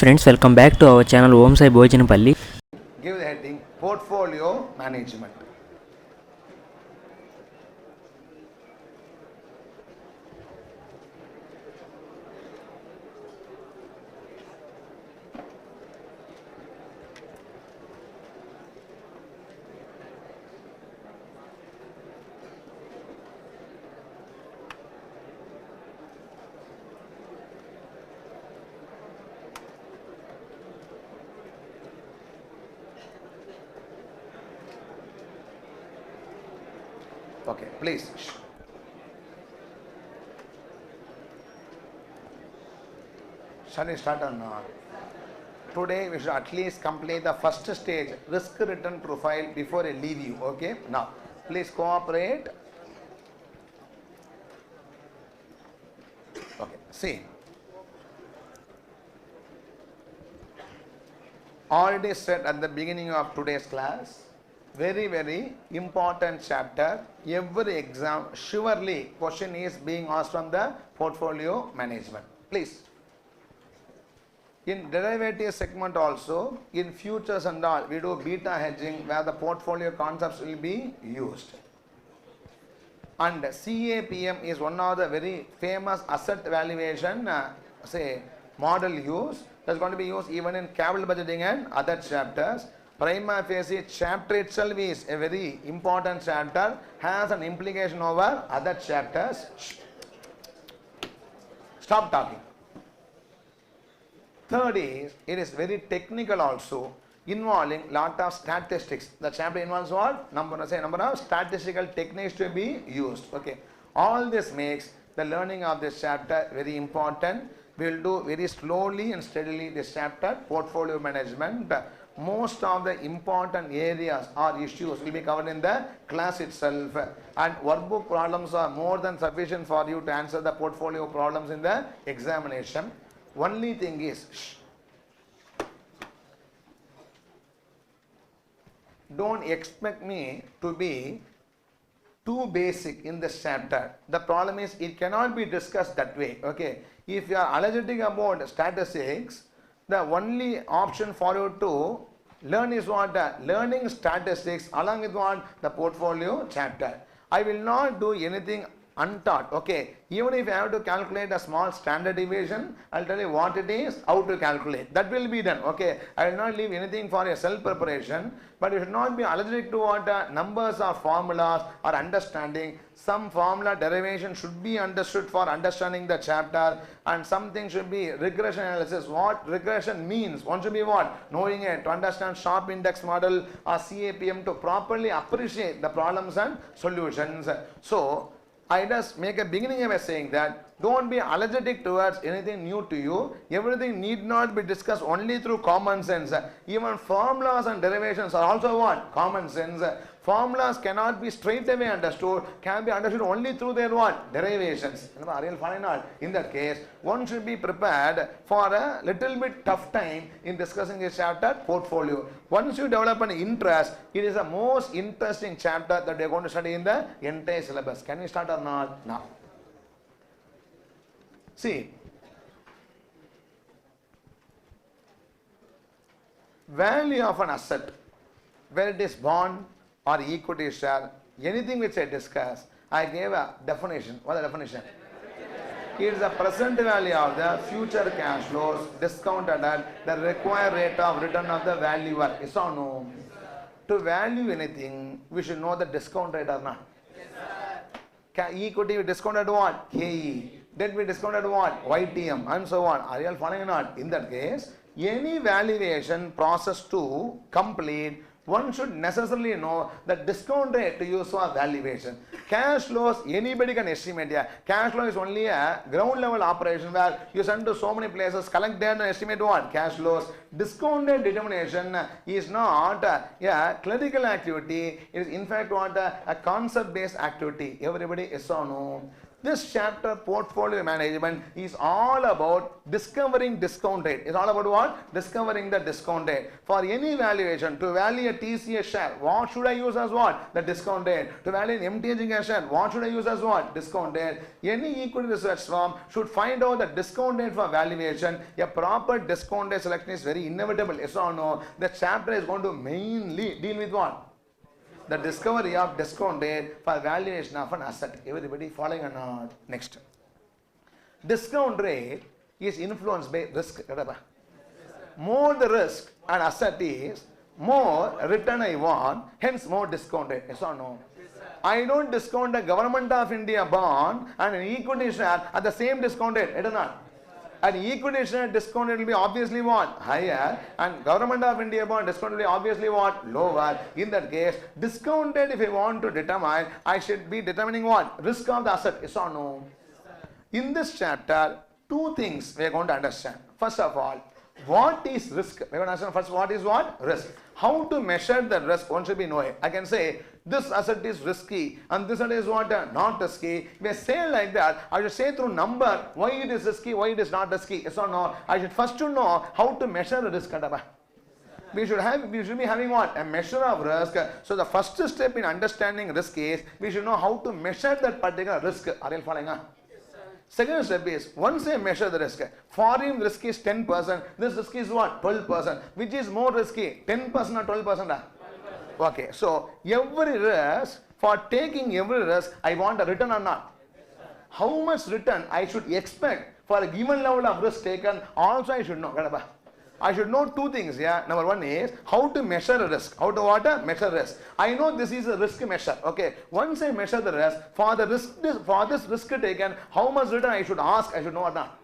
Friends, welcome back to our channel OMSAI Bhojanapalli. Give the heading Portfolio Management. Okay, please. Shall we start or not? Today we should at least complete the first stage, risk return profile, before I leave you. Okay? Now, please cooperate. Okay, see. Already said at the beginning of today's class, very important chapter. Every exam, surely question is being asked from the portfolio management. Please. In derivative segment also, in futures and all, we do beta hedging where the portfolio concepts will be used. And CAPM is one of the very famous asset valuation model use. That's going to be used even in capital budgeting and other chapters. Prima facie chapter itself is a very important chapter, has an implication over other chapters. Stop talking. Third is, it is very technical also, involving lot of statistics. The chapter involves what? Number of statistical techniques to be used. Okay. All this makes the learning of this chapter very important. We will do very slowly and steadily this chapter, portfolio management. Most of the important areas or issues will be covered in the class itself, and workbook problems are more than sufficient for you to answer the portfolio problems in the examination. Only thing is, don't expect me to be too basic in this chapter. The problem is it cannot be discussed that way. Okay, if you are allergic about statistics, the only option for you to learn is what? Learning statistics along with what? The portfolio chapter. I will not do anything untaught. Okay, even if I have to calculate a small standard deviation, I'll tell you what it is, how to calculate. That will be done. Okay, I will not leave anything for a self preparation, but you should not be allergic to what? Numbers or formulas or understanding. Some formula derivation should be understood for understanding the chapter, and something should be regression analysis. What regression means? One should be what? Knowing it to understand sharp index model or CAPM to properly appreciate the problems and solutions. So I just make a beginning by saying that don't be allergic towards anything new to you. Everything need not be discussed only through common sense. Even formulas and derivations are also what? Common sense. Formulas cannot be straight away understood, can be understood only through their what? Derivations. In that case, one should be prepared for a little bit tough time in discussing this chapter, portfolio. Once you develop an interest, it is the most interesting chapter that they are going to study in the entire syllabus. Can we start or not? Now. See, value of an asset, whether it is bond or equity share, anything which I discuss, I gave a definition. What is the definition? It is the present value of the future cash flows discounted at the required rate of return of the valuer. Yes or no? To value anything, we should know the discount rate or not. Yes, equity we discounted what? KE. Debt we discounted what? YTM and so on. Are you all following or not? In that case, any valuation process to complete, one should necessarily know the discount rate to use for valuation. Cash flows, anybody can estimate. Yeah. Cash flow is only a ground level operation where you send to so many places, collect there and estimate what? Cash flows. Discount rate determination is not a clerical activity. It is in fact what? A concept based activity. Everybody is or no? This chapter, portfolio management, is all about discovering discount rate. It's all about what? Discovering the discount rate. For any valuation, to value a TCS share, what should I use as what? The discount rate. To value an MTH share, what should I use as what? Discount rate. Any equity research firm should find out the discount rate for valuation. A proper discount rate selection is very inevitable. Yes or no? The chapter is going to mainly deal with what? The discovery of discount rate for valuation of an asset. Everybody following or not? Next. Discount rate is influenced by risk. More the risk an asset is, more return I want, hence more discount rate. Yes or no? I don't discount the Government of India bond and an equity share at the same discount rate. It is not. An equity share discount rate will be obviously what? Higher, and Government of India bond discount will be obviously what? Lower. In that case, discount rate, if I want to determine, I should be determining what? Risk of the asset. Yes or no? In this chapter, two things we are going to understand. First of all, what is risk? We are going to understand first what is what? Risk. How to measure the risk, one should be knowing. I can say this asset is risky and this asset is what? Not risky. If I say like that, I should say through number why it is risky, why it is not risky. Yes or no? I should first to know how to measure the risk. We should be having what? A measure of risk. So the first step in understanding risk is we should know how to measure that particular risk. Are you following? Second step is, once I measure the risk, foreign risk is 10%, this risk is what? 12%. Which is more risky? 10% or 12%? Okay, so every risk, for taking every risk, I want a return or not? How much return I should expect for a given level of risk taken, also I should know. I should know two things. Yeah. Number one is how to measure a risk. How to what? Measure risk. I know this is a risk measure. Okay. Once I measure the risk, for this risk taken, how much return I should ask, I should know or not.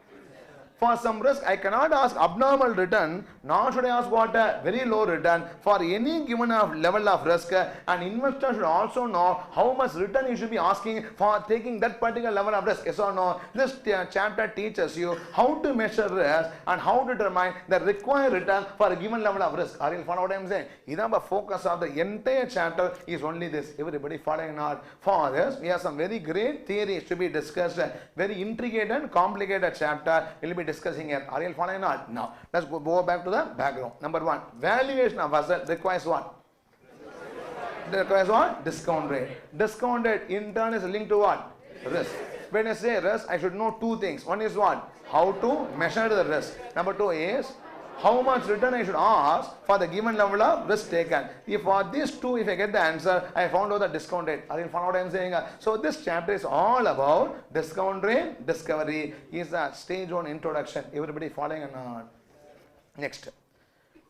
For some risk, I cannot ask abnormal return, nor should I ask what? A very low return. For any given level of risk, an investor should also know how much return you should be asking for taking that particular level of risk. Yes or no? This chapter teaches you how to measure risk and how to determine the required return for a given level of risk. Are you following what I am saying? The focus of the entire chapter is only this. Everybody following or for this, we have some very great theories to be discussed. Very intricate and complicated chapter will be discussing here. Are you following or not? Now, let's go back to the background. Number one, valuation of asset requires what? It requires what? Discount rate. Discount rate in turn is linked to what? Risk. When I say risk, I should know two things. One is what? How to measure the risk. Number two is how much return I should ask for the given level of risk taken. If for these two, if I get the answer, I found out the discount rate. Are you following what I am saying? So this chapter is all about discount rate discovery. Is a stage one introduction. Everybody following or not? Next.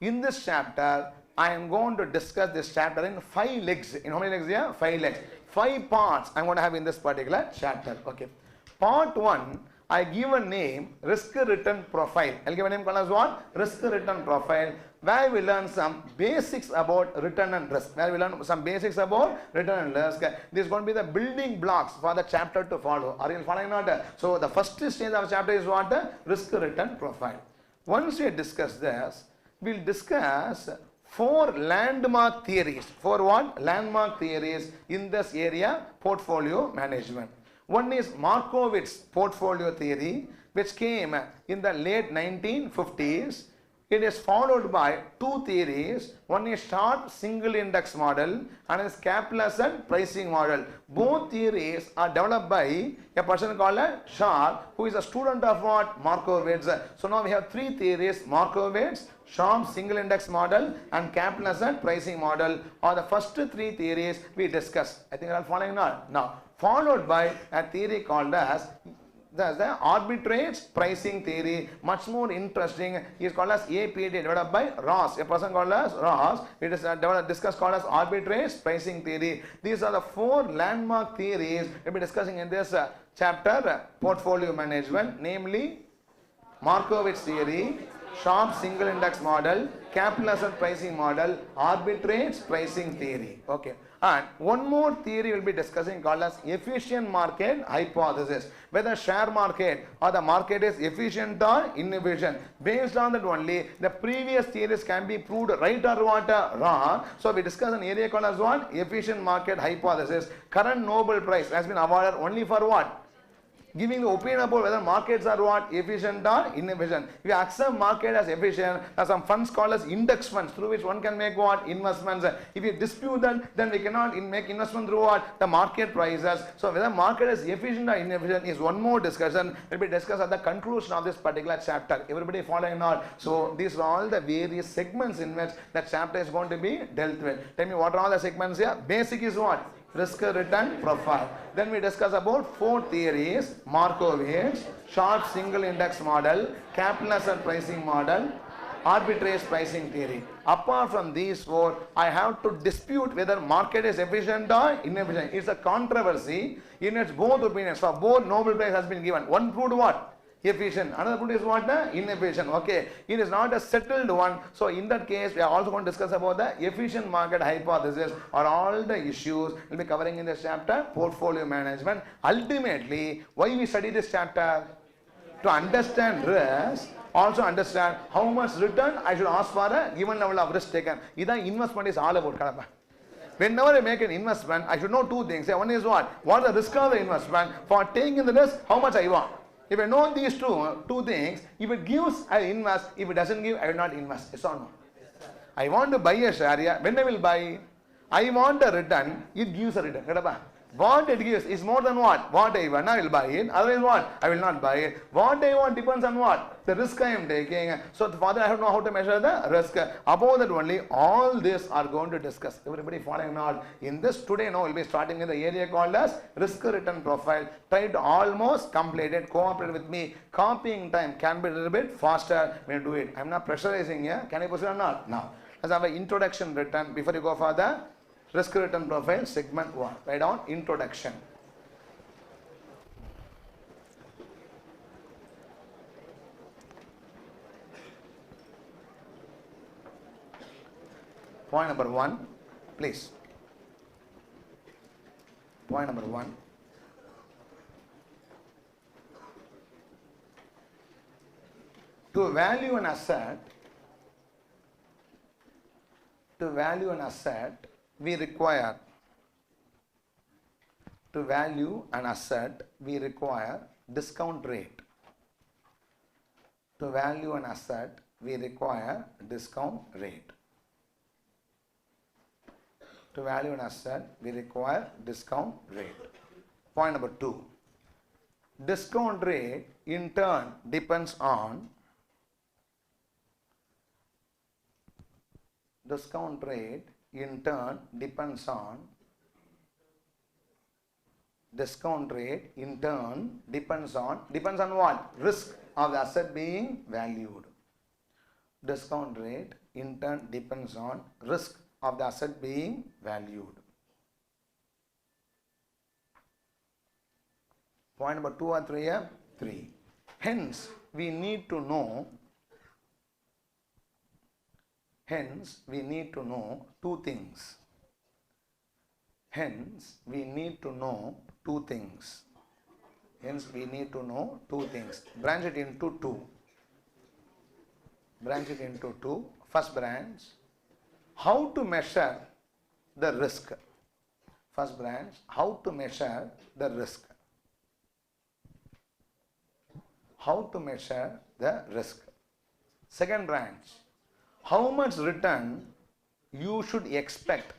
In this chapter, I am going to discuss this chapter in 5 legs. In how many legs here? 5 legs. 5 parts I am going to have in this particular chapter. Okay. Part 1. I give a name, risk return profile. I'll give a name called as what? Risk return profile, where we learn some basics about return and risk. This is going to be the building blocks for the chapter to follow. Are you following or not? So the first stage of the chapter is what? Risk return profile. Once we discuss this, we'll discuss 4 landmark theories. 4 what? Landmark theories in this area, portfolio management. One is Markowitz's portfolio theory, which came in the late 1950s. It is followed by 2 theories. One is Sharpe single index model and is Kaplan pricing model. Both theories are developed by a person called Sharpe, who is a student of what? Markowitz. So now we have 3 theories: Markowitz, Sharpe single index model and Kaplan pricing model are the first 3 theories we discussed. I think you are following now. Followed by a theory called as the arbitrage pricing theory, much more interesting. Is called as APT, developed by Ross. A person called as Ross. It is discussed called as arbitrage pricing theory. These are the 4 landmark theories we'll be discussing in this chapter, portfolio management, namely Markowitz theory, Sharpe single index model, Kaplan pricing model, arbitrage pricing theory. Okay. And one more theory we'll be discussing called as efficient market hypothesis. Whether share market or the market is efficient or inefficient. Based on that only, the previous theories can be proved right or what? Wrong. So we discuss an area called as what? Efficient market hypothesis. Current Nobel Prize has been awarded only for what? giving the opinion about whether markets are what? Efficient or inefficient. If you accept market as efficient, there are some funds called as index funds through which one can make what? Investments. If you dispute that, then we cannot make investment through what? The market prices. So whether market is efficient or inefficient is one more discussion. Will be discussed at the conclusion of this particular chapter. Everybody following on? So these are all the various segments in which that chapter is going to be dealt with. Tell me what are all the segments here? Basic is what? Risk return profile. Then we discuss about four theories: Markowitz, short single index model, capital asset pricing model, arbitrage pricing theory. Apart from these four, I have to dispute whether market is efficient or inefficient. It's a controversy in its both opinions. For both, Nobel Prize has been given. One proved what? Efficient. Another put is what? Inefficient. Okay. It is not a settled one. So in that case, we are also going to discuss about the efficient market hypothesis or all the issues we'll be covering in this chapter, portfolio management. Ultimately, why we study this chapter? To understand risk, also understand how much return I should ask for a given level of risk taken. This investment is all about. Whenever I make an investment, I should know two things. One is what? What is the risk of the investment? For taking the risk, how much I want? If I know these two things, if it gives, I invest. If it doesn't give, I will not invest. Yes or no? I want to buy a share. When I will buy, I want a return. It gives a return. What it gives is more than what? What I want, I will buy it. Otherwise what? I will not buy it. What I want depends on what? The risk I am taking. So for that I have to know how to measure the risk. Above that only, all this are going to discuss. Everybody following on. In this today now, we will be starting in the area called as risk return profile. Try to almost complete it. Cooperate with me. Copying time can be a little bit faster when you do it. I am not pressurizing here. Can I proceed or not? Now, let's have an introduction written before you go for the risk return profile segment 1. Write down introduction. Point number 1, please. Point number 1. To value an asset, we require discount rate. To value an asset, we require discount rate. To value an asset, we require discount rate. Point number 2. Discount rate in turn depends on depends on what? Risk of the asset being valued. Discount rate in turn depends on risk of the asset being valued. Point number 2 or 3 here? 3. Hence, we need to know two things. Branch it into two. First branch, how to measure the risk. Second branch, how much return you should expect.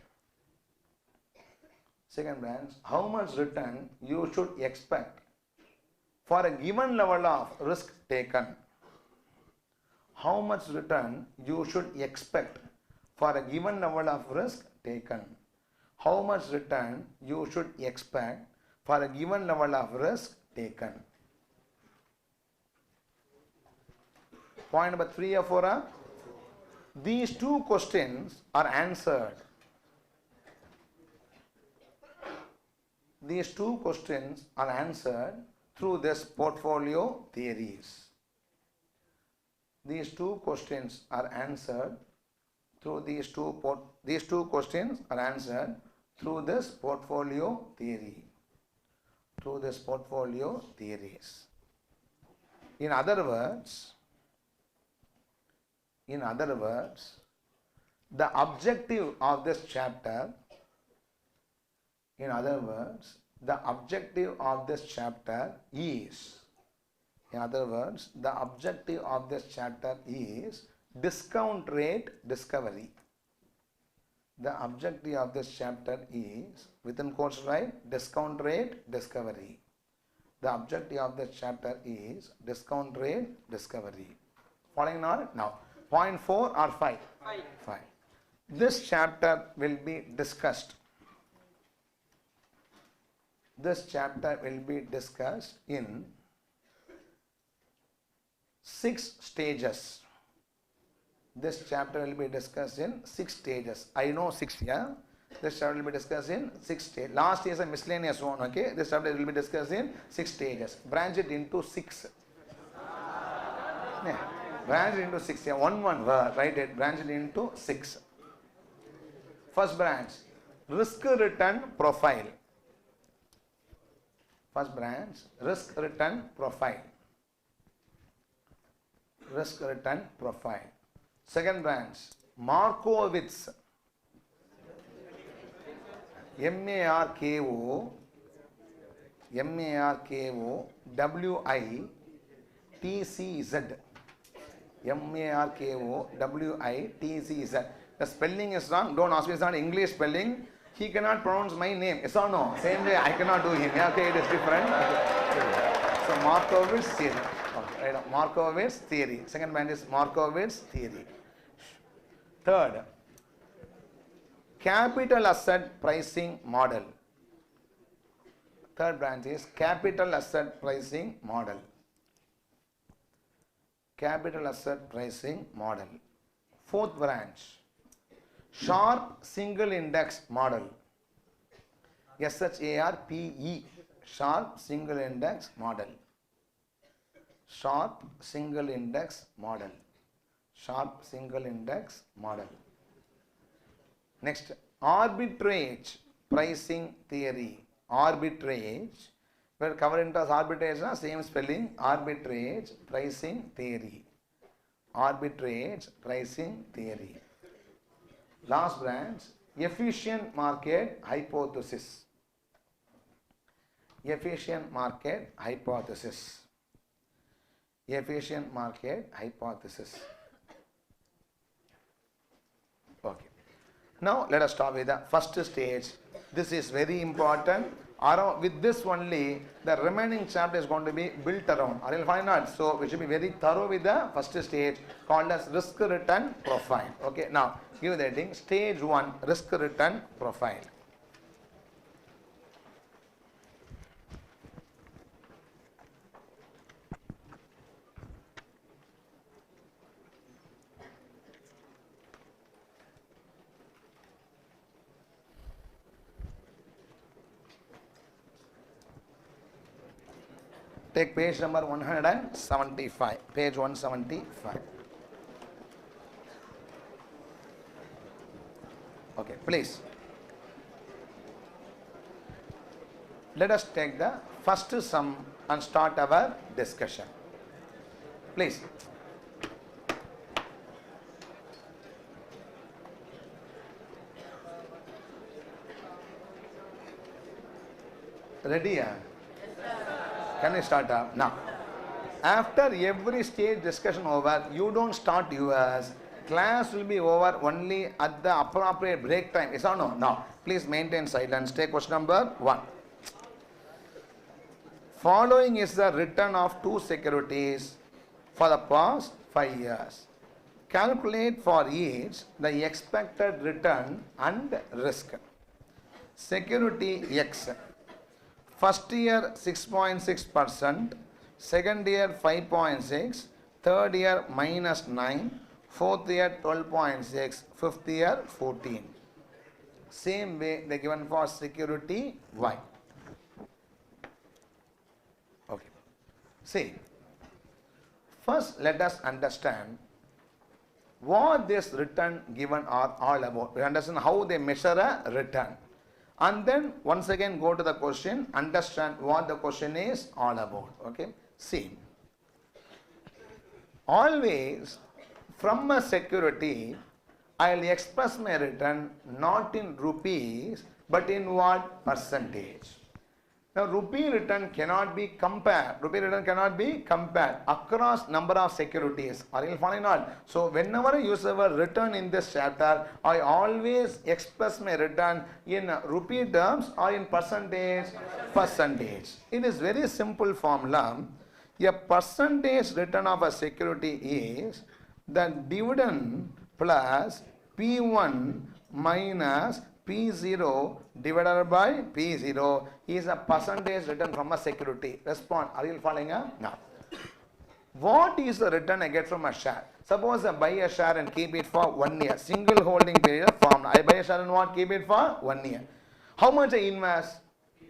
For a given level of risk taken. How much return you should expect for a given level of risk taken. Point number 3 or 4. These two questions are answered. Through this portfolio theories. These two questions are answered through this portfolio theories. In other words, the objective of this chapter The objective of this chapter is, in other words, the objective of this chapter is discount rate discovery. The objective of this chapter is, within quotes, right, discount rate discovery. The objective of this chapter is discount rate discovery. Following on now. Point 4 or 5? 5. This chapter will be discussed. This chapter will be discussed in 6 stages. This chapter will be discussed in 6 stages. I know 6, yeah? This chapter will be discussed in 6 stages. Last is a miscellaneous one, okay? This chapter will be discussed in 6 stages. Branch it into 6. Yeah. Branch it into 6. Yeah. One word, write it. Branch it into 6. First branch, risk return profile. First branch, risk return profile. Risk return profile. Second branch, Markowitz. M-A-R-K-O W-I-T-C-Z. M-A-R-K-O-W-I-T-C-Z. The spelling is wrong. Don't ask me, it's not English spelling. He cannot pronounce my name. Yes or no? Same way I cannot do him. Yeah, okay, it is different. Okay. So Markowitz theory. Okay, right. Markowitz theory. Second branch is Markowitz theory. Third, capital asset pricing model. Third branch is capital asset pricing model. Capital asset pricing model. Fourth branch, sharp single index model. SHARPE, sharp single index model. Sharp single index model. Sharp single index model. Next, arbitrage pricing theory. Arbitrage. We are covering as arbitrage, same spelling. Arbitrage pricing theory. Arbitrage pricing theory. Last branch, efficient market hypothesis. Efficient market hypothesis. Efficient market hypothesis. Okay. Now let us start with the first stage. This is very important. With this only, the remaining chapter is going to be built around. Or you'll find out. So we should be very thorough with the first stage called as risk return profile. Okay. Now give the heading stage 1 risk return profile. Take page number 175, page 175. Okay, please. Let us take the first sum and start our discussion. Please. Ready? Can we start up? Now, after every stage discussion over, you don't start yours. Class will be over only at the appropriate break time. Yes or no? Now, please maintain silence. Take question number 1. Following is the return of 2 securities for the past 5 years. Calculate for each the expected return and risk. Security X. First year 6.6%, second year 5.6, third year -9, fourth year 12.6, fifth year 14. Same way they given for security Y. Okay. See, first let us understand what this return given are all about. We understand how they measure a return. And then once again go to the question, understand what the question is all about. Okay. See, always from a security, I will express my return not in rupees but in what percentage. Now, rupee return cannot be compared. Rupee return cannot be compared across number of securities. Are you following not? So, whenever I use the word return in this chapter, I always express my return in rupee terms or in percentage. Percentage. It is very simple formula. A percentage return of a security is the dividend plus P1 minus P0 divided by P0 is a percentage return from a security. Respond. Are you following up? Now, what is the return I get from a share? Suppose I buy a share and keep it for 1 year. Single holding period formula. I buy a share and what? Keep it for 1 year. How much I invest?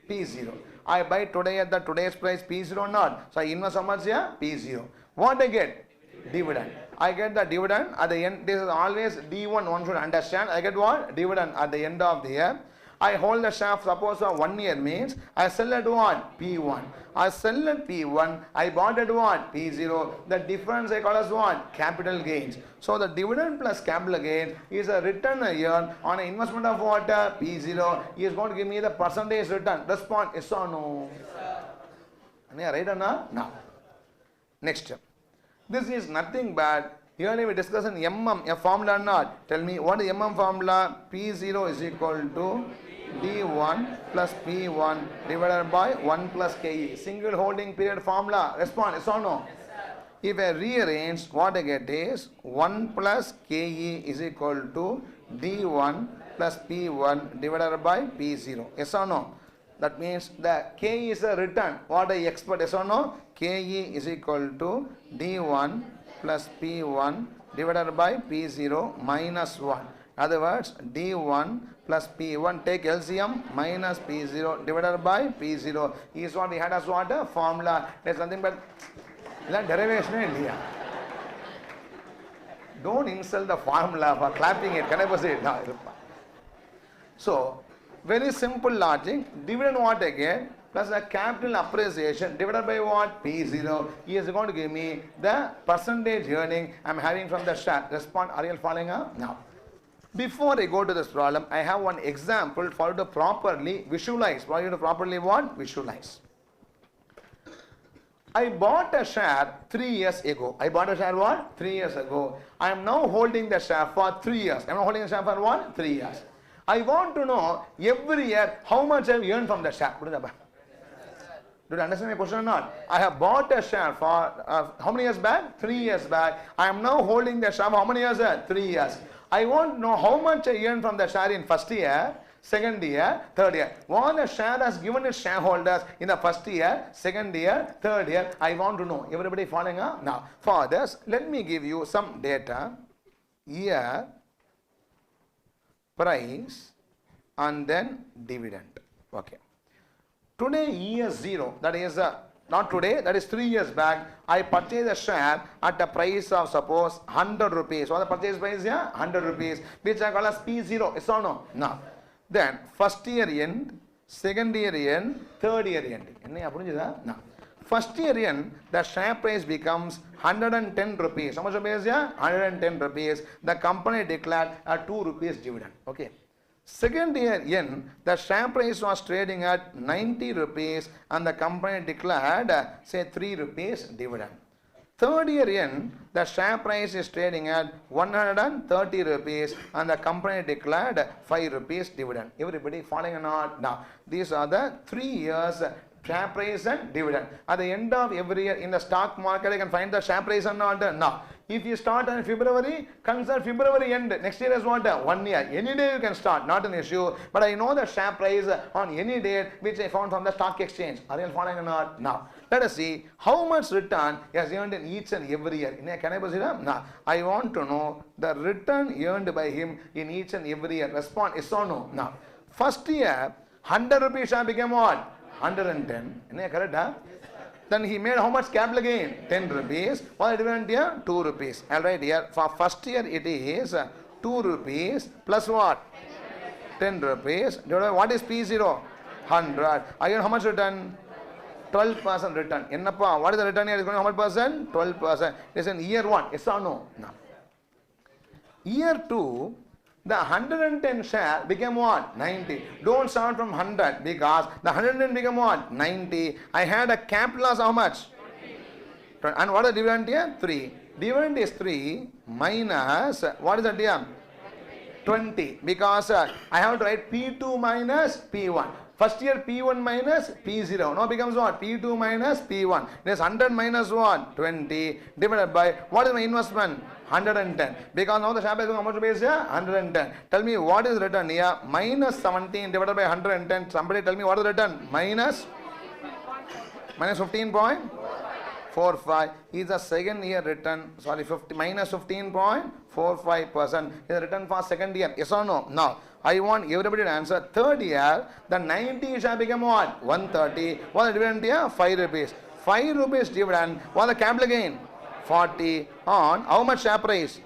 P0. I buy today at the today's price P0 not. So I invest how much here? P0. What I get? Dividend. I get the dividend at the end. This is always D1. One should understand. I get what? Dividend at the end of the year. I hold the share, suppose for 1 year means I sell at what? P1. I sell at P1. I bought at what? P0. The difference I call as what? Capital gains. So the dividend plus capital gain is a return a year on an investment of what? P0. He is going to give me the percentage return. Respond yes or no? Yes. Right or not? No. Next step. This is nothing but earlier we discussed in MM, a formula or not. Tell me what is MM formula? P0 is equal to D1 plus P1 divided by 1 plus KE. Single holding period formula. Respond yes or no? If I rearrange, what I get is 1 plus KE is equal to D1 plus P1 divided by P0. Yes or no? That means the KE is a return. What I expect, yes or no? KE is equal to D1 plus P1 divided by P0 minus 1. In other words, D1 plus P1 take LCM minus P0 divided by P0 is what we had as what? A formula. There's nothing but derivation. Don't insult the formula for clapping it. Can I say it? No. So, very simple logic. Dividend what I get plus the capital appreciation divided by what? P0. He is going to give me the percentage earning I am having from the share. Respond. Are you following up? Now, before I go to this problem, I have one example for you to properly visualize. For you to properly what? Visualize. I bought a share 3 years ago. I bought a share what? 3 years ago. I am now holding the share for 3 years. I am holding the share for what? 3 years. I want to know every year how much I have earned from the share. Do you understand my question or not? I have bought a share for how many years back? 3 years back. I am now holding the share for how many years? 3 years. I want to know how much I earned from the share in first year, second year, third year. What the share has given its shareholders in the first year, second year, third year. I want to know. Everybody following up? Now, for this, let me give you some data. Year, price, and then dividend. Okay. Today, year 0, that is not today, that is 3 years back, I purchased a share at a price of suppose 100 rupees. What the purchase price here? 100 rupees, which I call as P0. Yes or no? Now, then first year end, second year end, third year end. Now, first year end, the share price becomes 110 rupees. How much rupees here? 110 rupees. The company declared a 2 rupees dividend. Okay. Second year end, the share price was trading at 90 rupees and the company declared say 3 rupees dividend. Third year end, the share price is trading at 130 rupees and the company declared 5 rupees dividend. Everybody following or not? Now, these are the 3 years share price and dividend. At the end of every year in the stock market, I can find the share price or not? Now, if you start on February, consider February end. Next year is what? 1 year. Any day you can start, not an issue. But I know the share price on any date which I found from the stock exchange. Are you following or not? Now, let us see how much return he has earned in each and every year. Can I proceed? Now, I want to know the return earned by him in each and every year. Respond yes or no. Now, first year, 100 rupees share became what? 110. Correct? Then he made how much capital gain? 10 rupees. What is dividend here? 2 rupees. Alright, here for first year it is 2 rupees plus what? 10 rupees. What is P0? 100. Again, how much return? 12% return. Ennappa, what is the return here? Is going how much percent? 12%. It is in year 1. Yes or no? No. Year 2, The 110 share became what? 90. Don't start from 100 because the 110 became what? 90. I had a capital loss how much? 20. And what is the dividend here? 3. Dividend is 3 minus, what is that here? 20. Because I have to write P2 minus P1. First year P1 minus P0. Now becomes what? P2 minus P1. This 100 minus what? 20 divided by, what is my investment? 110. Because now the share price is how much base here? 110. Tell me what is written here? Minus 17 divided by 110. Somebody tell me what is written? Minus 15.45 is the second year return. Sorry, minus 15.45% is written for second year. Yes or no? Now I want everybody to answer. Third year, the 90 shall become what? 130. What is the dividend here? 5 rupees. 5 rupees dividend. What is the capital gain? 40 on how much share price?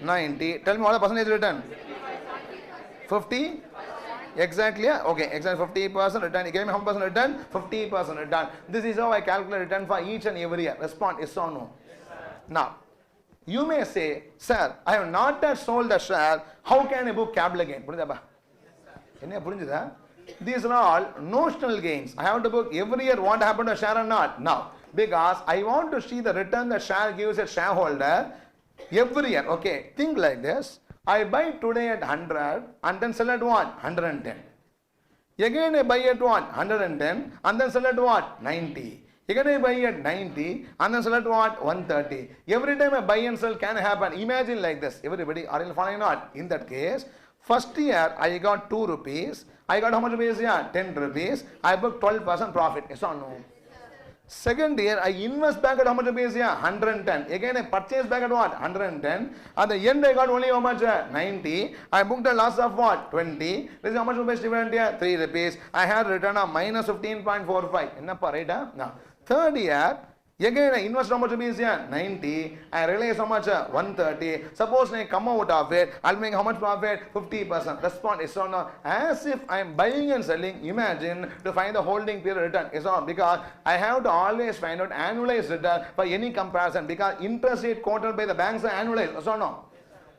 90. Tell me what the percentage return? 50? Exactly. Okay, exactly 50% return. You gave me how much percent return? 50% return. This is how I calculate return for each and every year. Respond yes or no. Now, you may say, sir, I have not yet sold the share. How can I book capital gain? These are all notional gains. I have to book every year what happened to share or not. Now, because I want to see the return the share gives a shareholder every year. Okay, think like this. I buy today at 100 and then sell at what? 110. Again I buy at what? 110 and then sell at what? 90. Again I buy at 90 and then sell at what? 130. Every time I buy and sell can happen. Imagine like this. Everybody, are you following not? In that case, first year I got 2 rupees. I got how much rupees here? 10 rupees. I booked 12% profit. Yes or no? Second year, I invest back at how much rupees here? 110. Again, I purchase back at what? 110. At the end, I got only how much? 90. I booked a loss of what? 20. This is how much rupees dividend here? 3 rupees. I had return of minus 15.45. Ennappa, right? Now, third year, again, I invest how much rupees here? 90. I realize how much? 130. Suppose I come out of it, I'll make how much profit? 50%. Respond yes or no. As if I am buying and selling, imagine to find the holding period return. Yes or no? Because I have to always find out annualized return for any comparison. Because interest rate quoted by the banks are annualized. Yes or no?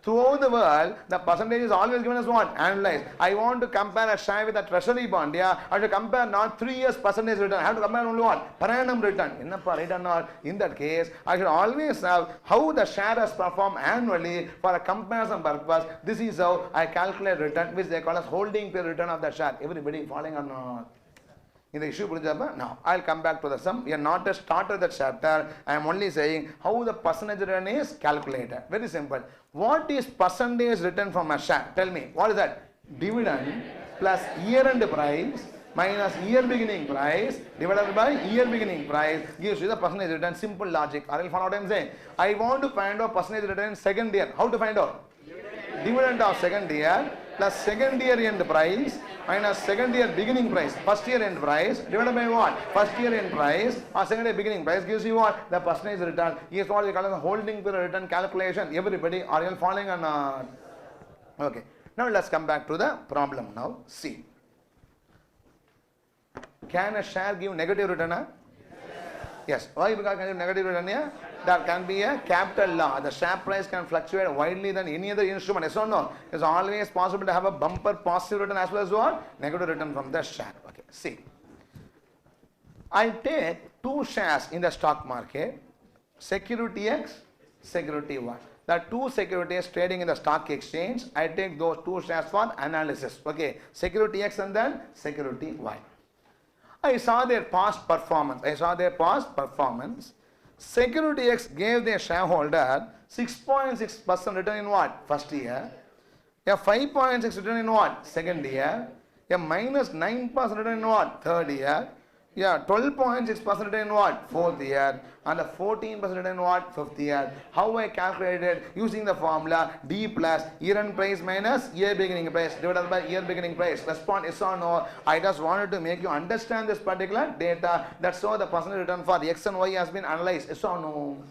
Throughout the world, the percentage is always given as what? Annualized. I want to compare a share with a treasury bond. Yeah, I have to compare not 3 years percentage return. I have to compare only what? Per annum return. Right or not? In that case, I should always have how the share has performed annually for a comparison purpose. This is how I calculate return, which they call as holding period return of the share. Everybody following or not? In the issue, now I'll come back to the sum. We are not a starter that chapter. I am only saying how the percentage return is calculated. Very simple. What is percentage return from a share? Tell me. What is that? Dividend plus year end price minus year beginning price divided by year beginning price gives you the percentage return. Simple logic. Are you following what I am saying? I want to find out percentage return in second year. How to find out? Dividend of second year plus second year end price minus second year beginning price. First year end price divided by what? First year end price or second year beginning price gives you what? The percentage return. Is what we call the holding period return calculation. Everybody, are you following or not? Okay. Now let's come back to the problem now. See. Can a share give negative return? Yes. Why? Because can give negative return here? There can be a capital law. The share price can fluctuate widely than any other instrument. Yes or no? It's always possible to have a bumper positive return as well as what? Negative return from the share. Okay. See. I take 2 shares in the stock market. Security X, Security Y. There are 2 securities trading in the stock exchange. I take those 2 shares for analysis. Okay. Security X and then Security Y. I saw their past performance. Security X gave their shareholder 6.6% return in what? First year. A 5.6 return in what? Second year. A minus 9% return in what? Third year. Yeah, 12.6% return in what? Fourth year. And a 14% return in what? Fifth year. How I calculated? Using the formula D plus year end price minus year beginning price divided by year beginning price. Respond yes or no. I just wanted to make you understand this particular data. That's how the percentage return for the X and Y has been analyzed. Yes or no?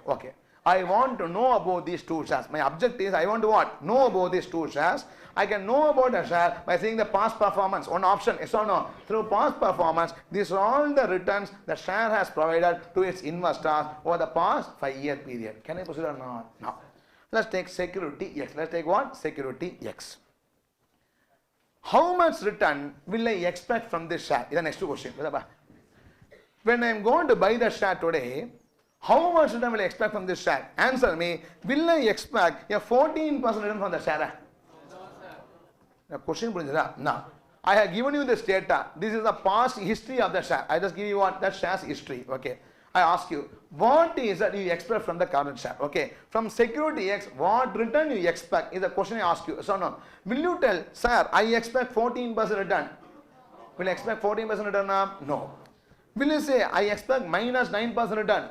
Okay. I want to know about these 2 shares. My objective is I want to what? Know about these 2 shares. I can know about a share by seeing the past performance. One option, yes or no? Through past performance, these are all the returns the share has provided to its investors over the past 5-year period. Can I proceed or not? No. Let's take security X. Let's take what? Security X. How much return will I expect from this share? Is the next question. When I am going to buy the share today, how much return will I expect from this share? Answer me. Will I expect a 14% return from the share? The question is no. I have given you this data. This is the past history of the share. I just give you what that share's history. Okay. I ask you, what is that you expect from the current share? Okay. From security X, what return you expect is the question I ask you. So no. Will you tell, sir, I expect 14% return? Will I expect 14% return? No. Will you say, I expect minus 9% return?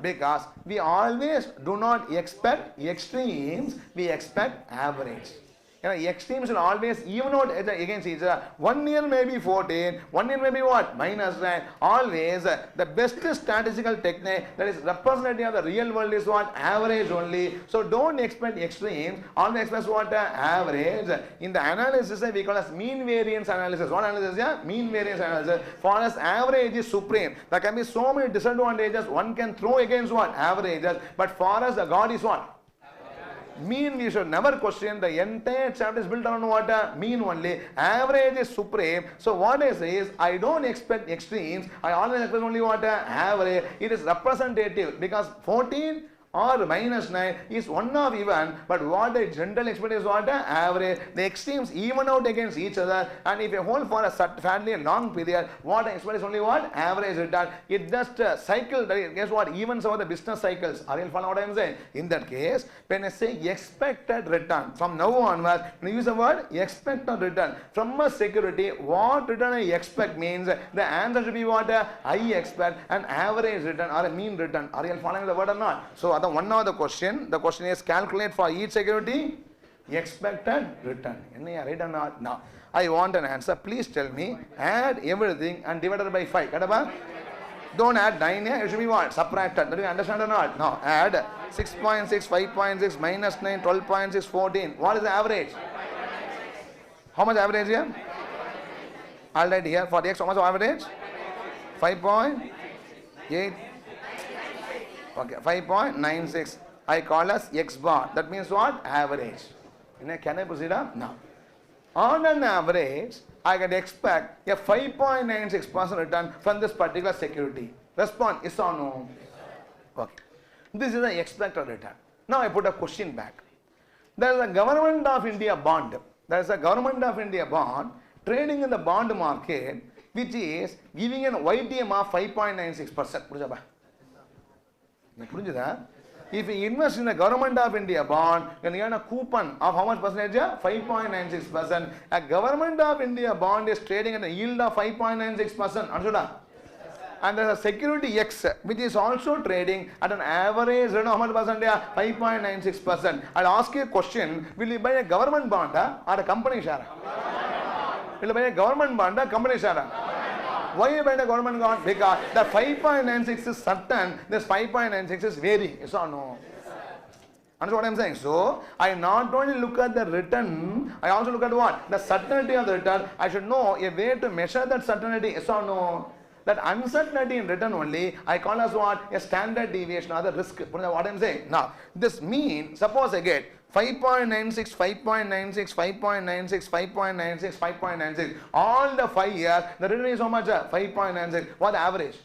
Because we always do not expect extremes, we expect average. Extremes will always even out against each other. 1 year may be 14, 1 year may be what? Minus 9. Always the best statistical technique that is representative of the real world is what? Average only. So don't expect extremes, always expect what? Average. In the analysis we call as mean variance analysis. What analysis? Yeah? Mean variance analysis. For us average is supreme. There can be so many disadvantages one can throw against what? Averages. But for us the God is what? Mean we should never question. The entire chapter is built on what? Mean only. Average is supreme. So what I say is, I don't expect extremes. I always expect only what? Average. It is representative because 14 or minus 9 is one of even, but what the general expect is what? Average. The extremes even out against each other, and if you hold for a fairly long period, what I expect is only what? Average return. It just cycle, guess what? Evens over the business cycles. Are you following what I am saying? In that case, when I say expected return, from now onwards, when I use the word expected return, from a security, what return I expect means the answer should be what? I expect an average return or a mean return. Are you following the word or not? So, one of the question is calculate for each security expected return. Right or not? No. I want an answer. Please tell me. Add everything and divided by 5. Don't add 9 here. It should be what? Subtracted. Do you understand or not? No. Add 6.6, 5.6, minus 9, 12.6, 14. What is the average? How much average here? Already here for the X, how much average? 5.8. Okay, 5.96. I call as X bar. That means what? Average. Can I proceed up? No. On an average, I can expect a 5.96% return from this particular security. Respond, yes or no? Okay. This is the expected return. Now I put a question back. There is a Government of India bond. There is a Government of India bond trading in the bond market which is giving an YTM of 5.96%. If you invest in the Government of India bond, you can earn a coupon of how much percentage? 5.96%. A Government of India bond is trading at a yield of 5.96%. And there is a security X which is also trading at an average rate of how much percent? 5.96%. I'll ask you a question. Will you buy a government bond or a company share? Will you buy a government bond or company share? Why you buy the government bond? Because the 5.96 is certain, this 5.96 is varying. Yes or no? Understand what I am saying? So, I not only look at the return, I also look at what? The certainty of the return. I should know a way to measure that certainty. Yes or no? That uncertainty in return only, I call as what? A standard deviation or the risk. What I am saying? Now, this means, suppose I get 5.96, 5.96, 5.96, 5.96, 5.96. All the 5 years, the return is how much? 5.96. What the average?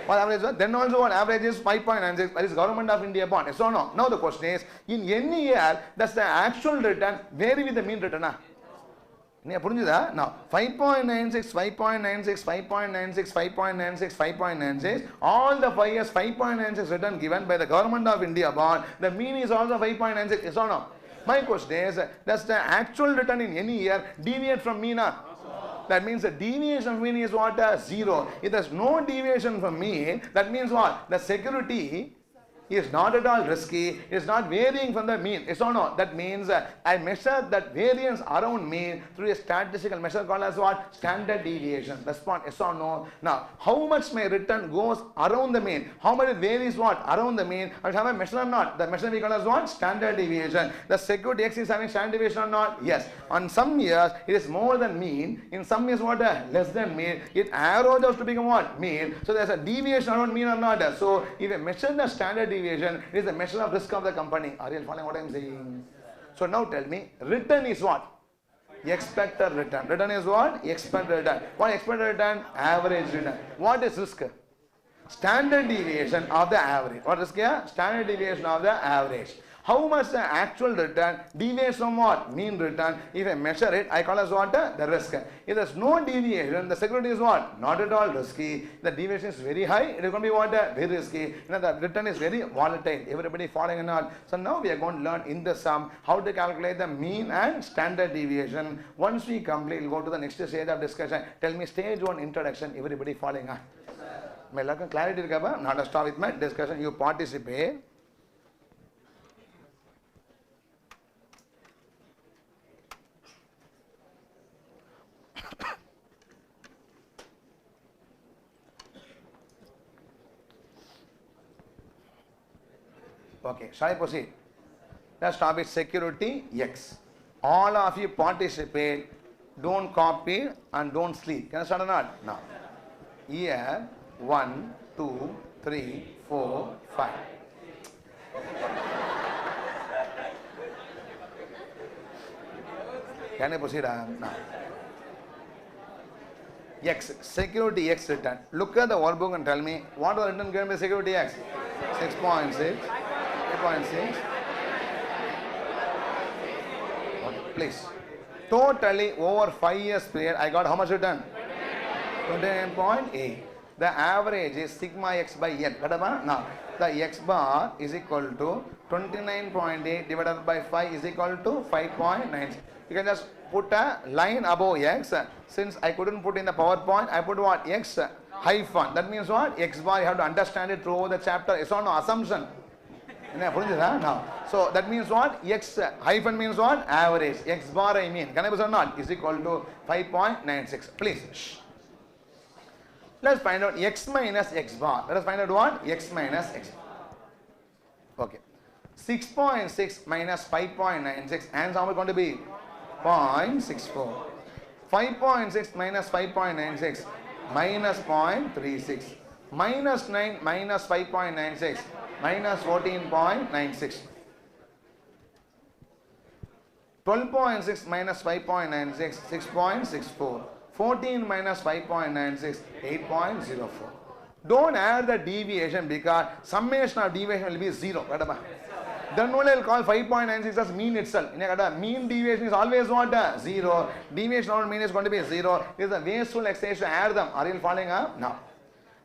What average? Then also what average is 5.96. That is Government of India bond. So no. Now the question is, in any year, does the actual return vary with the mean return? Now 5.96, 5.96, 5.96, 5.96, 5.96. All the 5 years 5.96 return given by the Government of India bond. The mean is also 5.96. Yes or no? My question is, does the actual return in any year deviate from mean? That means the deviation from mean is what? 0. If there is no deviation from mean, that means what? The security is not at all risky, it is not varying from the mean. Yes or no? That means I measure that variance around mean through a statistical measure called as what? Standard deviation. Respond yes or no. Now, how much my return goes around the mean? How much it varies what? Around the mean? I have a measure or not? The measure we call as what? Standard deviation. The security X is having standard deviation or not? Yes. On some years, it is more than mean. In some years, what? Less than mean. It averages to become what? Mean. So, there is a deviation around mean or not? So, if I measure the standard deviation, deviation is the measure of risk of the company. Are you following what I am saying? So now tell me, return is what? Expected return. Return is what? Expected return. What expected return? Average return. What is risk? Standard deviation of the average. What is here? Standard deviation of the average. How much the actual return deviates from what? Mean return. If I measure it, I call as what? The risk. If there is no deviation, the security is what? Not at all risky. The deviation is very high, it is going to be what? Very risky. The return is very volatile. Everybody following and all. So now we are going to learn in the sum how to calculate the mean and standard deviation. Once we complete, we'll go to the next stage of discussion. Tell me stage 1 introduction. Everybody following on. My clarity irukaba? Not to stop with my discussion. You participate. Okay, shall I proceed? Let's start with security X. All of you participate. Don't copy and don't sleep. Can I start or not? Now. Here, 1, 2, 3, 4, 5. Can I proceed now? X, security X return. Look at the workbook and tell me what was written given by security X? 6.6, 8.6. Okay, please. Totally over 5 years period, I got how much return? 29.8. The average is sigma x by n. Now, the x bar is equal to 29.8 divided by 5 is equal to 5.9. You can just put a line above x. Since I couldn't put in the PowerPoint, I put what? X hyphen. That means what? X bar, you have to understand it throughout the chapter. It's not no assumption. Now, so that means what? X hyphen means what? Average. X bar I mean. Can I put or not? Is equal to 5.96. Please. Shh. Let's find out x minus x bar. Let us find out what? X minus x bar. Okay. 6.6 minus 5.96. Answer how much going to be? 0.64. 5.6 minus 5.96 minus 0.36. Minus 9 minus 5.96 minus 14.96. 12.6 minus 5.96 6.64. 14 minus 5.96 8.04. Don't add the deviation because summation of deviation will be 0. Then only I will call 5.96 as mean itself. Mean deviation is always what? 0. Deviation of mean is going to be 0. It is a wasteful exercise to add them. Are you following up? No.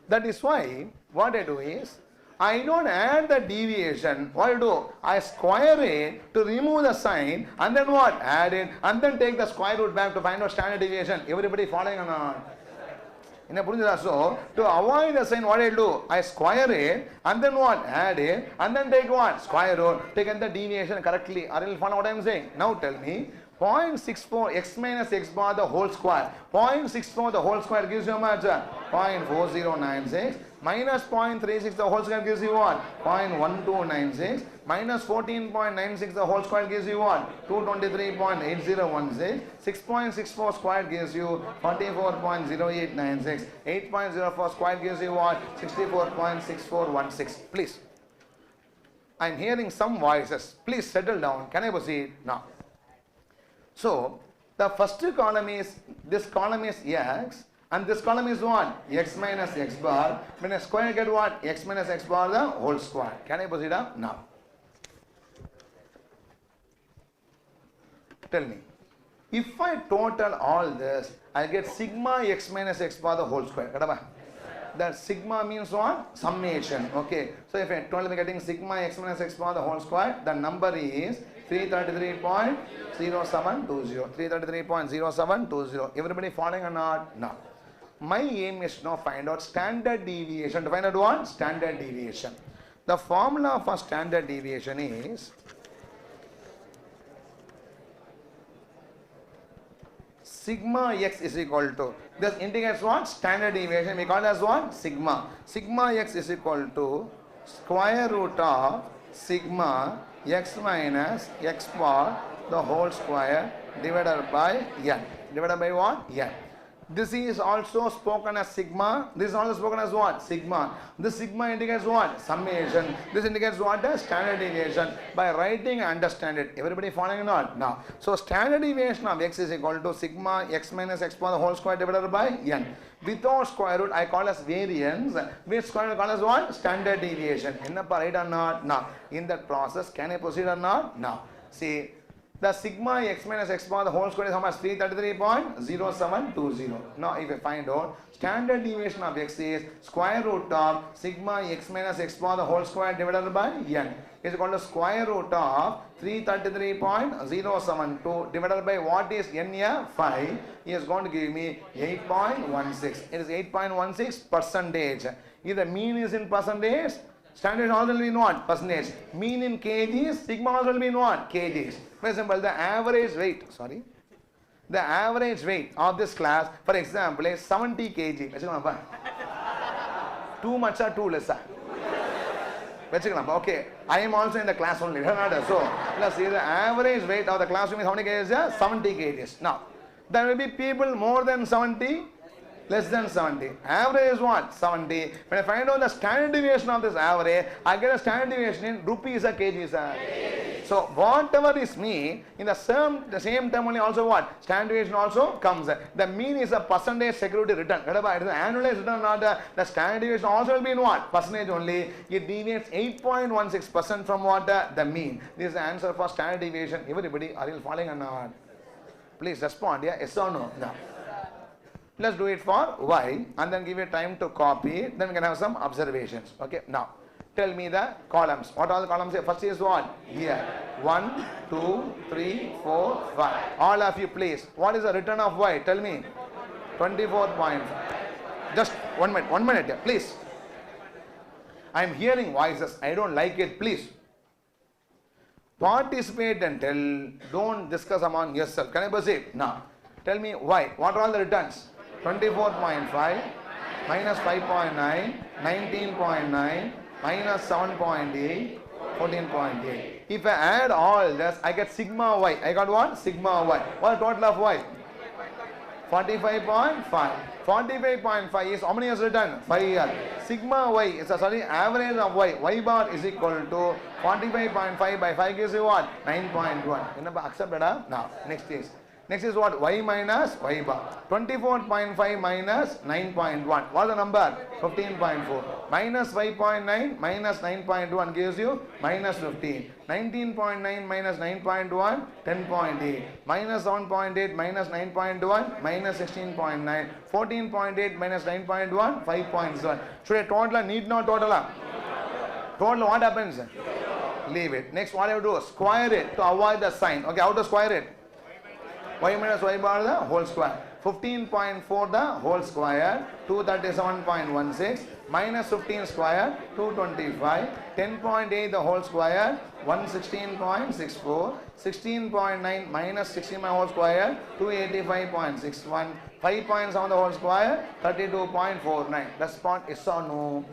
That is why what I do is, I don't add the deviation. What I do? I square it to remove the sign and then what? Add it and then take the square root back to find out standard deviation. Everybody following or not? So, to avoid the sign, what I do? I square it and then what? Add it and then take what? Square root. Take the deviation correctly. Are you following what I am saying? Now tell me. 0.64 x minus x bar the whole square. 0.64 the whole square gives you how much? 0.4096 minus 0.36 the whole square gives you what? 0.1296 minus 14.96 the whole square gives you what? 223.8016. 6.64 square gives you 44.0896. 8.04 square gives you what? 64.6416. Please. I am hearing some voices. Please settle down. Can I proceed? Now. So, the first column is, this column is x and this column is what? X minus x bar. When I square get what? X minus x bar the whole square. Can I proceed up? Now. Tell me. If I total all this, I get sigma x minus x bar the whole square. That sigma means what? Summation. Okay. So if I total I'm getting sigma x minus x bar the whole square, the number is 333.0720. 333.0720. Everybody following or not? No. My aim is now find out standard deviation. To find out what? Standard deviation. The formula for standard deviation is sigma x is equal to, this indicates what? Standard deviation. We call it as what? Sigma. Sigma x is equal to square root of sigma x minus x bar the whole square divided by n. Divided by what? N. This is also spoken as sigma. This is also spoken as what? Sigma. This sigma indicates what? Summation. This indicates what? Standard deviation. By writing, understand it. Everybody following or not? Now. So standard deviation of x is equal to sigma x minus x power the whole square divided by n. Without square root, I call as variance. With square root, I call as what? Standard deviation. Enna right or not? Now. In that process, can I proceed or not? Now. See. The sigma x minus x power the whole square is how much? 333.0720. Now if I find out standard deviation of x is square root of sigma x minus x power the whole square divided by n is equal to square root of 333.072 divided by what is n here? 5 is going to give me 8.16. It is 8.16 percentage. If the mean is in percentage, standard also will be in what? Percentage. Mean in kgs, sigma also will be in what? Kgs. For example, the average weight of this class, for example, is 70 kg. Too much or too less? Okay, I am also in the class only. So, let's see the average weight of the classroom is how many kgs? 70 kgs. Now, there will be people more than 70, less than 70. Average is what? 70. When I find out the standard deviation of this average, I get a standard deviation in rupees or kgs. So whatever is mean, in the same term only also what? Standard deviation also comes. The mean is a percentage security return. It is an annualized return, not the standard deviation also will be in what? Percentage only. It deviates 8.16% from what? The mean. This is the answer for standard deviation. Everybody, are you following or not? Please respond. Yeah, yes or no? No. Let's do it for y and then give it time to copy. Then we can have some observations. Okay, now tell me the columns. What are the columns here? First is what? Here. 1, 2, 3, 4, 5. All of you please. What is the return of y? Tell me. 24.5. Just 1 minute. 1 minute here, please. I am hearing voices. I don't like it. Please. Participate and tell. Don't discuss among yourself. Can I proceed? Now. Tell me y. What are all the returns? 24.5 minus 5.9, 19.9, minus 7.8, 14.8. If I add all this, I get sigma y. I got what? Sigma y. What is the total of y? 45.5. 45.5 is how many years return? 5 years. Sigma y is average of y. Y bar is equal to 45.5 by 5 gives you what? 9.1. Accepted? Now, next is what? Y minus y bar. 24.5 minus 9.1. What is the number? 15.4. Minus 5.9 minus 9.1 gives you minus 15. 19.9 minus 9.1, 10.8. Minus 7.8 minus 9.1, minus 16.9. 14.8 minus 9.1, 5.7. Should I total? Need no total. Total what happens? Leave it. Next what I have to do? Square it to avoid the sign. Okay, how to square it? Y minus y bar the whole square. 15.4 the whole square. 237.16 minus 15 square. 225. 10.8 the whole square. 116.64. 16.9 minus 16 the whole square. 285.61. 5.7 the whole square. 32.49. Response is or no?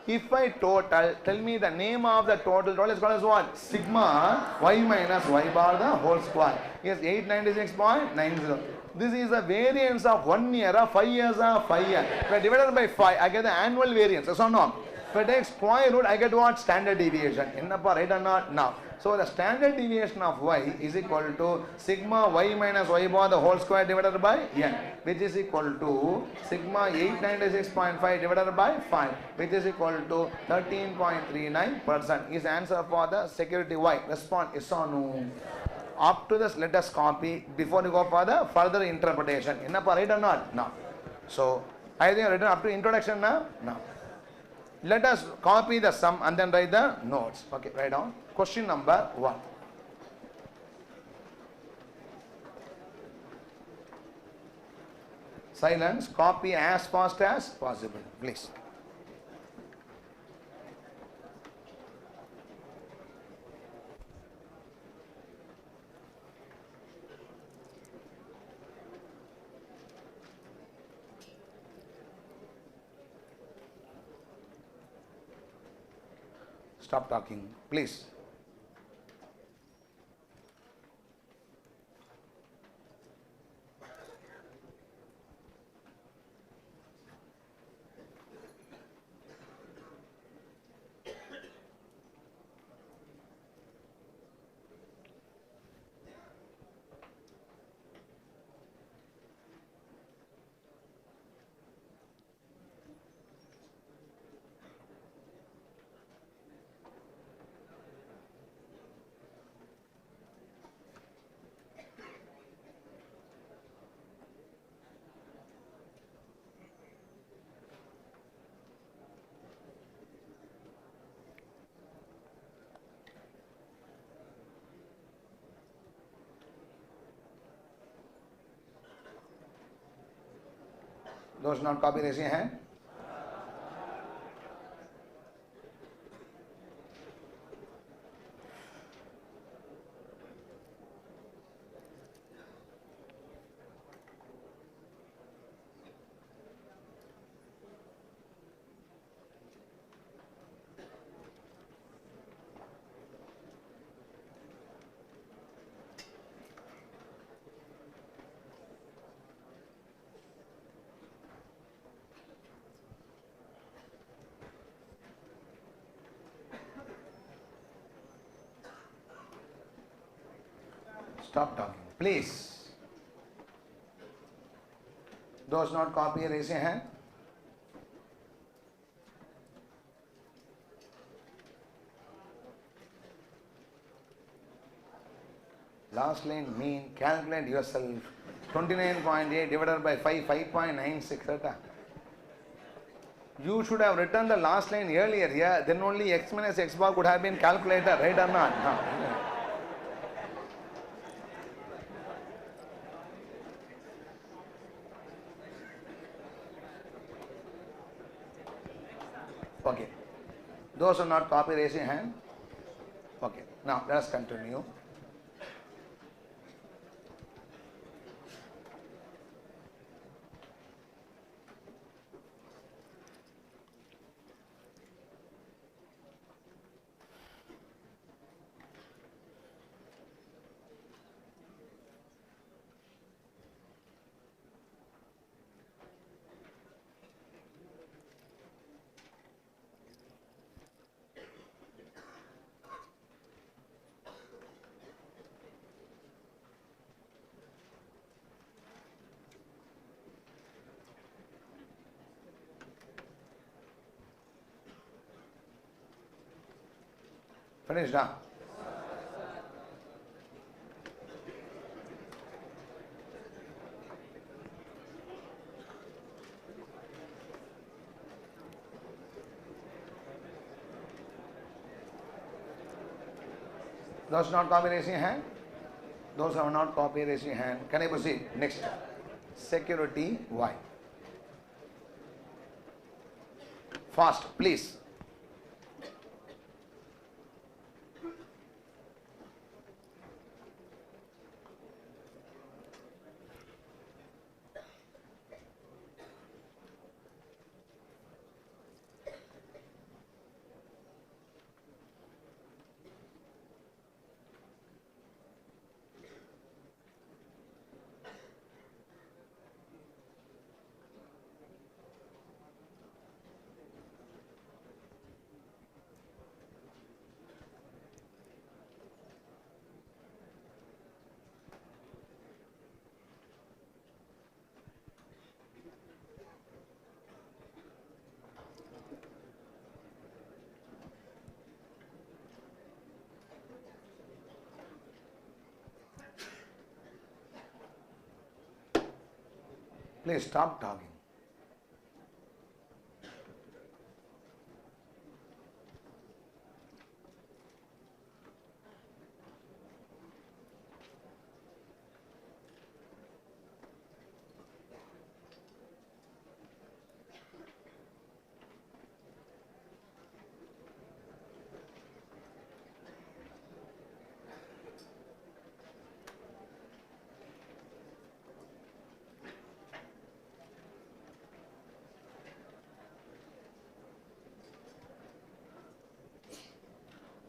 If I total, tell me the name of the total. Total is called as what? Sigma y minus y bar the whole square. Yes, 896.90. This is the variance of 1 year or 5 years or 5 years. If I divide by 5, I get the annual variance. Yes or no? If I take square root, I get what? Standard deviation. Right or not? Now. So the standard deviation of y is equal to sigma y minus y bar the whole square divided by n, which is equal to sigma 896.5 divided by 5, which is equal to 13.39%. Is answer for the security y. Response is or no? Up to this, let us copy before we go for the further interpretation. Right or not? No. So I think written up to introduction now. No. Let us copy the sum and then write the notes. Okay, write down. Question number 1. Silence. Copy as fast as possible, please. Stop talking, please. Those not copy, raise your hand. Stop talking, please. Those not copy, raise your hand. Last line mean, calculate yourself. 29.8 divided by 5, 5.96. You should have written the last line earlier here, then only x minus x bar could have been calculated, right or not? No. Okay. Those who are not copy, raise your hand. Okay. Now let us continue. Finished, huh? Those not copy, raise your hand. Those who have not copy, raise your hand. Can I proceed? Next. Security Y. Fast, please. Please stop talking.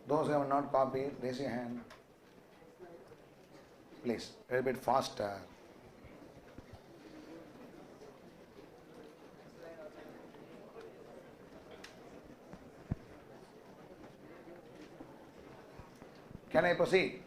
Those who have not copied, raise your hand. Please, a little bit faster. Can I proceed?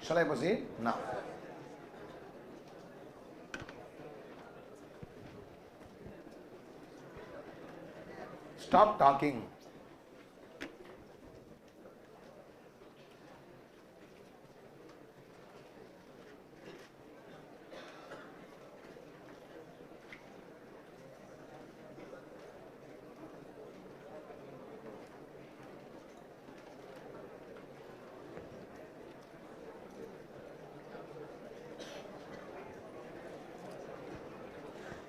Shall I proceed? Now. Stop talking.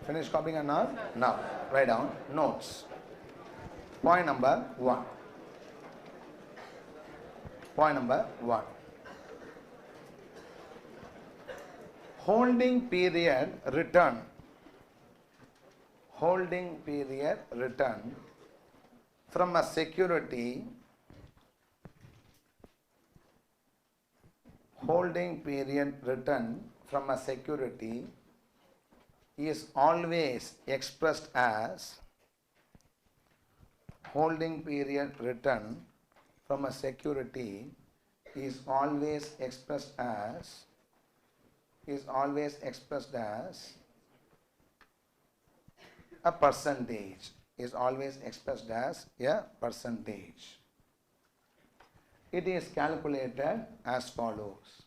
Finish copying or not? Now, write down notes. Point number 1. Point number 1. Holding period return. Holding period return from a security. Holding period return from a security is always expressed as holding period return from a security is always expressed as a percentage, is always expressed as a percentage. It is calculated as follows.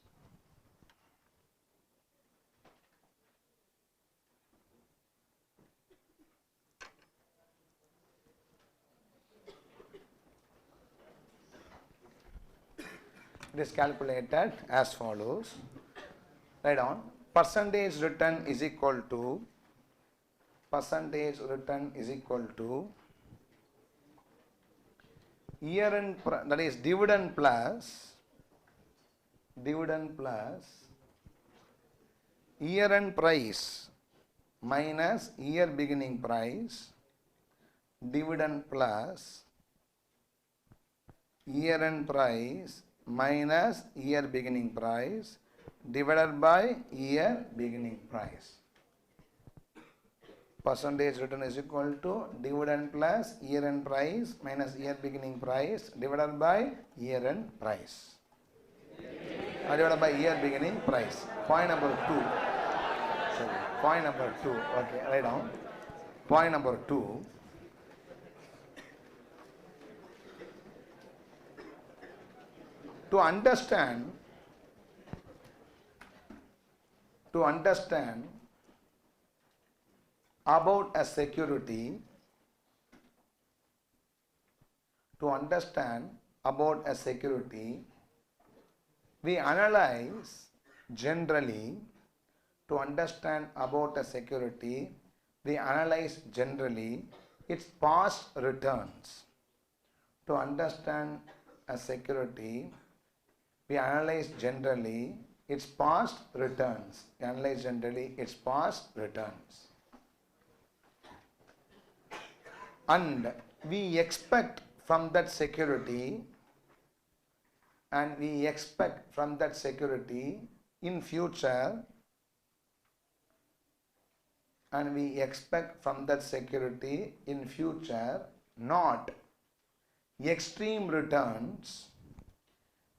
It is calculated as follows. Write down percentage return is equal to year end, that is dividend plus year end price minus year beginning price, dividend plus year end price minus year beginning price divided by year beginning price. Percentage return is equal to dividend plus year end price minus year beginning price divided by year end price. Divided by year beginning price. Point number 2. Point number 2. Okay, write down. Point number 2. To understand about a security, we analyze generally. To understand about a security, we analyze generally its past returns. To understand a security, we analyze generally its past returns. And we expect from that security in future, not extreme returns.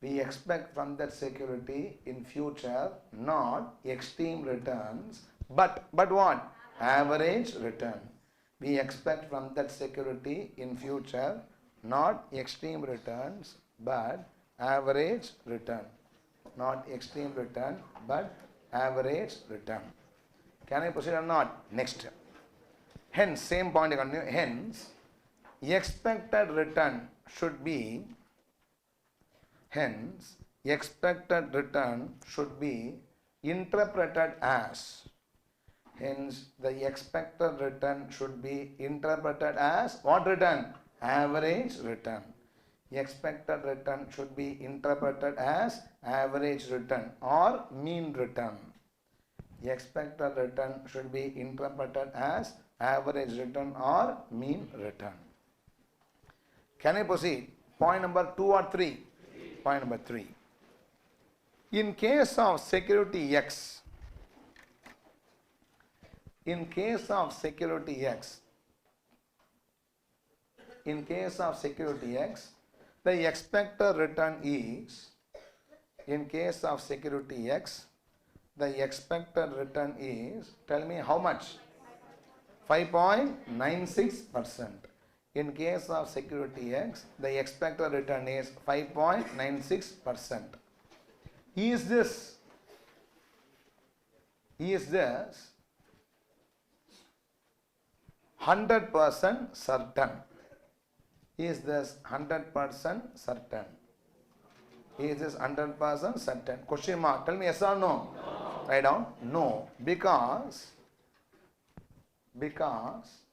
We expect from that security in future not extreme returns, but what? Average return. We expect from that security in future not extreme returns but average return. Not extreme return but average return. Can I proceed or not? Next. Hence, same point I continue. Hence, expected return should be interpreted as. Hence, the expected return should be interpreted as what return? Average return. Expected return should be interpreted as average return or mean return. Expected return should be interpreted as average return or mean return. Can I proceed? Point number 2 or 3? Point number 3. In case of security X, the expected return is, tell me how much? 5.96%. In case of security X, the expected return is 5.96%. Is this 100% certain? Is this 100% certain? Question mark. Tell me yes or no. Write down no, because because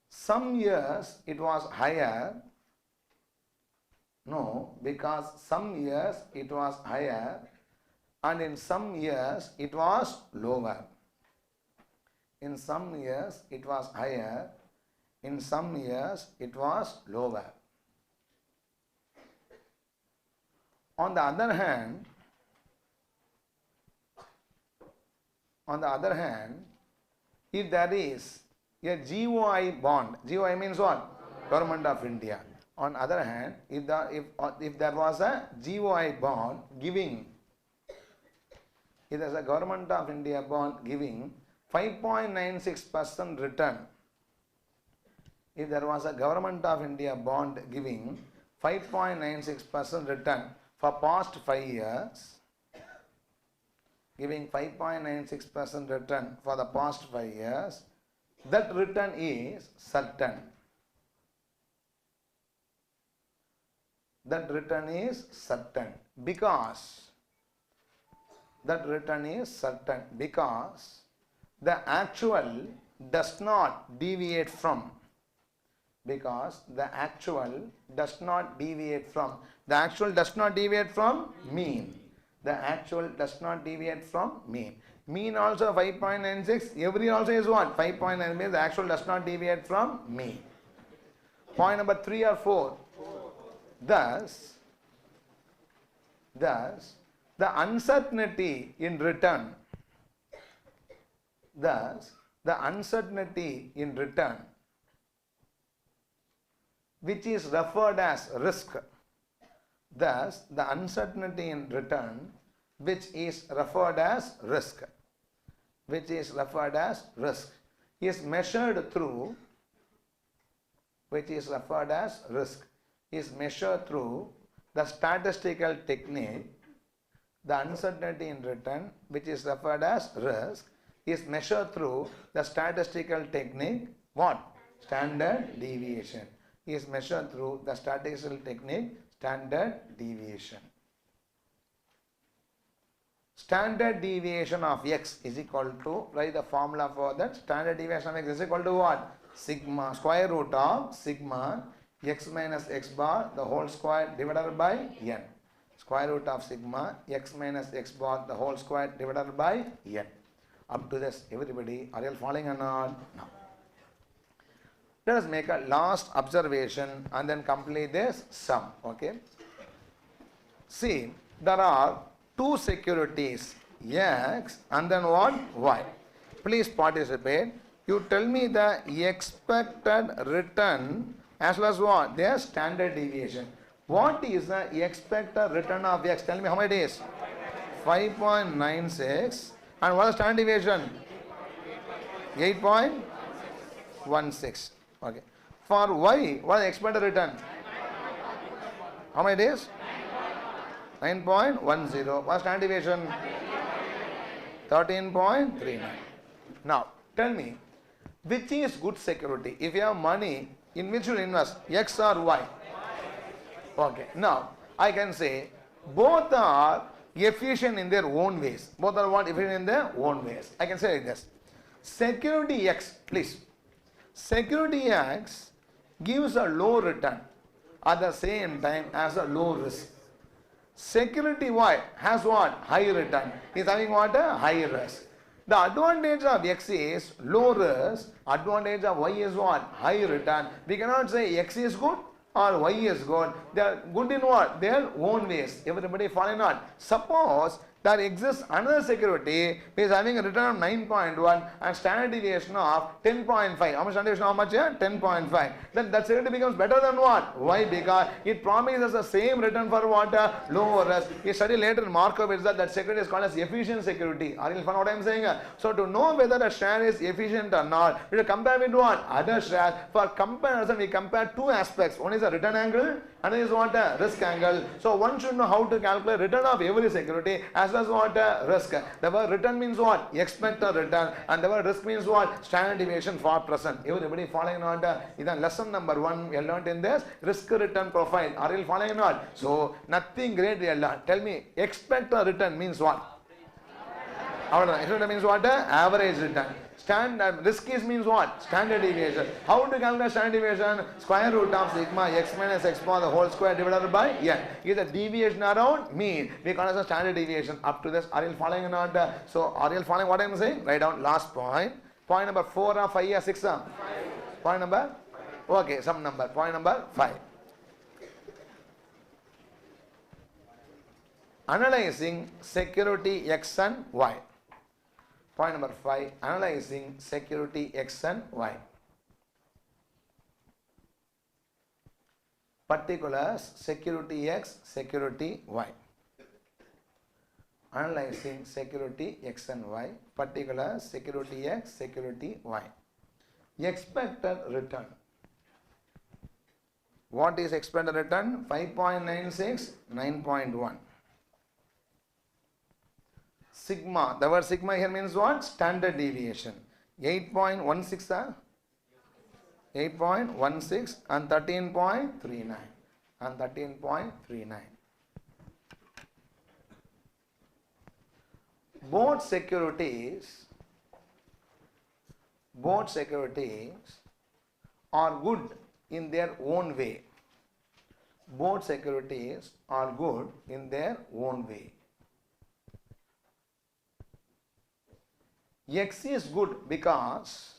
some years it was higher. No, because some years it was higher and in some years it was lower. In some years it was higher, in some years it was lower. On the other hand, if there is a GOI bond, GOI means what? Government of India. On the other hand, if there was a GOI bond giving, if there is a Government of India bond giving 5.96% return, if there was a Government of India bond giving 5.96% return for past 5 years, giving 5.96% return for the past 5 years, that return is certain. That return is certain because the actual does not deviate from. Because the actual does not deviate from. The actual does not deviate from mean. The actual does not deviate from mean. Mean also 5.96. Every also is what? 5.9 means the actual does not deviate from mean. Point number 3 or 4. Thus, the uncertainty in return, which is referred as risk, which is referred as risk, is measured through, the statistical technique. The uncertainty in return, which is referred as risk, is measured through the statistical technique. What? Standard deviation. Is measured through the statistical technique, standard deviation. Standard deviation of x is equal to, write the formula for that. Standard deviation of x is equal to what? Sigma, square root of sigma x minus x bar the whole square divided by n. Square root of sigma x minus x bar the whole square divided by n. Up to this, everybody, are you following or not? No. Let us make a last observation and then complete this sum. Okay. See, there are two securities, x and then what? Y. Please participate. You tell me the expected return as well as what? Their standard deviation. What is the expected return of x? Tell me how many days? 5.96. And what is standard deviation? 8.16. Okay. For y, what is the expected return? How many days? 9.10. What is standard deviation? 13.39. Now, tell me, which is good security? If you have money, in which you invest, x or y? Okay. Now, I can say both are efficient in their own ways. Both are what? Efficient in their own ways. I can say like this. Security X, please. Security X gives a low return at the same time as a low risk. Security Y has what? High return. Is having what? A high risk. The advantage of X is low risk. Advantage of Y is what? High return. We cannot say X is good or Y is good. They are good in what? Their own ways. Everybody following not. Suppose there exists another security which is having a return of 9.1 and standard deviation of 10.5. How much standard deviation? How much here? 10.5. Then that security becomes better than what? Why? Because it promises the same return for what? Lower risk. We study later in Markov that security is called as efficient security. Are you following what I am saying? So to know whether a share is efficient or not, we will compare with what? Other shares. For comparison, we compare two aspects. One is a return angle, another is what? A risk angle. So one should know how to calculate return of every security as well as what? Risk. The word return means what? Expected return. And the word risk means what? Standard deviation for present. Everybody following on? This is lesson number 1 we learned in this risk return profile. Are you following or not? So nothing great we learned. Tell me, expected return means what? Expected means what? Average return. Risk is means what? Standard deviation. How to calculate standard deviation? Square root of sigma x minus x bar the whole square divided by n. Is the deviation around mean. We call it as standard deviation. Up to this, are you following or not? So, are you following what I am saying? Write down last point. Point number 4 or 5 or 6? Point number? Okay, some number. Point number 5. Analyzing security x and y. Point number 5. Analyzing security x and y. Particulars security x, security y. Analyzing security x and y. Particulars security x, security y. Expected return. What is expected return? 5.96, 9.1. Sigma, the word sigma here means what? Standard deviation. 8.16 8.16 and 13.39 and 13.39. Both securities are good in their own way. Both securities are good in their own way. X is good because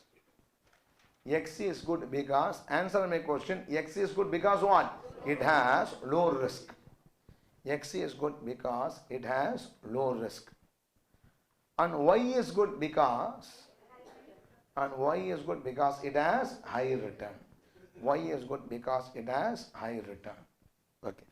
answer my question, X is good because what? It has low risk. X is good because it has low risk. And Y is good because it has high return. Y is good because it has high return. Okay.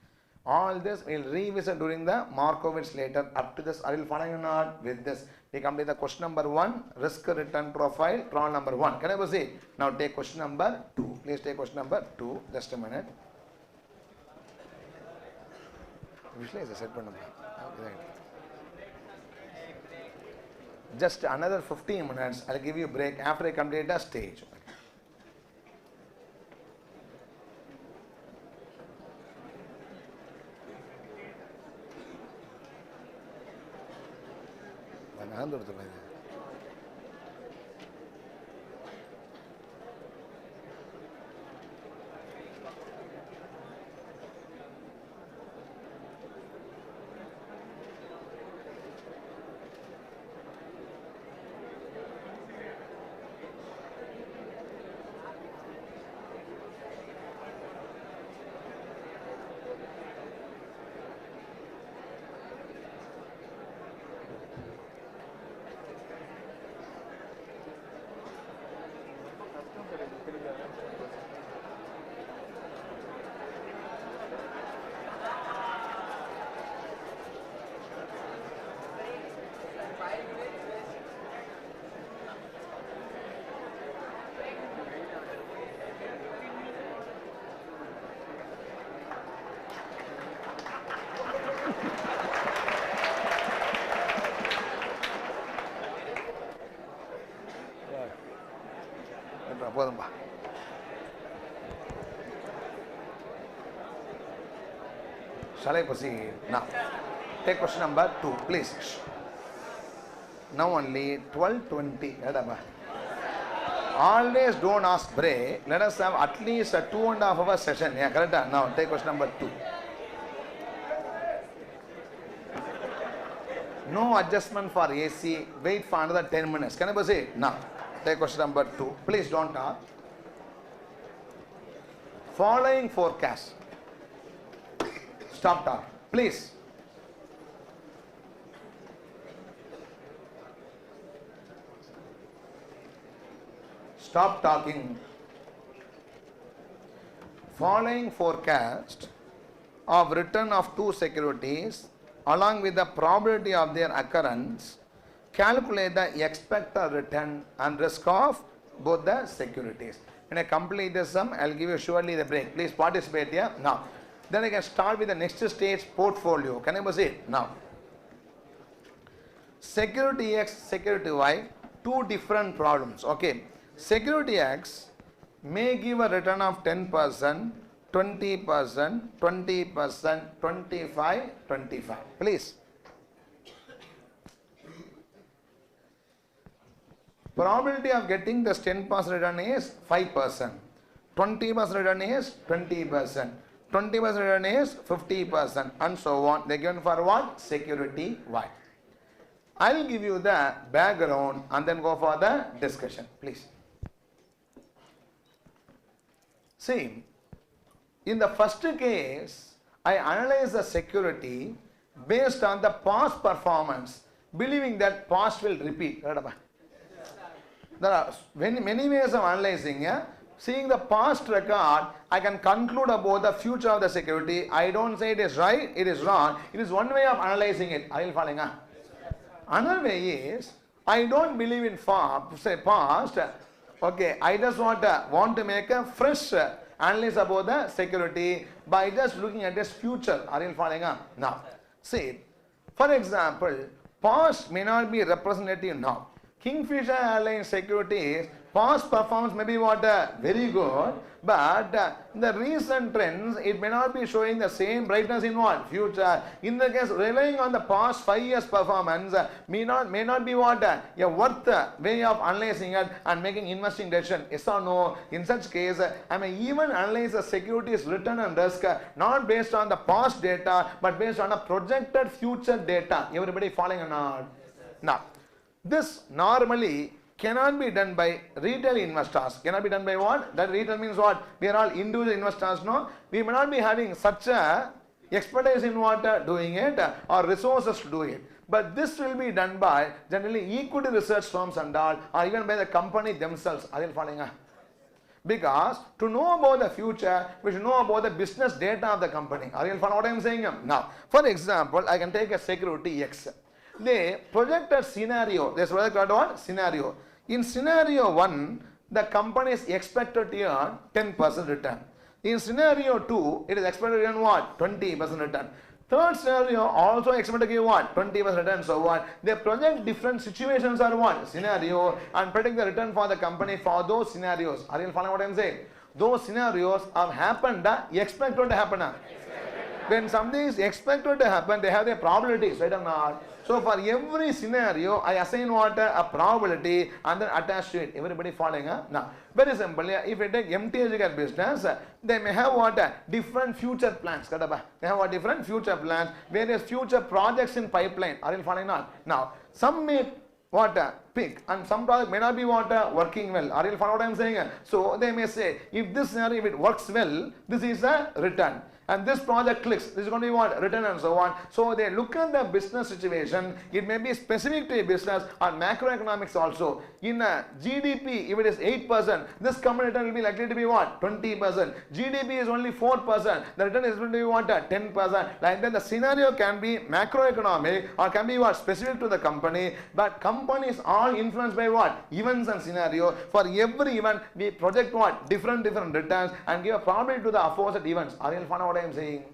All this we will revisit during the Markowitz later. Up to this, are you following or not? With this, we complete the question number 1, risk return profile, problem number 1. Can I proceed? Now take question number 2. Please take question number 2. Just a minute. Visualize the set point number. Just another 15 minutes. I will give you a break after I complete the stage. Shall I proceed? Now, take question number 2, please. Now only 12:20. Always don't ask break. Let us have at least a 2.5 hour session. Yeah, correct? Now, take question number 2. No adjustment for AC. Wait for another 10 minutes. Can I proceed? Now, take question number 2. Please don't talk. Following forecast. Stop talk, please. Stop talking. Following forecast of return of two securities along with the probability of their occurrence, calculate the expected return and risk of both the securities. When I complete this sum, I will give you surely the break. Please participate here. Now, then I can start with the next stage, portfolio. Can I proceed? Now, security X, security Y, two different problems. Okay. Security X may give a return of 10%, 20%, 20%, 25, 25. Please. Probability of getting this 10% return is 5%. 20% return is 20%. 20% return is 50%, and so on. They given for what? Security Y. I'll give you the background and then go for the discussion, please. See, in the first case, I analyze the security based on the past performance, believing that past will repeat. There are many ways of analyzing. Seeing the past record, I can conclude about the future of the security. I don't say it is right, it is wrong. It is one way of analyzing it. Are you following? Another way is, I don't believe in past. Okay, I just want to make a fresh analysis about the security by just looking at this future. Are you following? Now, see, for example, past may not be representative now. Kingfisher Airlines securities, past performance may be very good, but the recent trends, it may not be showing the same brightness in future. In the case, relying on the past 5 years performance may not be a worth way of analyzing it and making investing decision. Yes or no? In such case, I may even analyze the securities return and risk not based on the past data, but based on a projected future data. Everybody following or not? Now, this normally cannot be done by retail investors. Cannot be done by what? That retail means what? We are all individual investors, no? We may not be having such a expertise in doing it or resources to do it. But this will be done by generally equity research firms and all, or even by the company themselves. Are you following? Because to know about the future, we should know about the business data of the company. Are you following what I am saying? Now, for example, I can take a security X. They project a scenario. This is called what? Scenario. In scenario 1, the company is expected to earn 10% return. In scenario 2, it is expected to earn what? 20% return. Third scenario also expected to give what? 20% return, so what? They project different situations or what? Scenario, and predict the return for the company for those scenarios. Are you following what I am saying? Those scenarios have happened, expected to happen. When something is expected to happen, they have their probabilities, right or not? So for every scenario, I assign what? A probability and then attach to it. Everybody following? Now, very simple. If you take MTH business, they may have what? Different future plans. They have what? Different future plans, various future projects in pipeline. Are you following? Not? Now, some may pick, and some project may not be working well. Are you following what I am saying? So they may say, if this scenario, if it works well, this is a return. And this project clicks, this is going to be what? Return and so on. So they look at the business situation. It may be specific to a business or macroeconomics also. In a GDP, if it is 8%, this company return will be likely to be what? 20%. GDP is only 4%. The return is going to be what? 10%. Like that, the scenario can be macroeconomic or can be what? Specific to the company. But companies are influenced by what? Events and scenario. For every event, we project what? Different returns and give a probability to the opposite events. Are you following what I am saying?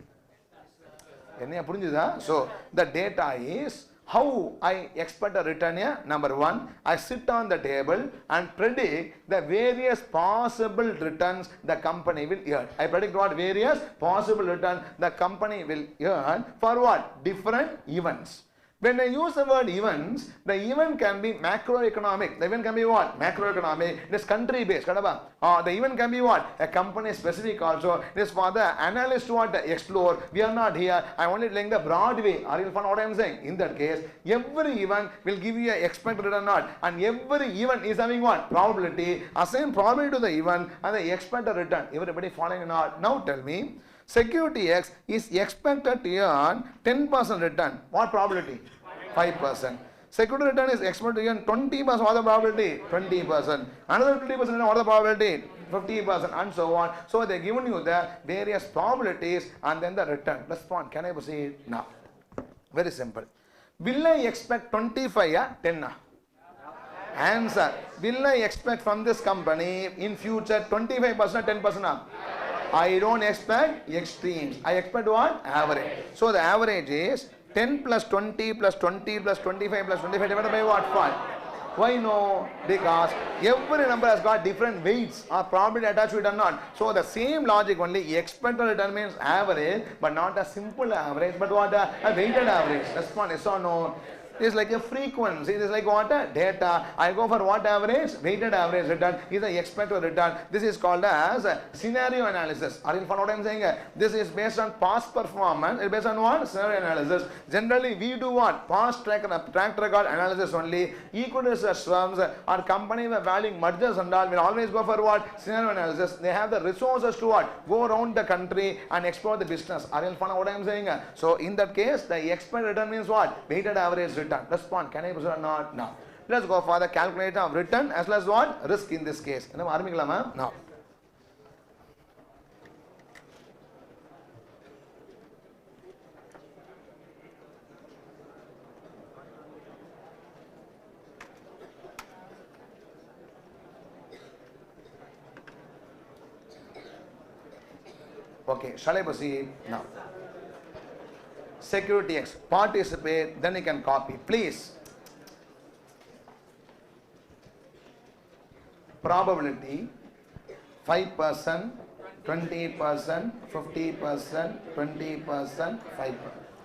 So the data is how I expect a return here. Number 1, I sit on the table and predict the various possible returns the company will earn. I predict what? Various possible returns the company will earn for what? Different events. When I use the word events, the event can be macroeconomic. The event can be what? Macroeconomic. It is country based. The event can be what? A company specific also. It is for the analyst to explore. We are not here. I am only telling the broad way. Are you following what I am saying? In that case, every event will give you an expected return or not. And every event is having what? Probability. Assign probability to the event and the expected return. Everybody following or not? Now tell me. Security X is expected to earn 10% return. What probability? 5%. Security return is expected to earn 20%. What the probability? 20%. Another 20%, what the probability? 50%, and so on. So they given you the various probabilities and then the return. Respond. Can I proceed? Now. Very simple. Will I expect 25 or 10? Answer. Will I expect from this company in future 25% or 10%? I don't expect extremes. I expect what? Average. So the average is 10 plus 20 plus 20 plus 25 plus 25 divided by what? 5. Why no? Because every number has got different weights or probability attached to it or not. So the same logic only, expected return means average, but not a simple average, but what? A weighted average. Respond yes or no? It is like a frequency. It is like what? Data. I go for what average? Weighted average return is the expected return. This is called as scenario analysis. Are you following what I am saying? This is based on past performance. It is based on what? Scenario analysis. Generally, we do what? Past track record analysis only. Equal research firms or company valuing mergers and all will always go for what? Scenario analysis. They have the resources to what? Go around the country and explore the business. Are you following what I am saying? So in that case, the expected return means what? Weighted average return. Respond. Can I proceed or not? No. Let's go for the calculator of return as well as what? Risk in this case. No. Okay, shall I proceed? Now. Security X, participate, then you can copy. Please. Probability 5%, 20%, 50%, 20%, 5%.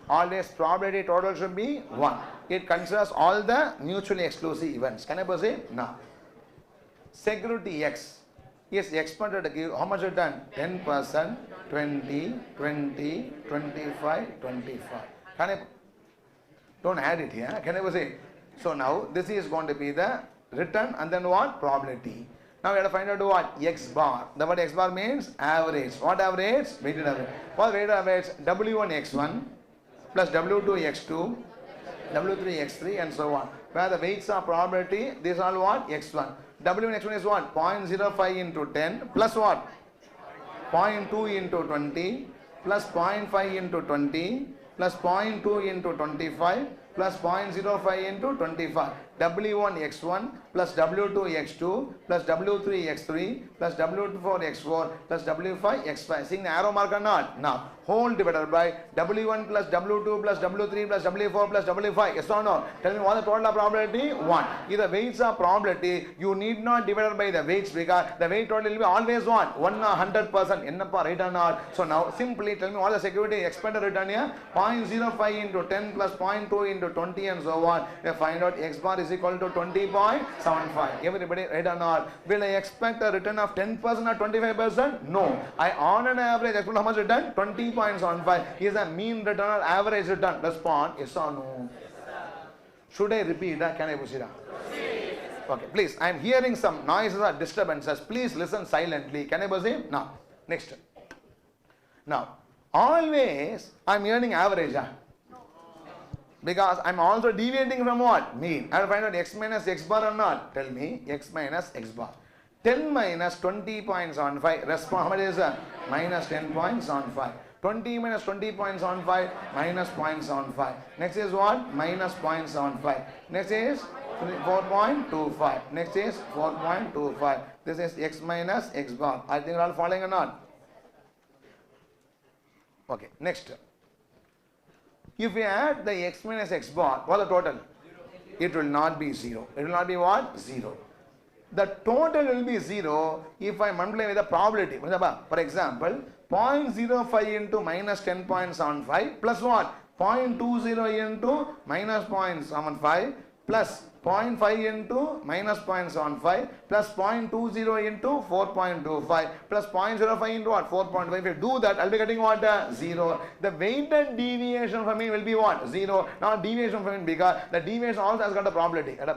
Always probability total should be 1. It considers all the mutually exclusive events. Can I proceed? Now. Security X is expected to give how much return? 10%, 20, 20, 25, 25. Can I? Don't add it here. Can I say? So now this is going to be the return and then what? Probability. Now we have to find out what? X bar. The word X bar means average. What average? Weighted average. For weighted average, W1 X1 plus W2 X2, W3 X3 and so on. Where the weights are probability, these are what? X1. W1 X1 is what? 0.05 into 10 plus what? 0.2 into 20 plus 0.5 into 20 plus 0.2 into 25 plus 0.05 into 25. W1 X1 plus W2 X2 plus W3 X3 plus W4 X4 plus W5 X5. Seeing the arrow mark or not? Now, whole divided by W1 plus W2 plus W3 plus W4 plus W5. Yes or no? Tell me what the total of probability? 1. If the weights are probability, you need not divide by the weights because the weight total will be always 1. 1 or 100%. Ennappa, right or not? So now simply tell me what the security expected return here? 0.05 into 10 plus 0.2 into 20 and so on. You find out X bar is equal to 20.75. Everybody, right or not? Will I expect a return of 10% or 25%? No. I on an average expect how much return? 20.75 is a mean return or average return. Respond yes or no? Should I repeat? Can I proceed? Okay, please. I am hearing some noises or disturbances. Please listen silently. Can I proceed? Now, next. Now, always I am hearing average. Because I am also deviating from what? Mean. I will find out X minus X bar or not. Tell me X minus X bar. 10 minus 20.75. Respond. How much is that? Minus 10.75. 20 minus 20.75 minus 0.75. Next is what? Minus 0.75. Next is 4.25. Next is 4.25. This is X minus X bar. I think you are all following or not? Okay. Next. If we add the X minus X bar, what is the total? It will not be 0. It will not be what? 0. The total will be 0 if I multiply with the probability. For example, 0.05 into minus 10.75 plus what? 0.20 into minus 0.75 plus 0.5 into minus 0.75 plus 0.20 into 4.25 plus 0.05 into what? 4.5. If you do that, I'll be getting what? 0. The weighted deviation from mean will be what? 0. Not deviation from mean because the deviation also has got a probability. Right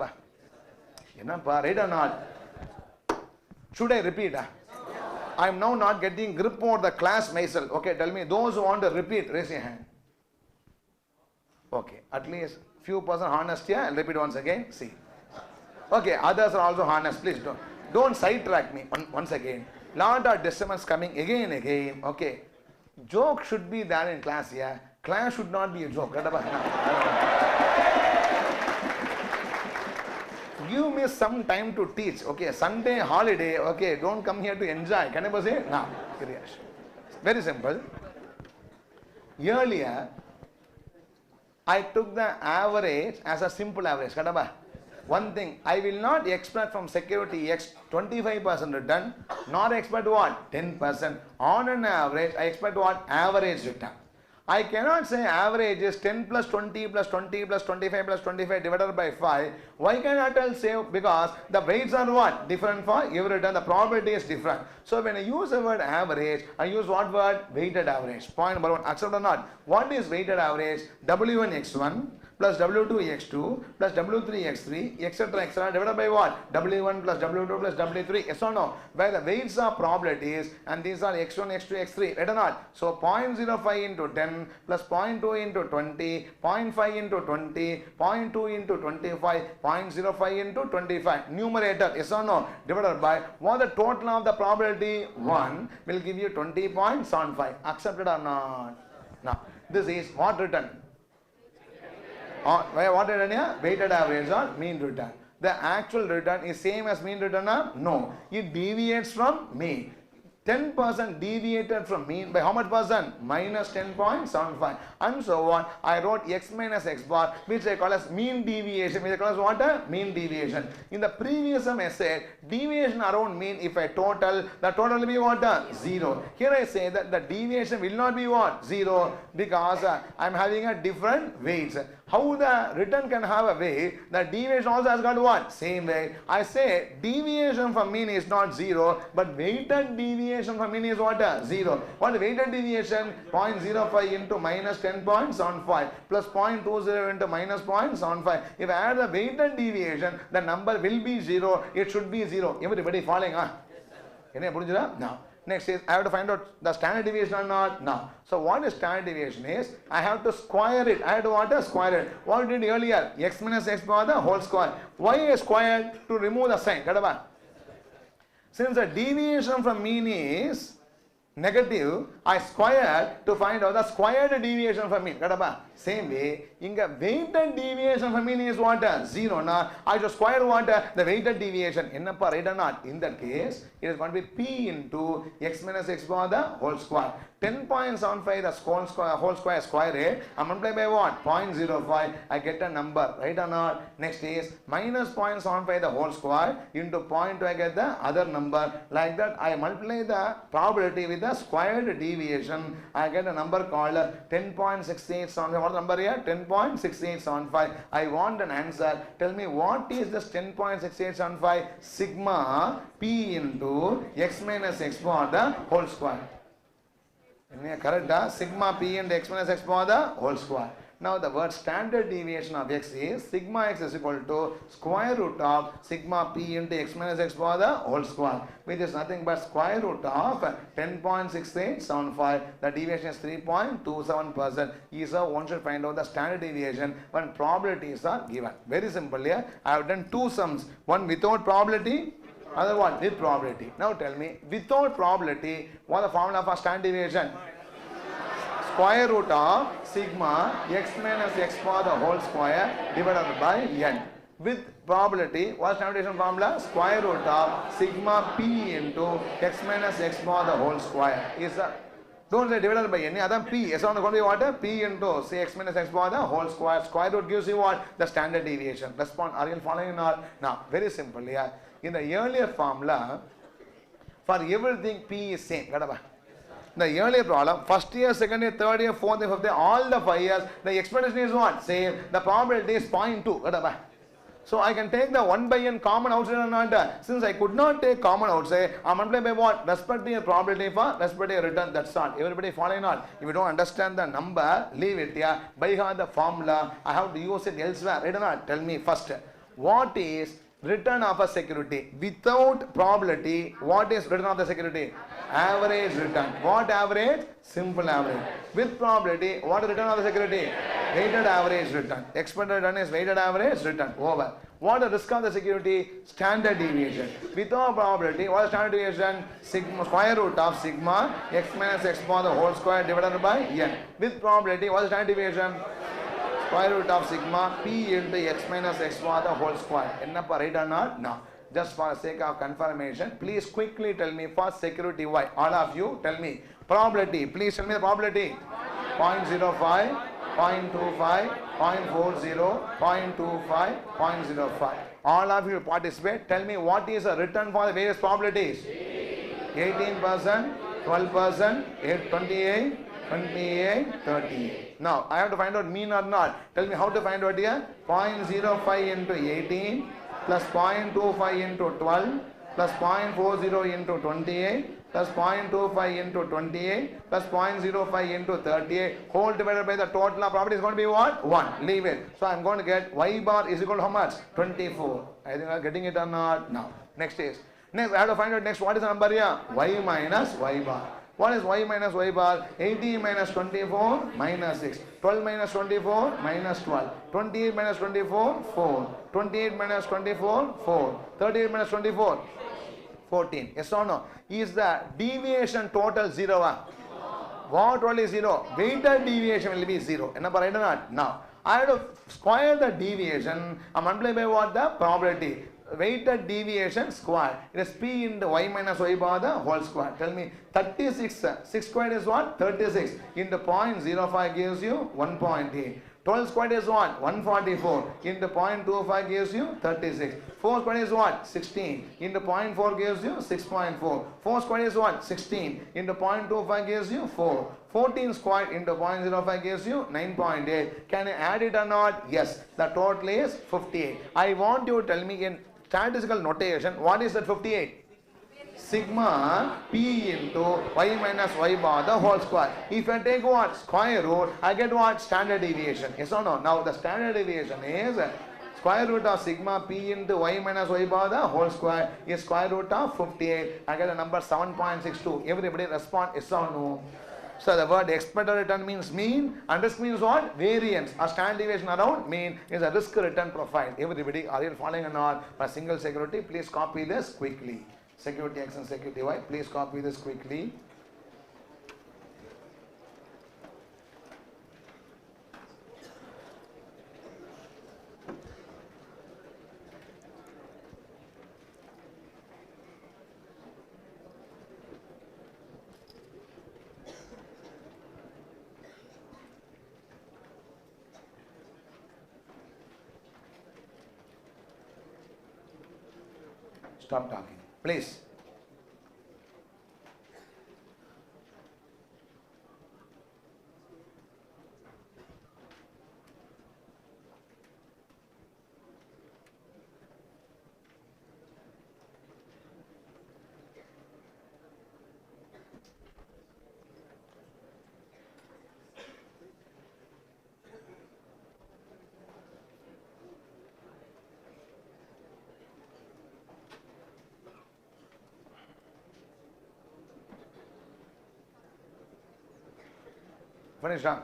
or not? Should I repeat? I am now not getting grip over the class myself. Okay, tell me, those who want to repeat, raise your hand. Okay, at least few person honest here. I'll repeat once again. See. Okay, others are also honest. Please don't sidetrack me once again. Lot of disturbance coming again and again. Okay. Joke should be there in class here. Class should not be a joke. Give me some time to teach. Okay, Sunday holiday. Okay, don't come here to enjoy. Can I say? No. Very simple. Earlier, I took the average as a simple average. One thing, I will not expect from security X 25% return, nor expect what? 10%. On an average, I expect what? Average return. I cannot say average is 10 plus 20 plus 20 plus 25 plus 25 divided by 5. Why cannot I say? Because the weights are what? Different for every return. The probability is different. So when I use the word average, I use what word? Weighted average. Point number 1. Accept or not? What is weighted average? W1 x1 plus W2 x2 plus W3 x3 etc. divided by what? W1 plus W2 plus W3. Yes or no? Where the weights are probabilities and these are x1, x2, x3. Right or not? So 0.05 into 10 plus 0.2 into 20, 0.5 into 20, 0.2 into 25, 0.05 into 25. Numerator. Yes or no? Divided by what the total of the probability? 1 will give you 20.75. Accepted or not? Now, this is what return? What return here? Weighted average or mean return. The actual return is same as mean return or no? It deviates from mean. 10% deviated from mean by how much percent? Minus 10.75 and so on. I wrote x minus x bar, which I call as mean deviation, which I call as what? Mean deviation. In the previous sum I said deviation around mean, if I total, the total will be what? 0. Here I say that the deviation will not be what? 0, because I am having a different weights. How the return can have a weight, the deviation also has got what? Same weight. I say deviation from mean is not 0, but weighted deviation from mean is what? 0. What is weighted deviation? 0.05 into minus 10.75 plus 0.20 into minus 0.75. If I add the weighted deviation, the number will be 0. It should be 0. Everybody following? Now. Next is I have to find out the standard deviation or not. Now, so what is standard deviation is I have to square it. I have to what? Square it. What we did earlier? X minus x power the whole square. Why is squared? To remove the sign. Since the deviation from mean is negative, I squared to find out the squared deviation from mean. Same way, weighted deviation from mean is what? 0. Now, I just square what? The weighted deviation. Ennappa, right or not? In that case, it is going to be p into x minus x power the whole square. 10.75 the whole square square it. I multiply by what? 0.05. I get a number. Right or not? Next is minus 0.75 the whole square into 0.2. I get the other number. Like that, I multiply the probability with the squared deviation. I get a number called 10.6875. What number here? 10.6875. I want an answer. Tell me what is this 10.6875? Sigma p into x minus x power the whole square. Correct? Sigma p into x minus x power the whole square. Now the word standard deviation of x is sigma x is equal to square root of sigma p into x minus x power the whole square, which is nothing but square root of 10.6875. The deviation is 3.27%. So one should find out the standard deviation when probabilities are given. Very simple here. I have done two sums. One without probability, other one with probability. Now tell me, without probability, what is the formula for standard deviation? Square root of sigma x minus x power the whole square divided by n. With probability, what is standard deviation formula? Square root of sigma p into x minus x power the whole square. Don't say divided by n. That's p. Yes, on the contrary, what? P into say x minus x power the whole square. Square root gives you what? The standard deviation. Respond. Are you following or not? Now, very simple here. In the earlier formula, for everything p is same. The earlier problem, first year, second year, third year, fourth year, fifth year, all the 5 years, the expectation is what? Same. The probability is 0.2. So I can take the 1 by n common outside or not. Since I could not take common outside, I multiply by what? Respective probability for respective return. That's all. Everybody following on. If you don't understand the number, leave it here. By heart the formula, I have to use it elsewhere. Right or not? Tell me first. What is return of a security? Without probability, what is return of the security? Average return. What average? Simple average. With probability, what is return of the security? Weighted average return. Expected return is weighted average return. Over. What is risk of the security? Standard deviation. Without probability, what is standard deviation? Sigma, square root of sigma x minus x power the whole square divided by n. With probability, what is standard deviation? Square root of sigma p into x minus x power the whole square. Ennappa, right or not? No. Just for the sake of confirmation, please quickly tell me for security y. All of you tell me. Probability. Please tell me the probability. 0.05, 0.25, 0.40, 0.25, 0.05. All of you participate. Tell me what is the return for the various probabilities. 18%, 12%, 28, 28, 38. Now, I have to find out mean or not. Tell me how to find out here. 0.05 into 18 plus 0.25 into 12 plus 0.40 into 28 plus 0.25 into 28 plus 0.05 into 38 whole divided by the total of property is going to be what? 1. Leave it. So, I am going to get y bar is equal to how much? 24. I think I am getting it or not? Now, next is. Next, I have to find out next what is the number here? Y minus y bar. What is y minus y bar? 18 minus 24 minus 6. 12 minus 24 minus 12. 28 minus 24 4. 28 minus 24 4. 38 minus 24 14. Yes or no? Is the deviation total 0? What all is 0? Weighted deviation will be 0. Right or not? Now, I have to square the deviation and multiply by what? The probability. Weighted deviation square. It is p into y minus y bar the whole square. Tell me 36. 6 squared is what? 36. Into 0.05 gives you 1.8. 12 squared is what? 144. Into 0.25 gives you 36. 4 squared is what? 16. Into 0.4 gives you 6.4. 4 squared is what? 16. Into 0.25 gives you 4. 14 squared into 0.05 gives you 9.8. Can I add it or not? Yes. The total is 58. I want you to tell me in statistical notation, what is that 58? Sigma p into y minus y bar the whole square. If I take what? Square root, I get what? Standard deviation. Yes or no? Now the standard deviation is square root of sigma p into y minus y bar the whole square is square root of 58. I get a number 7.62. Everybody respond yes or no? So the word expected return means mean and risk means what? Variance or standard deviation around mean is a risk return profile. Everybody, are you following or not? For single security, please copy this quickly. Security X and security Y, please copy this quickly. Stop talking, please. Finish, huh?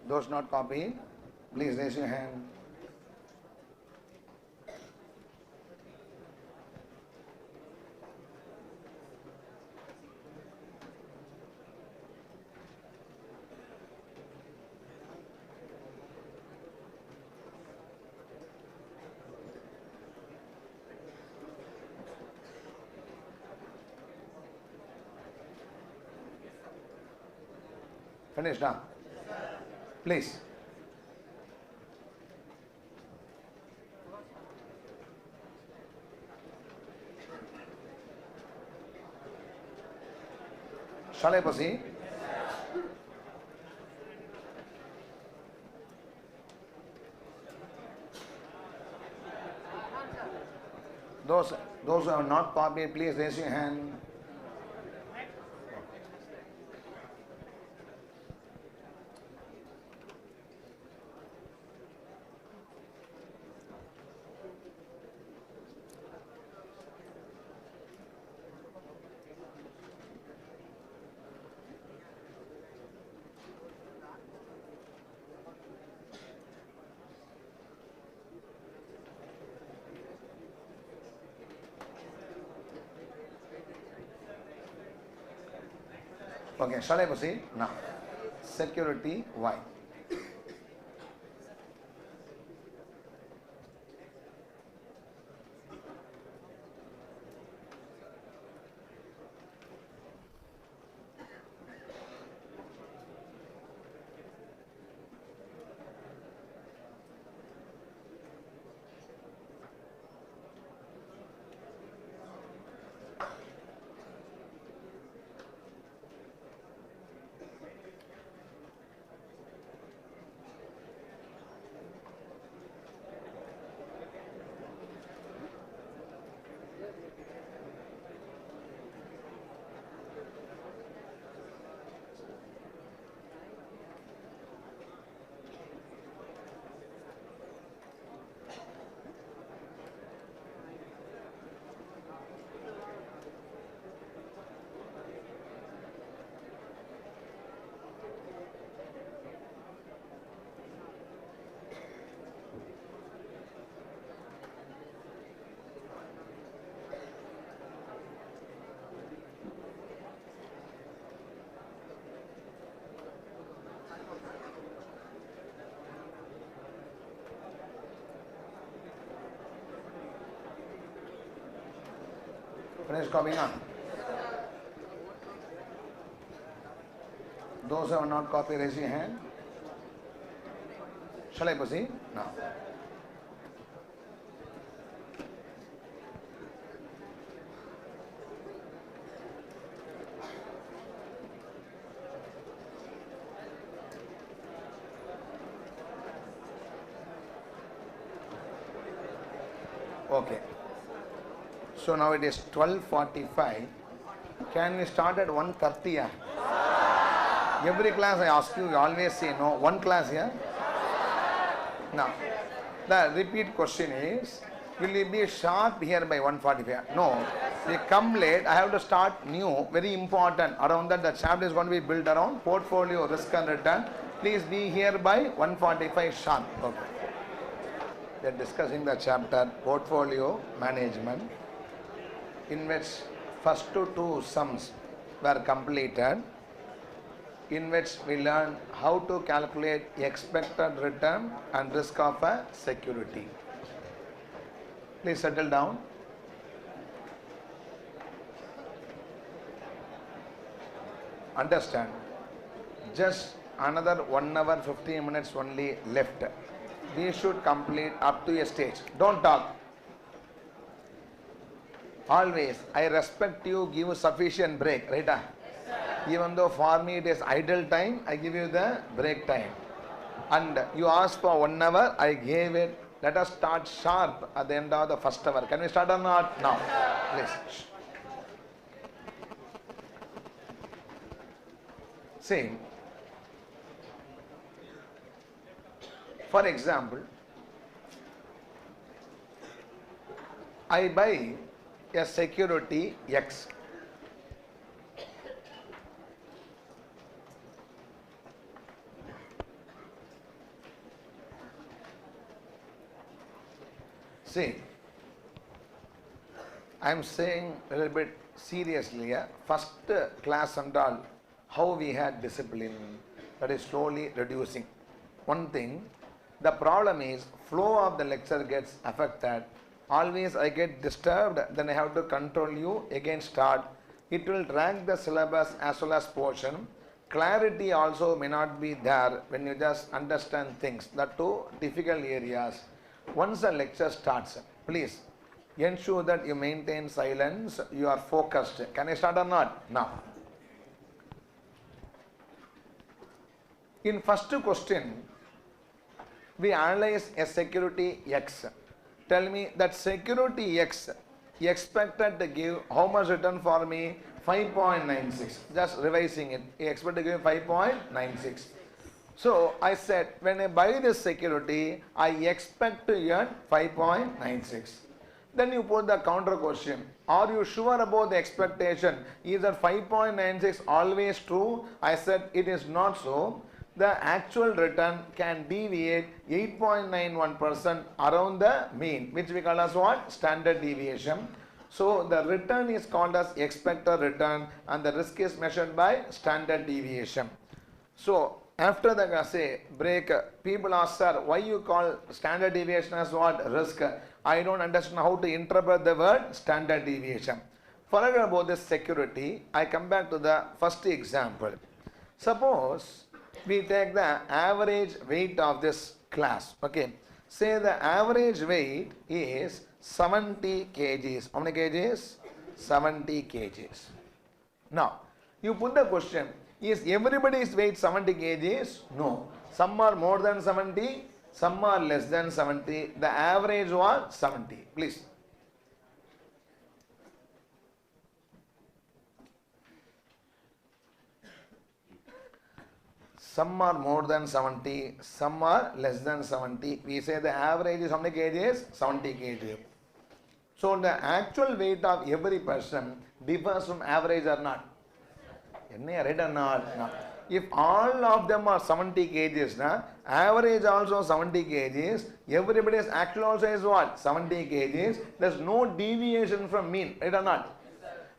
Those not copying, please raise your hand. Finished, huh? Please. Shall I proceed? Those who have not copied, please raise your hand. Okay, shall I proceed? Now, security, why? Finish copying on. Those who have not copied, raise your hand. Shall I proceed? Now. Okay. So now it is 12:45. Can we start at 1:30? Yeah? Every class I ask you, you always say no. One class here. Now, the repeat question is, will you be sharp here by 1:45? No. You come late, I have to start new, very important. Around that, the chapter is going to be built around portfolio, risk and return. Please be here by 1:45 sharp. Okay. We are discussing the chapter portfolio management, in which first two sums were completed, in which we learned how to calculate expected return and risk of a security. Please settle down. Understand, just another 1 hour 15 minutes only left. We should complete up to a stage. Don't talk. Always, I respect you, give sufficient break, right? Even though for me it is idle time, I give you the break time. And you asked for 1 hour, I gave it. Let us start sharp at the end of the first hour. Can we start or not? Now, please. See, for example, I buy a security X. See, I am saying a little bit seriously, first class and all, how we had discipline, that is slowly reducing. One thing, the problem is flow of the lecture gets affected. Always I get disturbed, then I have to control you, again start. It will drag the syllabus as well as portion. Clarity also may not be there when you just understand things, the two difficult areas. Once the lecture starts, please ensure that you maintain silence, you are focused. Can I start or not? Now. In first question, we analyze a security X. Tell me that security X expected to give how much return for me? 5.96. Just revising it. He expected to give 5.96. So I said, when I buy this security, I expect to earn 5.96. Then you put the counter question. Are you sure about the expectation? Is that 5.96 always true? I said it is not so. The actual return can deviate 8.91% around the mean, which we call as what? Standard deviation. So the return is called as expected return and the risk is measured by standard deviation. So after the say break, people ask, sir, why you call standard deviation as what? Risk. I don't understand how to interpret the word standard deviation. Forget about this security. I come back to the first example. Suppose we take the average weight of this class. Okay. Say the average weight is 70 kgs. How many kgs? 70 kgs. Now, you put the question, is everybody's weight 70 kgs? No. Some are more than 70, some are less than 70. The average was 70. Please. Some are more than 70, some are less than 70. We say the average is how many kgs? 70 kg. So the actual weight of every person differs from average or not? Right or not? No. If all of them are 70 kgs, average also 70 kgs, everybody's actual also is what? 70 kgs. There's no deviation from mean, right or not?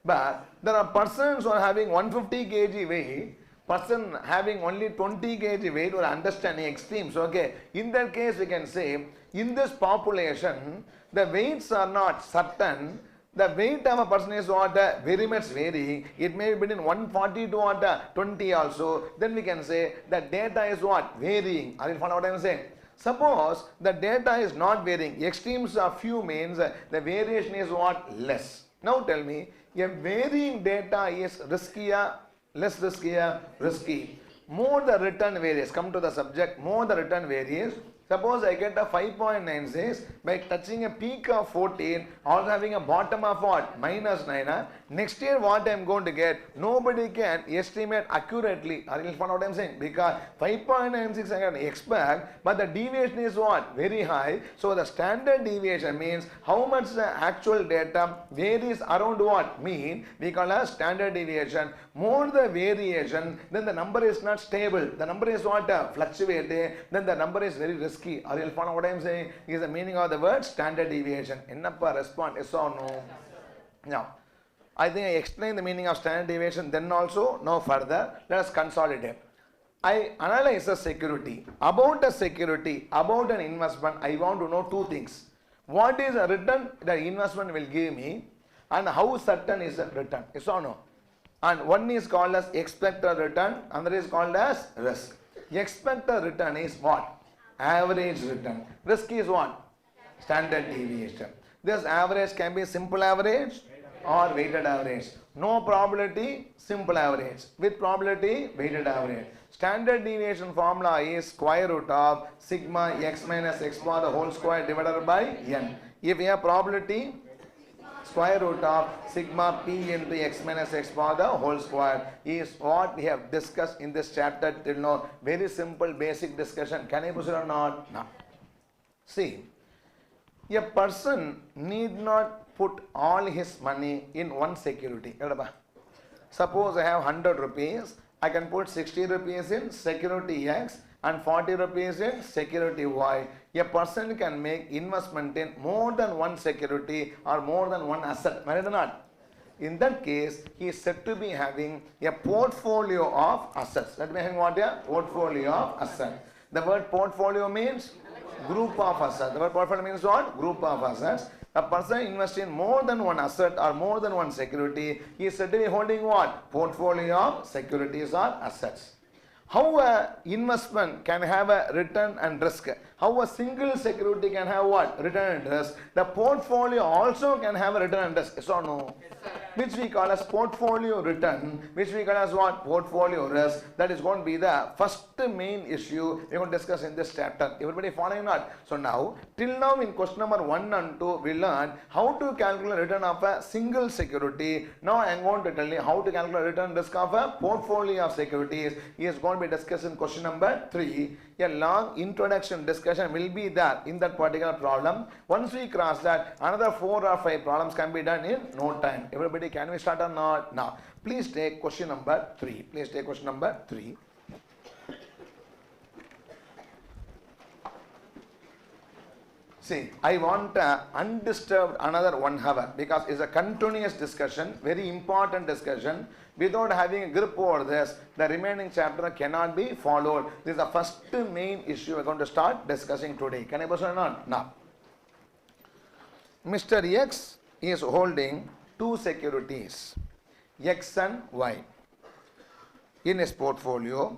But there are persons who are having 150 kg weight, person having only 20 kg weight or understanding extremes. Okay, in that case we can say in this population the weights are not certain. The weight of a person is what? Very much varying. It may be between 140 to what? 20 also. Then we can say the data is what? Varying. Are you following what I am saying? Suppose the data is not varying. Extremes of few means the variation is what? Less. Now tell me, a varying data is riskier, less riskier, risky. More the return varies. Come to the subject. More the return varies. Suppose I get a 5.96 by touching a peak of 14, also having a bottom of what? -9. Next year what I am going to get? Nobody can estimate accurately. Are you following what I am saying? Because 5.96 I can expect, but the deviation is what? Very high. So the standard deviation means how much the actual data varies around what? Mean. We call as standard deviation. More the variation, then the number is not stable. The number is what? Fluctuating. Then the number is very risky. Are you following what I am saying? Is the meaning of the word standard deviation. Ennappa respond? Yes or no? Now, I think I explained the meaning of standard deviation then also. No further. Let us consolidate. I analyze a security. About a security, about an investment, I want to know two things. What is a return the investment will give me and how certain is the return? Yes or no? And one is called as expected return, another is called as risk. Expected return is what? Average return. Risk is what? Standard deviation. This average can be simple average or weighted average. No probability, simple average. With probability, weighted average. Standard deviation formula is square root of sigma x minus x bar the whole square divided by n. If we have probability, square root of sigma p into x minus x bar the whole square is what we have discussed in this chapter till now. Very simple basic discussion. Can I proceed or not? No. See, a person need not put all his money in one security. Suppose I have 100 rupees, I can put 60 rupees in security X and 40 rupees in security Y. A person can make investment in more than one security or more than one asset. Right or not? In that case, he is said to be having a portfolio of assets. Let me have what? A portfolio of assets. The word portfolio means group of assets. The word portfolio means what? Group of assets. A person invests in more than one asset or more than one security. He is said to be holding what? Portfolio of securities or assets. How a investment can have a return and risk. How a single security can have what? Return and risk. The portfolio also can have a return and risk. Yes or no? Which we call as portfolio return. Which we call as what? Portfolio risk. That is going to be the first main issue we are going to discuss in this chapter. Everybody following or not? So now, till now in question number 1 and 2, we learned how to calculate return of a single security. Now I am going to tell you how to calculate return risk of a portfolio of securities. He is going to be discussed in question number 3. A long introduction discussion will be there in that particular problem. Once we cross that, another 4 or 5 problems can be done in no time. Everybody, can we start or not? Now, please take question number 3. Please take question number 3. See, I want undisturbed another 1 hour because it's a continuous discussion, very important discussion. Without having a grip over this, the remaining chapter cannot be followed. This is the first main issue we're going to start discussing today. Can I proceed or not? Now, Mr. X is holding two securities, X and Y, in his portfolio.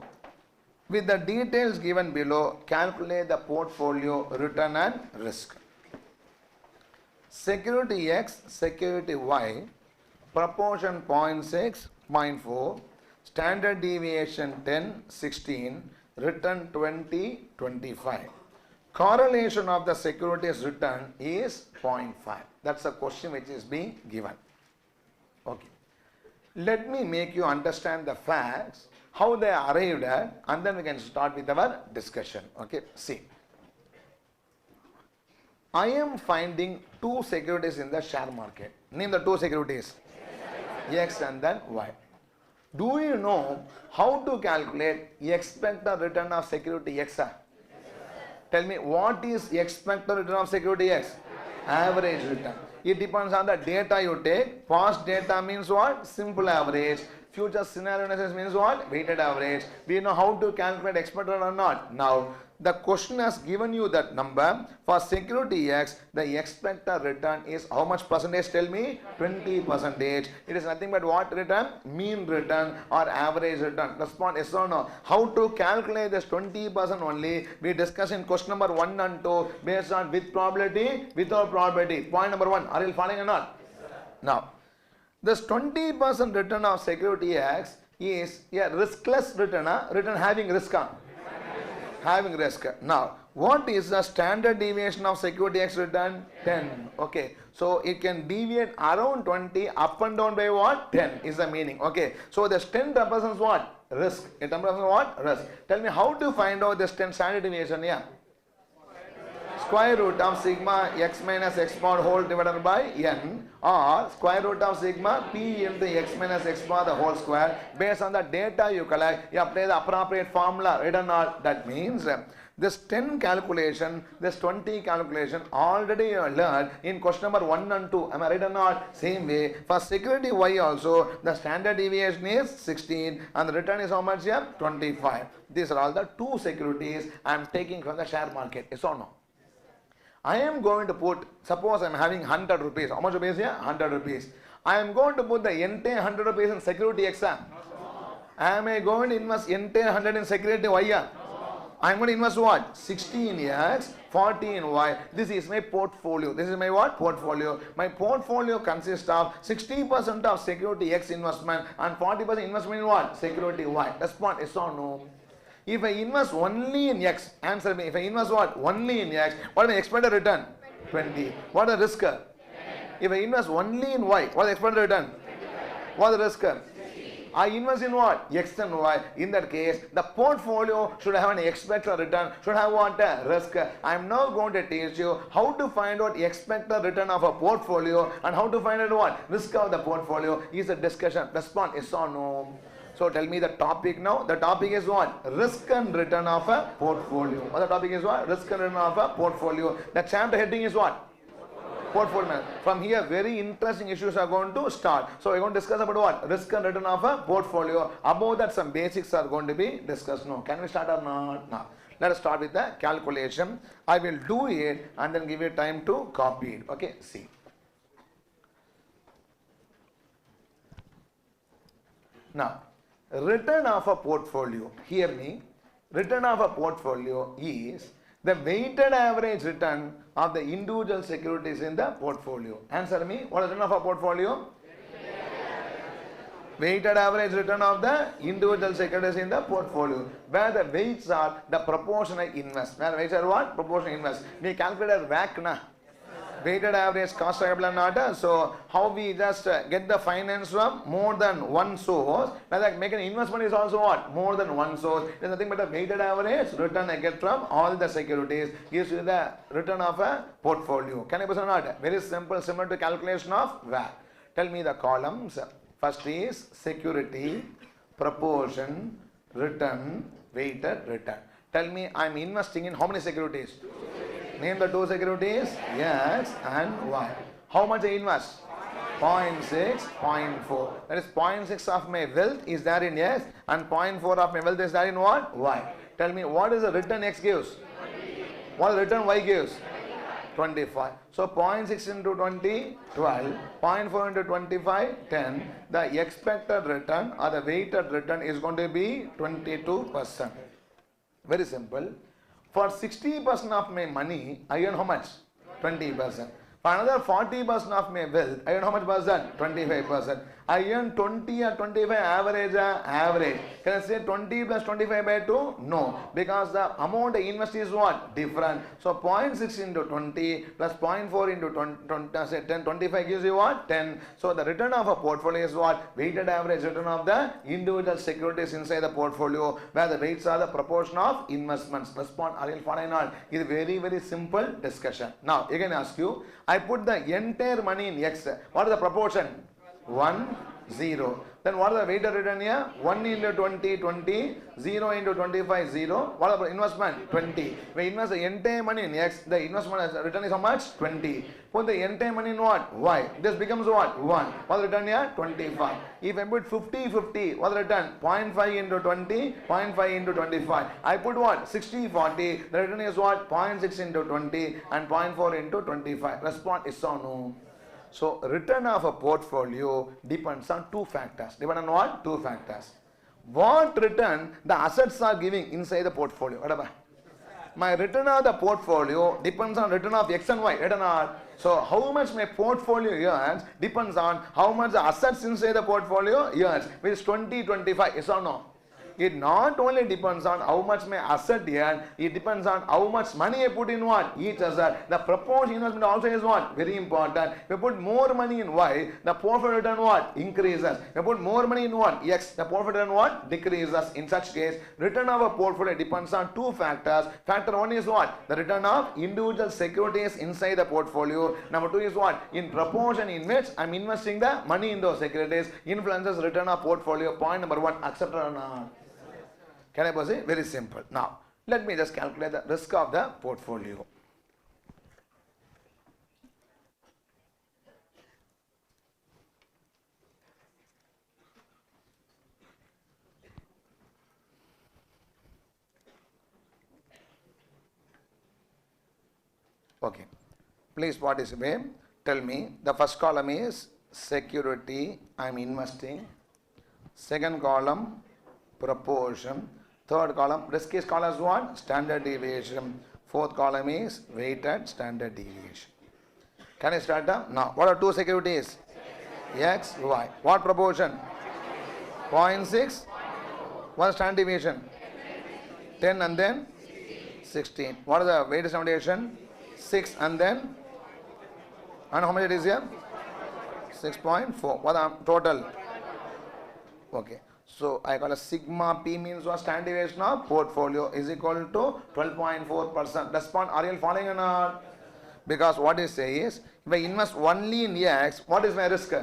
With the details given below, calculate the portfolio return and risk. Security X, security Y, proportion 0.6, 0.4, standard deviation 10, 16, return 20, 25. Correlation of the securities return is 0.5. That's the question which is being given. Okay. Let me make you understand the facts, how they arrived at, and then we can start with our discussion. Okay, see. I am finding two securities in the share market. Name the two securities. X and then Y. Do you know how to calculate expected return of security X? Tell me, what is expected return of security X? Average return. It depends on the data you take. Past data means what? Simple average. Future scenario analysis means what? Weighted average. We know how to calculate expected or not. Now, the question has given you that number. For security X, the expected return is how much percentage? Tell me. 20%. It is nothing but what return? Mean return or average return. Respond yes or no. How to calculate this 20% only? We discuss in question number 1 and 2 based on with probability, without probability. Point number 1. Are you following or not? Now, this 20% return of security X is a riskless return, return having risk. Having risk. Now, what is the standard deviation of security X return? 10. Okay. So, it can deviate around 20 up and down by what? 10 is the meaning. Okay. So, this 10 represents what? Risk. It represents what? Risk. Tell me how to find out this 10 standard deviation? Yeah. Square root of sigma x minus x bar whole divided by n, or square root of sigma p into x minus x bar the whole square. Based on the data you collect, you apply the appropriate formula, right or not? That means this 10 calculation, this 20 calculation already you learned in question number 1 and 2. Am I right or not? Same way, for security Y also, the standard deviation is 16 and the return is how much here? 25. These are all the two securities I am taking from the share market. Yes or no? I am going to put, suppose I am having 100 rupees. How much rupees here? 100 rupees. I am going to put the entire 100 rupees in security X. Am I going to invest entire 100 in security Y? I am going to invest what? 60 in X, 40 in Y. This is my portfolio. This is my what? Portfolio. My portfolio consists of 60% of security X investment and 40% investment in what? Security Y. Respond yes or no. If I invest only in X, answer me. If I invest what? Only in X, what is my expected return? 20. What is the risk? 10. If I invest only in Y, what is the expected return? 25. What is the risk? 50. I invest in what? X and Y. In that case, the portfolio should have an expected return, should have what? Risk. I am now going to teach you how to find out expected return of a portfolio and how to find out what? Risk of the portfolio is a discussion. Respond yes or no. So tell me the topic now. The topic is what? Risk and return of a portfolio. What the topic is what? Risk and return of a portfolio. The chapter heading is what? Portfolio. From here, very interesting issues are going to start. So we're going to discuss about what? Risk and return of a portfolio. Above that, some basics are going to be discussed. No. Can we start or not? No. Let us start with the calculation. I will do it and then give you time to copy it. Okay. See. Now, return of a portfolio, hear me, return of a portfolio is the weighted average return of the individual securities in the portfolio. Answer me, what is the return of a portfolio? Weighted average return of the individual securities in the portfolio, where the weights are the proportion I invest. Where weights are what? Proportion I invest. We calculate WACC na. Weighted average cost of capital not. So how we just get the finance from more than one source. Like make an investment is also what? More than one source. There's nothing but a weighted average return I get from all the securities gives you the return of a portfolio. Can I present or not? Very simple, similar to calculation of WACC. Tell me the columns. First is security, proportion, return, weighted return. Tell me I am investing in how many securities? Name the two securities, X and Y. How much I invest? 0.6, 0.4. That is 0.6 of my wealth is there in X and 0.4 of my wealth is there in what? Y. Tell me, what is the return X gives? What return Y gives? 25. So 0.6 into 20, 12. 0.4 into 25, 10. The expected return or the weighted return is going to be 22%. Very simple. For 60% of my money, I earn how much? 20%. For another 40% of my wealth, I earn how much percent? 25%. I earn 20 or 25 average, average. Can I say 20 plus 25 by 2? No. Because the amount I invest is what? Different. So 0.6 into 20 plus 0.4 into 20, say 10, 25 gives you what? 10. So the return of a portfolio is what? Weighted average return of the individual securities inside the portfolio, where the weights are the proportion of investments. Respond, are you following on? It's a very, very simple discussion. Now, again ask you, I put the entire money in X. What is the proportion? 1, 0. Then what is the weighted return here? 1 into 20, 20. 0 into 25, 0. What is the investment? 20. We invest the entire money in X. The investment return is how much? 20. Put the entire money in what? Y. This becomes what? 1. What is the return here? 25. If I put 50, 50. What is the return? 0.5 into 20. 0.5 into 25. I put what? 60, 40. The return is what? 0.6 into 20 and 0.4 into 25. Respond is or no? So, return of a portfolio depends on two factors. Depend on what? Two factors. What return the assets are giving inside the portfolio? Whatever. My return of the portfolio depends on return of X and Y. Return on. So, how much my portfolio earns depends on how much the assets inside the portfolio earns, which is 20, 25. Yes or no? It not only depends on how much my asset earn, it depends on how much money I put in what? Each asset. The proportion investment also is what? Very important. If you put more money in Y, the portfolio return what? Increases. If you put more money in what? X, the portfolio return what? Decreases. In such case, return of a portfolio depends on two factors. Factor one is what? The return of individual securities inside the portfolio. Number two is what? In proportion in which I am investing the money in those securities influences return of portfolio. Point number one. Accept or not? Can I proceed? Very simple. Now, let me just calculate the risk of the portfolio. Okay. Please participate. Tell me, the first column is security I am investing. Second column, proportion. Third column, risk is called as what? Standard deviation. Fourth column is weighted standard deviation. Can I start up? Now, what are two securities? X, Y. What proportion? 0.6. What is standard deviation? 10 and then 16. What is the weighted standard deviation? 6 and then? And how much it is here? 6.4. What the total? Okay. So I call a sigma P means what? Standard deviation of portfolio is equal to 12.4%. Respond, are you following or not? Because what you say is, if I invest only in X, what is my risk?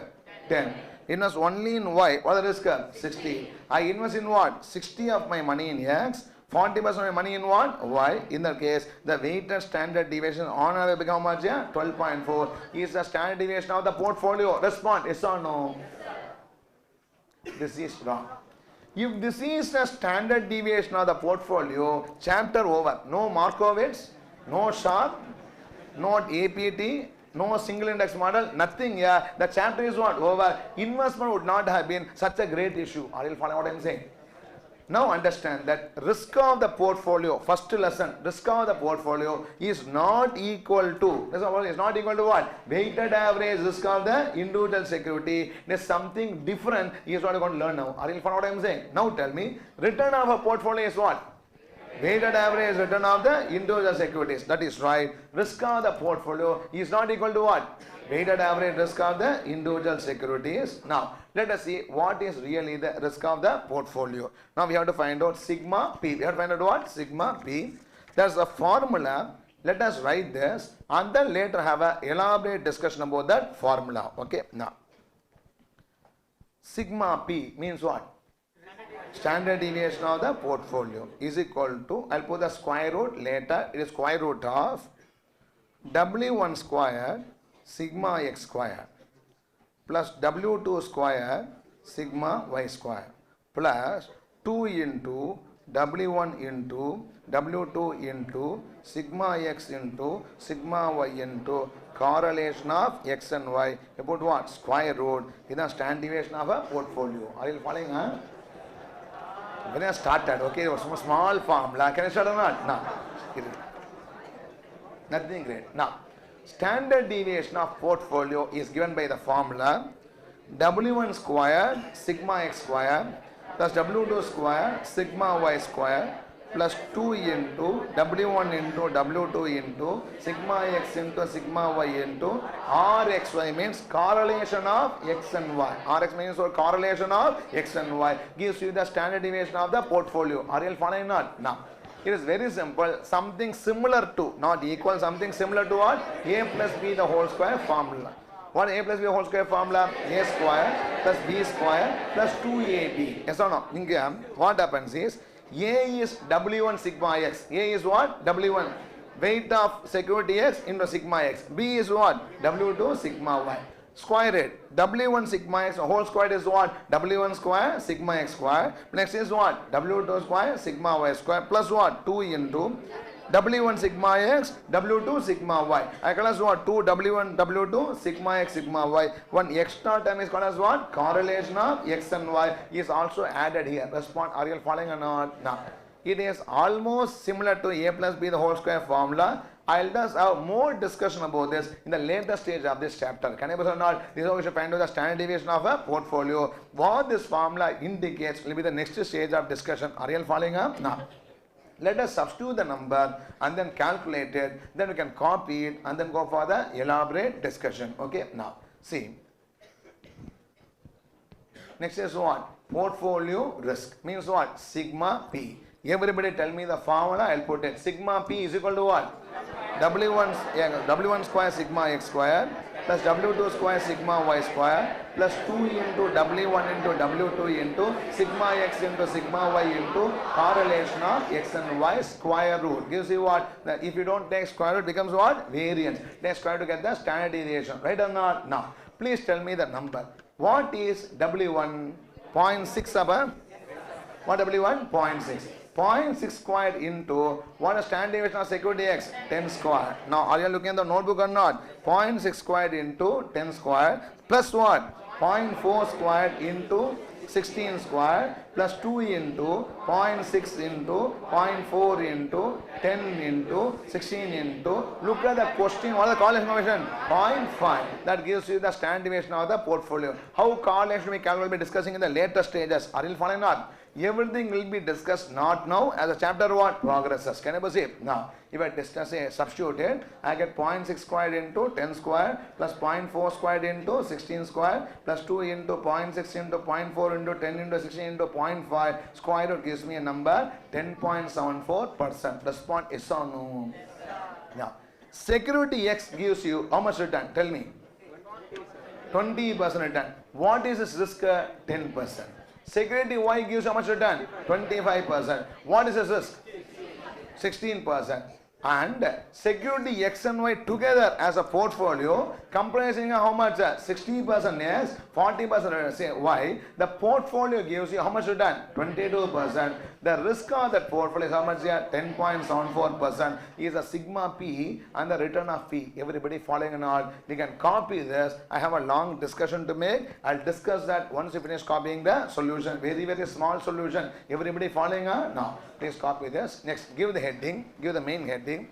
10. Invest only in Y, what is the risk? 60. I invest in what? 60 of my money in X, 40% of my money in what? Y. In that case, the weighted standard deviation on average become how much? 12.4 is the standard deviation of the portfolio. Respond, yes or no? This is wrong. If this is the standard deviation of the portfolio, chapter over. No Markowitz, no Sharp, not APT, no single index model, nothing here. The chapter is what? Over. Investment would not have been such a great issue. Are you following what I am saying? Now understand that risk of the portfolio, first lesson, risk of the portfolio is not equal to, is not equal to what? Weighted average risk of the individual security. It is something different is what you are going to learn now. Are you following what I am saying? Now tell me, return of a portfolio is what? Weighted average return of the individual securities. That is right. Risk of the portfolio is not equal to what? Weighted average risk of the individual securities. Now, let us see what is really the risk of the portfolio. Now, we have to find out sigma P. We have to find out what? Sigma P. There's a formula. Let us write this and then later have an elaborate discussion about that formula. Okay. Now, sigma P means what? Standard deviation of the portfolio is equal to, I'll put the square root later, it is square root of W1 square sigma x square plus W2 square sigma y square plus 2 into W1 into W2 into sigma x into sigma y into correlation of x and y about what? Square root. This is standard deviation of a portfolio. Are you following? When I started, okay, it was a small formula. Can I start or not? No. Nothing great. Now, standard deviation of portfolio is given by the formula W1 square sigma x square plus W2 square sigma y square plus 2 into W1 into W2 into sigma x into sigma y into Rxy means correlation of x and y. Rx means correlation of x and y gives you the standard deviation of the portfolio. Are you following or not? Now, it is very simple. Something similar to, not equal, something similar to what? A plus b the whole square formula. What A plus b whole square formula? A square plus b square plus 2ab. Yes or no? What happens is A is W1 sigma x. A is what? W1. Weight of security x into sigma x. B is what? W2 sigma y. Square it. W1 sigma x whole square is what? W1 square sigma x square. Next is what? W2 square sigma y square plus what? 2 into W1 sigma x, W2 sigma y. I call as what? 2 W1 W2 sigma x sigma y. One extra term is called as what? Correlation of x and y is also added here. Respond. Are you following or not? No. It is almost similar to A plus b the whole square formula. I'll just have more discussion about this in the later stage of this chapter. Can I or not? This is how we should find out the standard deviation of a portfolio. What this formula indicates will be the next stage of discussion. Are you following up? Now, let us substitute the number and then calculate it. Then we can copy it and then go for the elaborate discussion. Okay. Now, see. Next is what? Portfolio risk. Means what? Sigma P. Everybody tell me the formula, I'll put it. Sigma P is equal to what? W1 square sigma x square plus W2 square sigma y square plus 2 into W1 into W2 into sigma x into sigma y into correlation of x and y square root. Gives you what? If you don't take square root, becomes what? Variance. Take square root to get the standard deviation. Right or not? Now, please tell me the number. What is W1? 0.6 above? What W1? 0.6. 0.6 squared into what is standard deviation of security x? 10 squared. Now, are you looking at the notebook or not? 0.6 squared into 10 squared plus what? 0.4 squared into 16 squared plus 2 into 0.6 into 0.4 into 10 into 16 into, look at the question, what is the correlation information? 0.5. That gives you the standard deviation of the portfolio. How correlation we can will be discussing in the later stages. Are you following or not? Everything will be discussed not now as a chapter what? Progresses. Can you perceive? Now, if I discuss a substituted, I get 0.6 squared into 10 squared plus 0.4 squared into 16 squared plus 2 into 0.6 into 0.4 into 10 into 16 into 0.5 square root gives me a number 10.74%. Respond yes or no? Now, security X gives you how much return? Tell me. 20% return. What is this risk? 10%. Security Y gives how much return? 25%. What is this risk? 16%. And security X and Y together as a portfolio comprising how much? 60% yes, 40% say Y. The portfolio gives you how much return? 22%. The risk of that portfolio is how much here? 10.74% is a sigma P and the return of P. Everybody following and all. We can copy this. I have a long discussion to make. I'll discuss that once you finish copying the solution. Very, very small solution. Everybody following on? Now, please copy this. Next, give the heading. Give the main heading.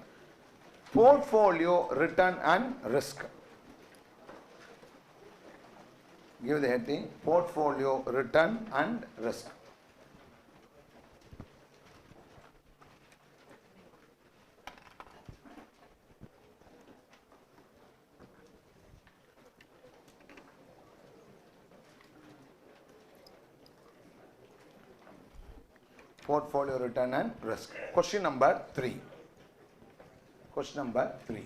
Portfolio return and risk. Give the heading. Portfolio return and risk. Portfolio return and risk. Question number 3. Question number 3.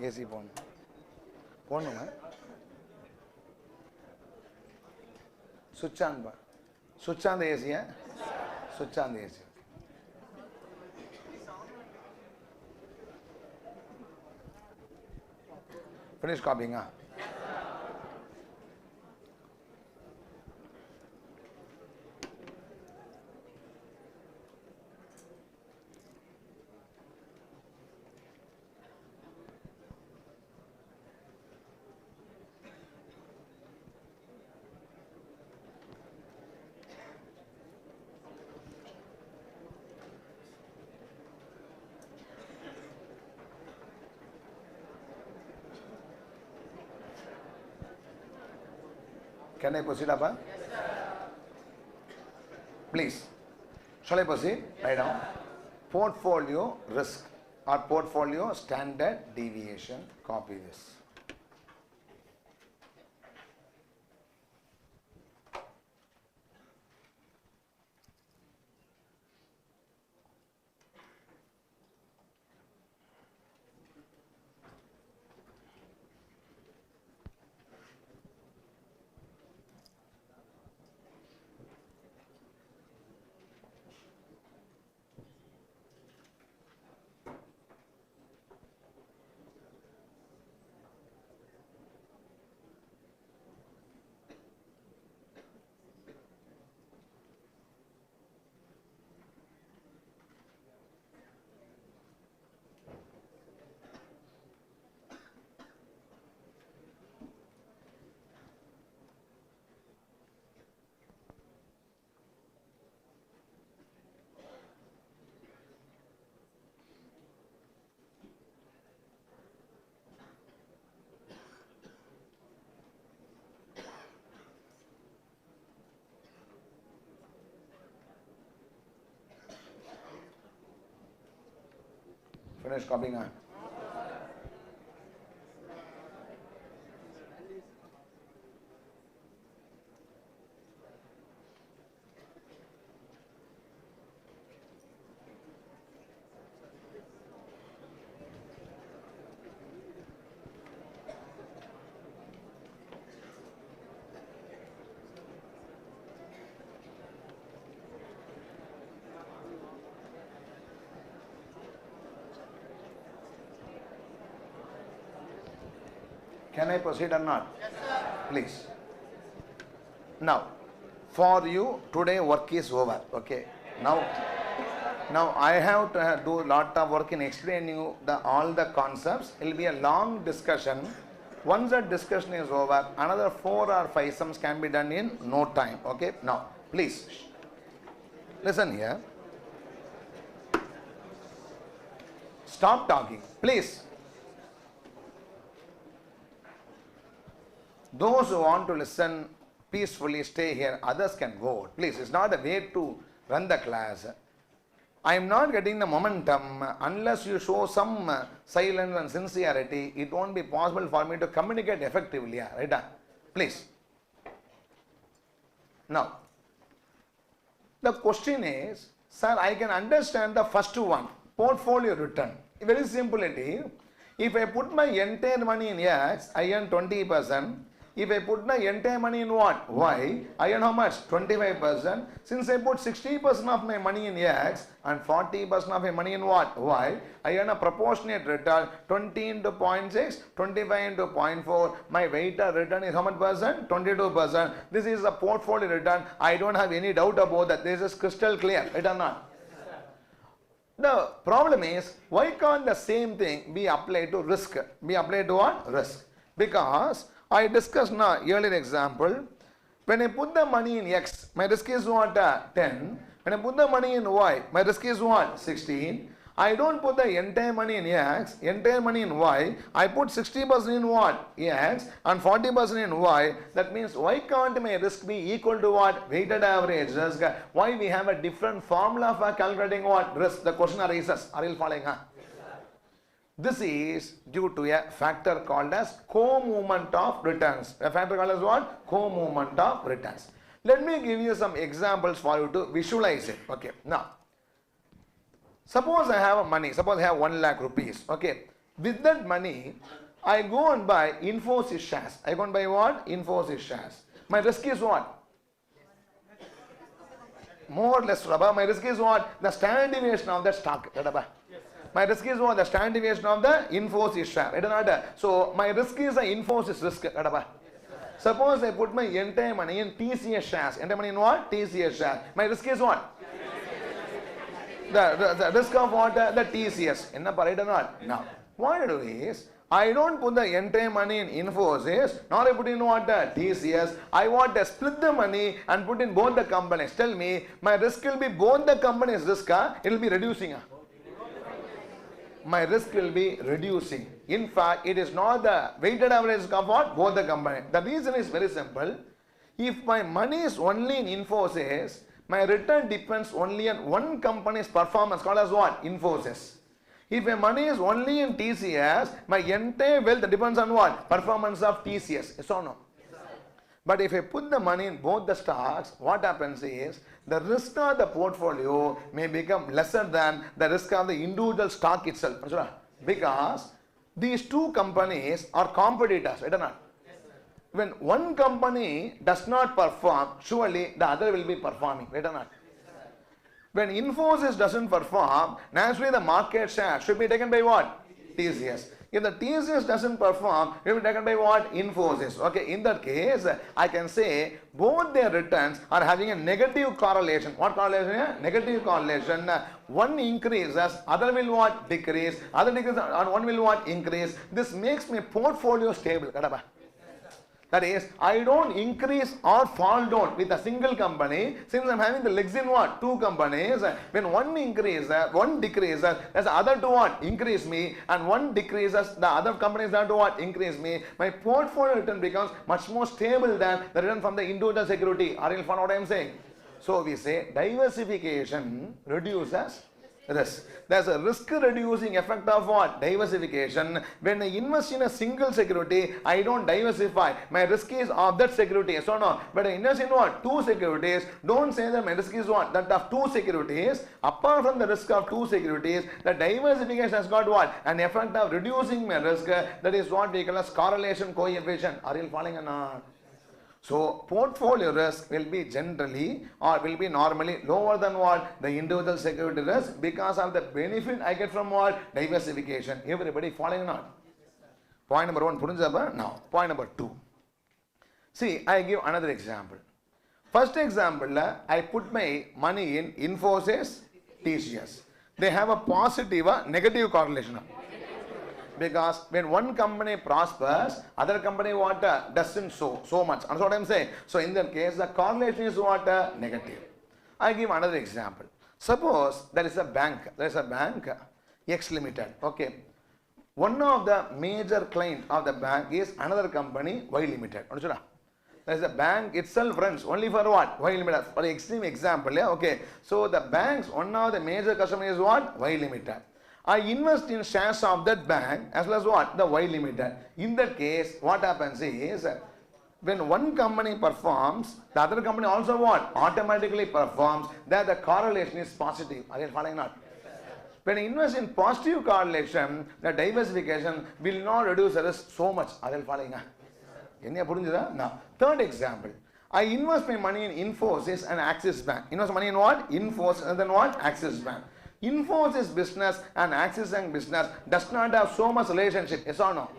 AC போடணும் போடணுமா சுவிட்ச் on பா சுவிட்ச் on the Asia சுவிட்ச் on the AC finish copying Can I proceed, Abba? Yes, sir. Please. Shall I proceed? Write down. Portfolio risk or portfolio standard deviation. Copy this. Finish copying Can I proceed or not? Yes, sir. Please. Now, for you, today work is over. Okay. Now I have to do a lot of work in explaining you all the concepts. It will be a long discussion. Once the discussion is over, another 4 or 5 sums can be done in no time. Okay. Now, please listen here. Stop talking, please. Those who want to listen peacefully, stay here. Others can go. Please, it's not a way to run the class. I am not getting the momentum. Unless you show some silence and sincerity, it won't be possible for me to communicate effectively. Right? Please. Now, the question is, sir, I can understand the first one, portfolio return. Very simple it is. If I put my entire money in X, I earn 20%. If I put my entire money in what? Y, I earn how much? 25%. Since I put 60% of my money in X and 40% of my money in what? Y, I earn a proportionate return 20 into 0.6, 25 into 0.4. My weighted return is how much percent? 22%. This is a portfolio return. I don't have any doubt about that. This is crystal clear. Right or not? The problem is, why can't the same thing be applied to risk? Be applied to what? Risk. Because I discussed now earlier example. When I put the money in X, my risk is what? 10. When I put the money in Y, my risk is what? 16. I don't put the entire money in X, entire money in Y. I put 60% in what? X and 40% in Y. That means why can't my risk be equal to what? Weighted average risk. Why we have a different formula for calculating what? Risk. The question arises. Are you following? This is due to a factor called as co-movement of returns. A factor called as what? Co-movement of returns. Let me give you some examples for you to visualize it. Okay. Now, suppose I have money. Suppose I have 1 lakh rupees. Okay. With that money, I go and buy Infosys shares. I go and buy what? Infosys shares. My risk is what? More or less, Rabba. My risk is what? The standard deviation of the stock. My risk is what? The standard deviation of the Infosys share. So my risk is the Infosys risk. Suppose I put my entire money in TCS shares. Entire money in what? TCS shares. My risk is what? The risk of what? The TCS. Now, what I do is, I don't put the entire money in Infosys, nor I put in what? TCS. I want to split the money and put in both the companies. Tell me, my risk will be both the companies' risk, it will be reducing. My risk will be reducing. In fact, it is not the weighted average risk of what? Both the companies. The reason is very simple. If my money is only in Infosys, my return depends only on one company's performance, called as what? Infosys. If my money is only in TCS, my entire wealth depends on what? Performance of TCS. Yes or no? But if I put the money in both the stocks, what happens is, the risk of the portfolio may become lesser than the risk of the individual stock itself. Because these two companies are competitors, right or not? When one company does not perform, surely the other will be performing, right or not? When Infosys doesn't perform, naturally the market share should be taken by what? TCS. If the TCS doesn't perform, it will be taken by what? Infosys. Okay, in that case, I can say both their returns are having a negative correlation. What correlation? Negative correlation. One increases, other will what? Decrease. Other decreases, one will what? Increase. This makes my portfolio stable. That is, I don't increase or fall down with a single company, since I'm having the legs in what? Two companies. When one increases, one decreases, as the other two what? Increase me, and one decreases, the other companies that do what? Increase me. My portfolio return becomes much more stable than the return from the individual security. Are you following what I'm saying? So we say diversification reduces risk. There's a risk reducing effect of what? Diversification. When I invest in a single security, I don't diversify. My risk is of that security, yes or no? But I invest in what? Two securities. Don't say that my risk is what? That of two securities. Apart from the risk of two securities, the diversification has got what? An effect of reducing my risk. That is what we call as correlation coefficient. Are you following or not? So, portfolio risk will be generally or will be normally lower than what? The individual security risk, because of the benefit I get from what? Diversification. Everybody following or not? Point number one, Purunjaba. Now, point number two. See, I give another example. First example, I put my money in Infosys, TCS. They have a positive, negative correlation. Because when one company prospers, other company what? Doesn't so much. That's what I'm saying. So in that case, the correlation is what? Negative. I give another example. Suppose there is a bank. There is a bank, X Limited. Okay. One of the major client of the bank is another company, Y Limited. There is a bank itself runs only for what? Y Limited. For extreme example, yeah? Okay. So the banks, one of the major customer is what? Y Limited. I invest in shares of that bank as well as what? The Y Limited. In that case, what happens is, when one company performs, the other company also what? Automatically performs. That the correlation is positive. Are you following or not? When I invest in positive correlation, the diversification will not reduce the risk so much. Are you following? Now, third example. I invest my money in Infosys and Axis Bank. Invest money in what? Infosys and then what? Axis Bank. Infosys business and Axis Bank business does not have so much relationship, yes or no?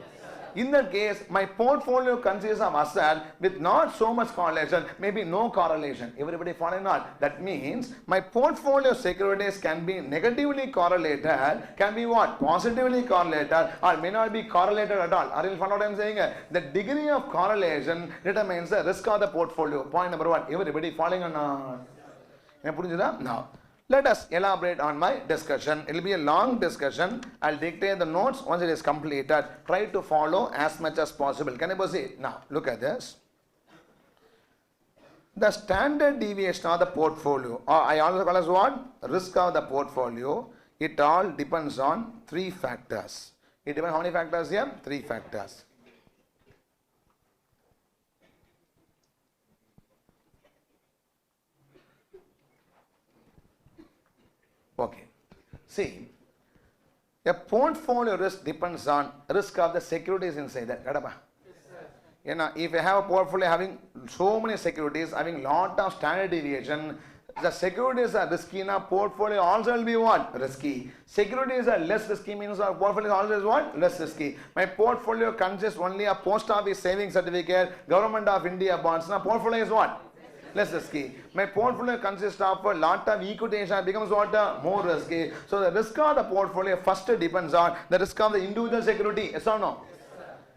In that case, my portfolio consists of assets with not so much correlation, maybe no correlation. Everybody following not? That means my portfolio securities can be negatively correlated, can be what? Positively correlated, or may not be correlated at all. Are you following what I'm saying? The degree of correlation determines the risk of the portfolio. Point number one. Everybody following or not? Now, let us elaborate on my discussion. It will be a long discussion. I'll dictate the notes once it is completed. Try to follow as much as possible. Can I proceed? Now, look at this. The standard deviation of the portfolio, or I also call as what? Risk of the portfolio. It all depends on three factors. It depends on how many factors here? Three factors. Okay. See, A portfolio risk depends on risk of the securities inside that. You know, if you have a portfolio having so many securities, having lot of standard deviation, the securities are risky, now portfolio also will be what? Risky. Securities are less risky means our portfolio also is what? Less risky. My portfolio consists only of post office savings certificate, government of India bonds. Now portfolio is what? Less risky. My portfolio consists of a lot of equity share, becomes what? More risky. So the risk of the portfolio first depends on the risk of the individual security. Yes or no?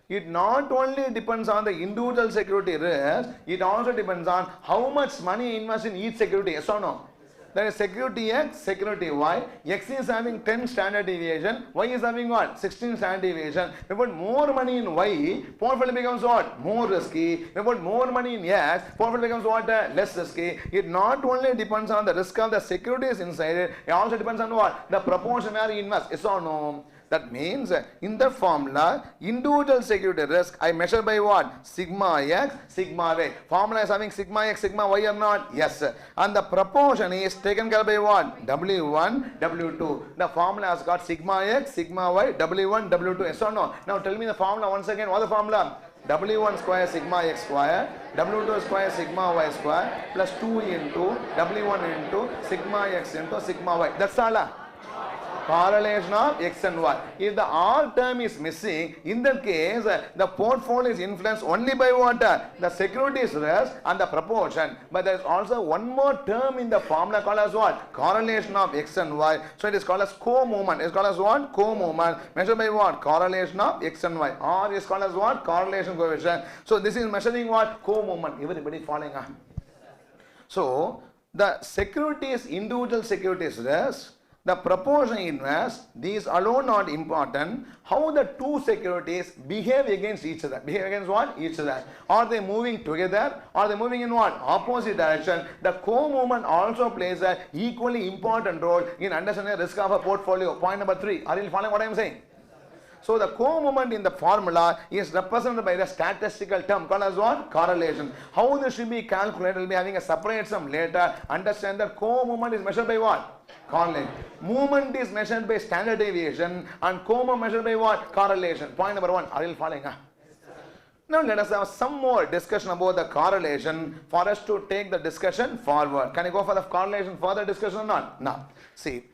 It not only depends on the individual security risk, it also depends on how much money invest in each security. Yes or no? There is security X, security Y. X is having 10 standard deviation. Y is having what? 16 standard deviation. If you put more money in Y, portfolio becomes what? More risky. If you put more money in X, portfolio becomes what? Less risky. It not only depends on the risk of the securities inside it, it also depends on what? The proportion where you invest. Yes or no? That means in the formula, individual security risk I measure by what? Sigma X, sigma Y. Formula is having sigma X, sigma Y or not? Yes. And the proportion is taken care by what? W1, W2. The formula has got sigma X, sigma Y, W1, W2. Yes or no? Now tell me the formula once again. What is the formula? W1 square sigma X square, W2 square sigma Y square plus 2 into W1 into sigma X into sigma Y. That's all. Correlation of X and Y. If the R term is missing, in that case, the portfolio is influenced only by what? The securities risk and the proportion. But there is also one more term in the formula called as what? Correlation of X and Y. So it is called as co-movement. It is called as what? Co-movement. Measured by what? Correlation of X and Y. R is called as what? Correlation coefficient. So this is measuring what? Co-movement. Everybody following on? So the securities, individual securities risk, the proportion invest, these alone not important. How the two securities behave against each other. Behave against what? Each other. Are they moving together? Are they moving in what? Opposite direction. The co-movement also plays an equally important role in understanding the risk of a portfolio. Point number 3. Are you following what I am saying? So the co-movement in the formula is represented by the statistical term called as what? Correlation. How this should be calculated, we'll be having a separate sum later. Understand that co-movement is measured by what? Correlation. Movement is measured by standard deviation and co-movement measured by what? Correlation. Point number 1. Are you following? Now let us have some more discussion about the correlation for us to take the discussion forward. Can you go for the correlation further discussion or not? No. See,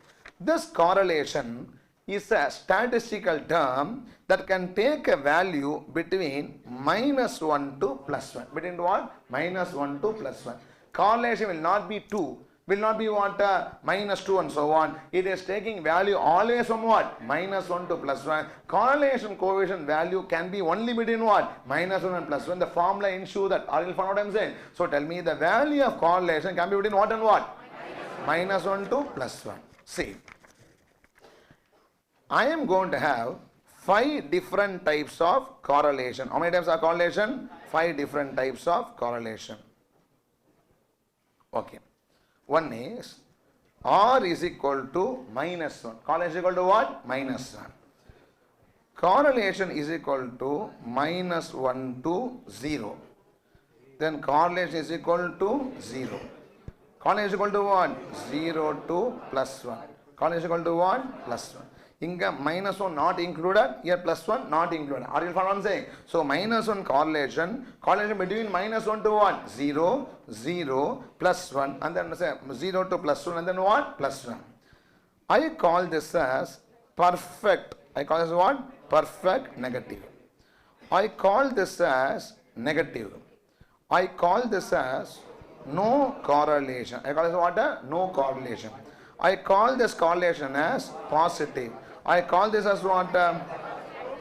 this correlation is a statistical term that can take a value between -1 to +1. Between what? -1 to +1. Correlation will not be 2. Will not be what? -2 and so on. It is taking value always from what? -1 to +1. Correlation coefficient value can be only between what? -1 and +1. The formula ensure that. Are you following what I am saying? So tell me the value of correlation can be between what and what? -1 to +1. See. I am going to have 5 different types of correlation. How many types of correlation? 5 different types of correlation. Okay. One is R is equal to -1. Correlation is equal to what? -1. Correlation is equal to -1 to 0. Then correlation is equal to 0. Correlation is equal to what? 0 to +1. Correlation is equal to what? +1. Inga -1 not included, here +1 not included. Are you following what I am saying? So -1 correlation between -1 to what? 0, 0, +1 and then say 0 to +1 and then what? +1. I call this as perfect. I call this what? Perfect negative. I call this as negative. I call this as no correlation. I call this what? No correlation. I call this correlation as positive. I call this as what?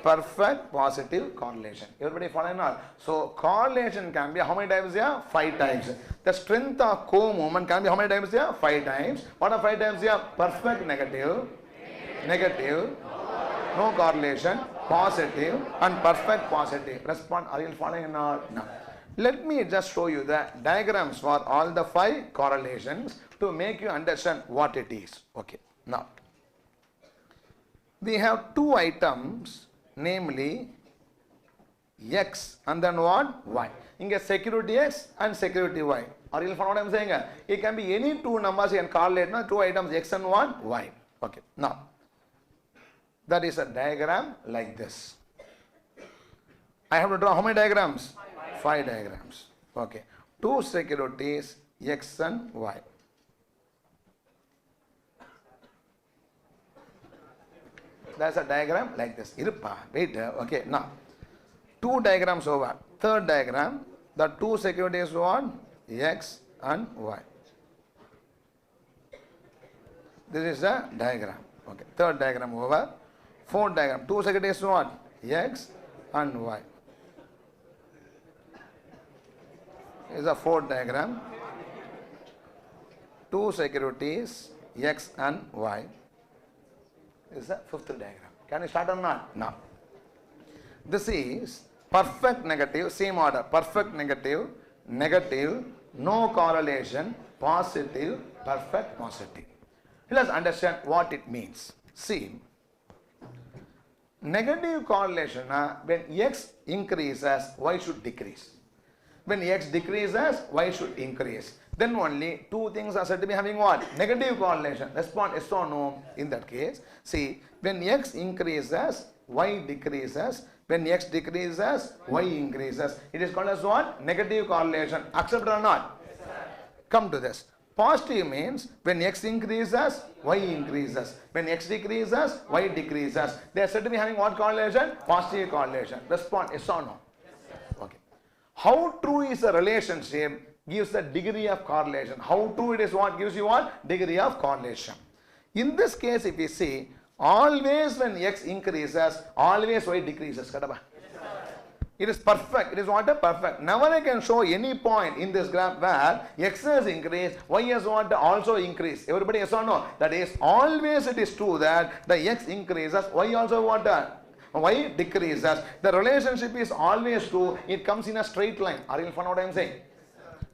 Perfect positive correlation. Everybody following or? So correlation can be how many times here? 5 times. The strength of co-movement can be how many times here? 5 times. What are 5 times here? Perfect negative, negative, no correlation, positive and perfect positive. Respond. Are you following or no? Let me just show you the diagrams for all the 5 correlations to make you understand what it is. Okay. Now, we have 2 items, namely X and then what? Y. Inge security X and security Y. Are you following what I am saying? It can be any 2 numbers you can correlate, 2 items X and what? Y. Okay. Now, That is a diagram like this. I have to draw how many diagrams? 5 diagrams. Okay. 2 securities X and Y. That's a diagram like this. Wait. Okay. Now, 2 diagrams over. Third diagram, the 2 securities what? X and Y. This is a diagram. Okay. Third diagram over. Fourth diagram. 2 securities what? X and Y. This is a fourth diagram. 2 securities X and Y. This is the fifth diagram. Can you start or not? No. This is perfect negative, same order. Perfect negative, negative, no correlation, positive, perfect positive. Let us understand what it means. See, negative correlation, when X increases, Y should decrease. When X decreases, Y should increase. Then only 2 things are said to be having what? Negative correlation. Respond yes or no in that case. See, when X increases, Y decreases. When X decreases, Y increases. It is called as what? Negative correlation. Accept or not? Yes, sir. Come to this. Positive means when X increases, Y increases. When X decreases, Y decreases. They are said to be having what correlation? Positive correlation. Respond yes or no? Yes, sir. Okay. How true is a relationship gives a degree of correlation. How true it is what gives you what? Degree of correlation. In this case, if you see, always when X increases, always Y decreases. It is perfect. It is what? Perfect. Never I can show any point in this graph where X has increased, Y has what? Also increased. Everybody yes or no? That is, always it is true that the X increases, Y also what? Y decreases. The relationship is always true. It comes in a straight line. Are you following what I am saying?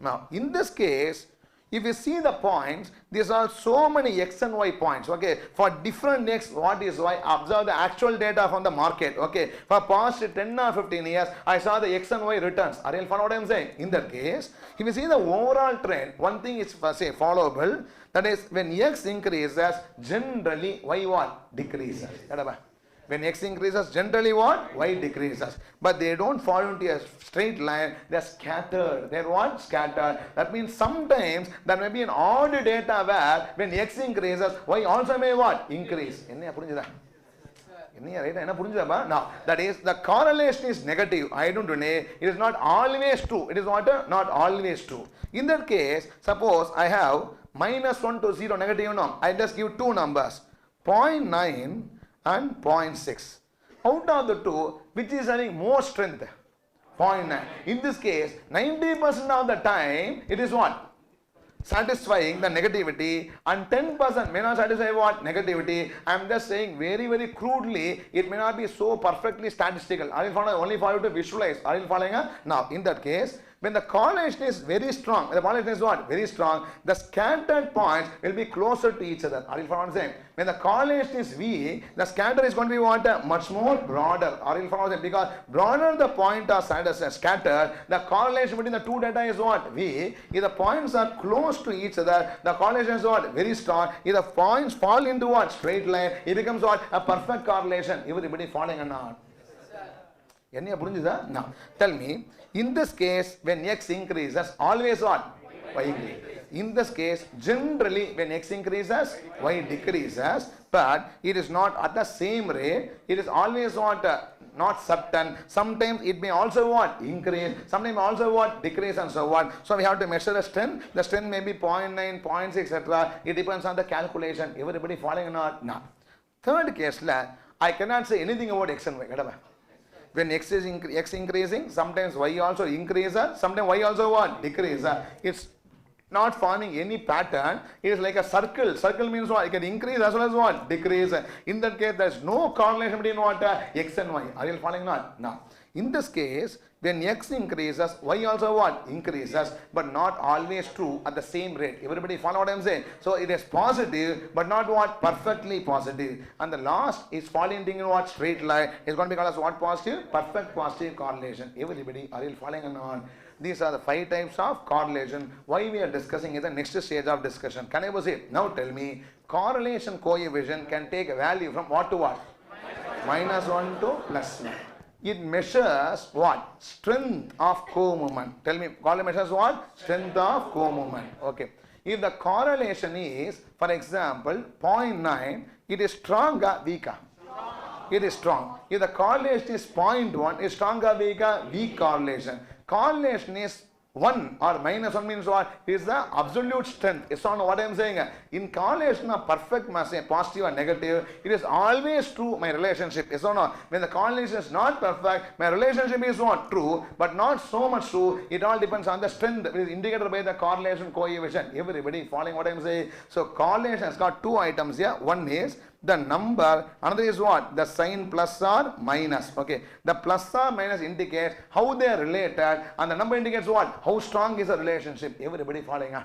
Now, in this case, if you see the points, these are so many X and Y points. Okay, for different X, what is Y? Observe the actual data from the market. Okay, for past 10 or 15 years, I saw the X and Y returns. Are you following what I am saying? In that case, if you see the overall trend, one thing is say followable. That is, when X increases, generally Y what? Decreases. When X increases, generally what? Y decreases. But they don't fall into a straight line. They are scattered. They are what? Scattered. That means sometimes there may be an odd data where when X increases, Y also may what? Increase. Now, that is, the correlation is negative. I don't know. It is not always true. It is what? Not always true. In that case, suppose I have -1 to 0 negative. No, I just give 2 numbers. 0.9 and 0.6. Out of the 2, which is having more strength? 0.9. In this case, 90% of the time, it is what? Satisfying the negativity, and 10% may not satisfy what? Negativity. I am just saying very, very crudely, it may not be so perfectly statistical. Are you following? Only for you to visualize. Are you following? Now, in that case, when the correlation is very strong, the correlation is what? Very strong, the scattered points will be closer to each other. Are you following what I'm saying? When the correlation is weak, the scatter is going to be what? Much more broader. Are you following what I'm saying? Because broader the point are scattered, the correlation between the 2 data is what? Weak. If the points are close to each other, the correlation is what? Very strong. If the points fall into what? Straight line, it becomes what? A perfect correlation. Everybody following or not? Now, tell me, in this case, when X increases, always what? Y increases. In this case, generally, when X increases, Y decreases, but it is not at the same rate. It is always what? Not certain. Sometimes it may also what? Increase. Sometimes also what? Decrease and so on. So we have to measure the strength. The strength may be 0.9, 0.6, etc. It depends on the calculation. Everybody following or not? No. Third case, I cannot say anything about X and Y. When X is X increasing, sometimes Y also increases, sometimes Y also what? Decreases. It's not forming any pattern. It is like a circle. Circle means what? It can increase as well as what? Decrease. In that case, there is no correlation between what? X and Y. Are you following not? Now, in this case, when X increases, Y also what? Increases, but not always true at the same rate. Everybody follow what I am saying? So it is positive, but not what? Perfectly positive. And the last is falling in what? Straight line. It's going to be called as what? Positive? Perfect positive correlation. Everybody, are you following or not? These are the 5 types of correlation. Why we are discussing is the next stage of discussion. Can I proceed? Now tell me, correlation coefficient can take a value from what to what? minus 1 to plus 1. It measures what? Strength of co-movement. Tell me, correlation measures what? Strength of co-movement. Okay. If the correlation is, for example, 0.9, it is strong or weaker? It is strong. If the correlation is 0.1, is strong or weaker? Weak correlation. Correlation is 1 or minus 1 means what? It is the absolute strength. It's not what I am saying. In correlation of perfect mass, positive or negative, it is always true my relationship. Is or not? When the correlation is not perfect, my relationship is what? True, but not so much true. It all depends on the strength. It is indicated by the correlation coefficient. Everybody following what I am saying? So correlation has got two items here. One is the number, another is what? The sign plus or minus. Okay. The plus or minus indicates how they are related, and the number indicates what? How strong is the relationship. Everybody following?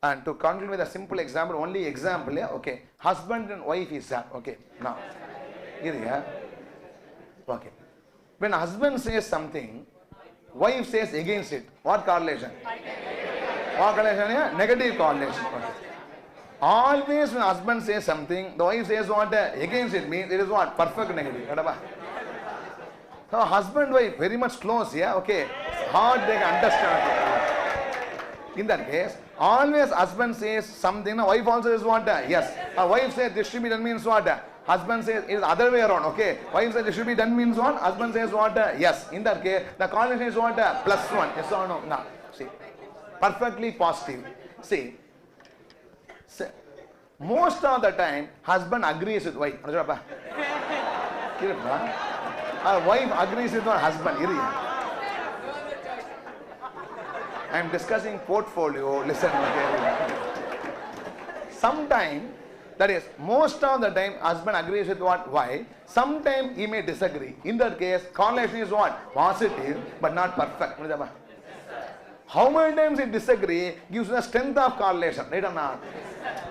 And to conclude with a simple example, only example, yeah? Okay. Husband and wife is that. Okay. Now, here, okay. When husband says something, wife says against it. What correlation? What correlation? Yeah? Negative correlation. Okay. Always when husband says something, the wife says what? Against it means it is what? Perfect negative. So husband wife very much close, yeah? Okay. Hard they can understand. In that case, always husband says something, the wife also says what? Yes. A wife says this should be done means what? Husband says it is other way around, okay? Wife says this should be done means what? Husband says what? Yes. In that case, the correlation is what? Plus 1. Yes or no? Now, see. Perfectly positive. See. Most of the time, husband agrees with wife. Wife agrees with her husband. I am discussing portfolio. Listen. Sometimes, that is, most of the time, husband agrees with what? Wife. Sometimes he may disagree. In that case, correlation is what? Positive, but not perfect. How many times he disagree gives the strength of correlation. Right or not?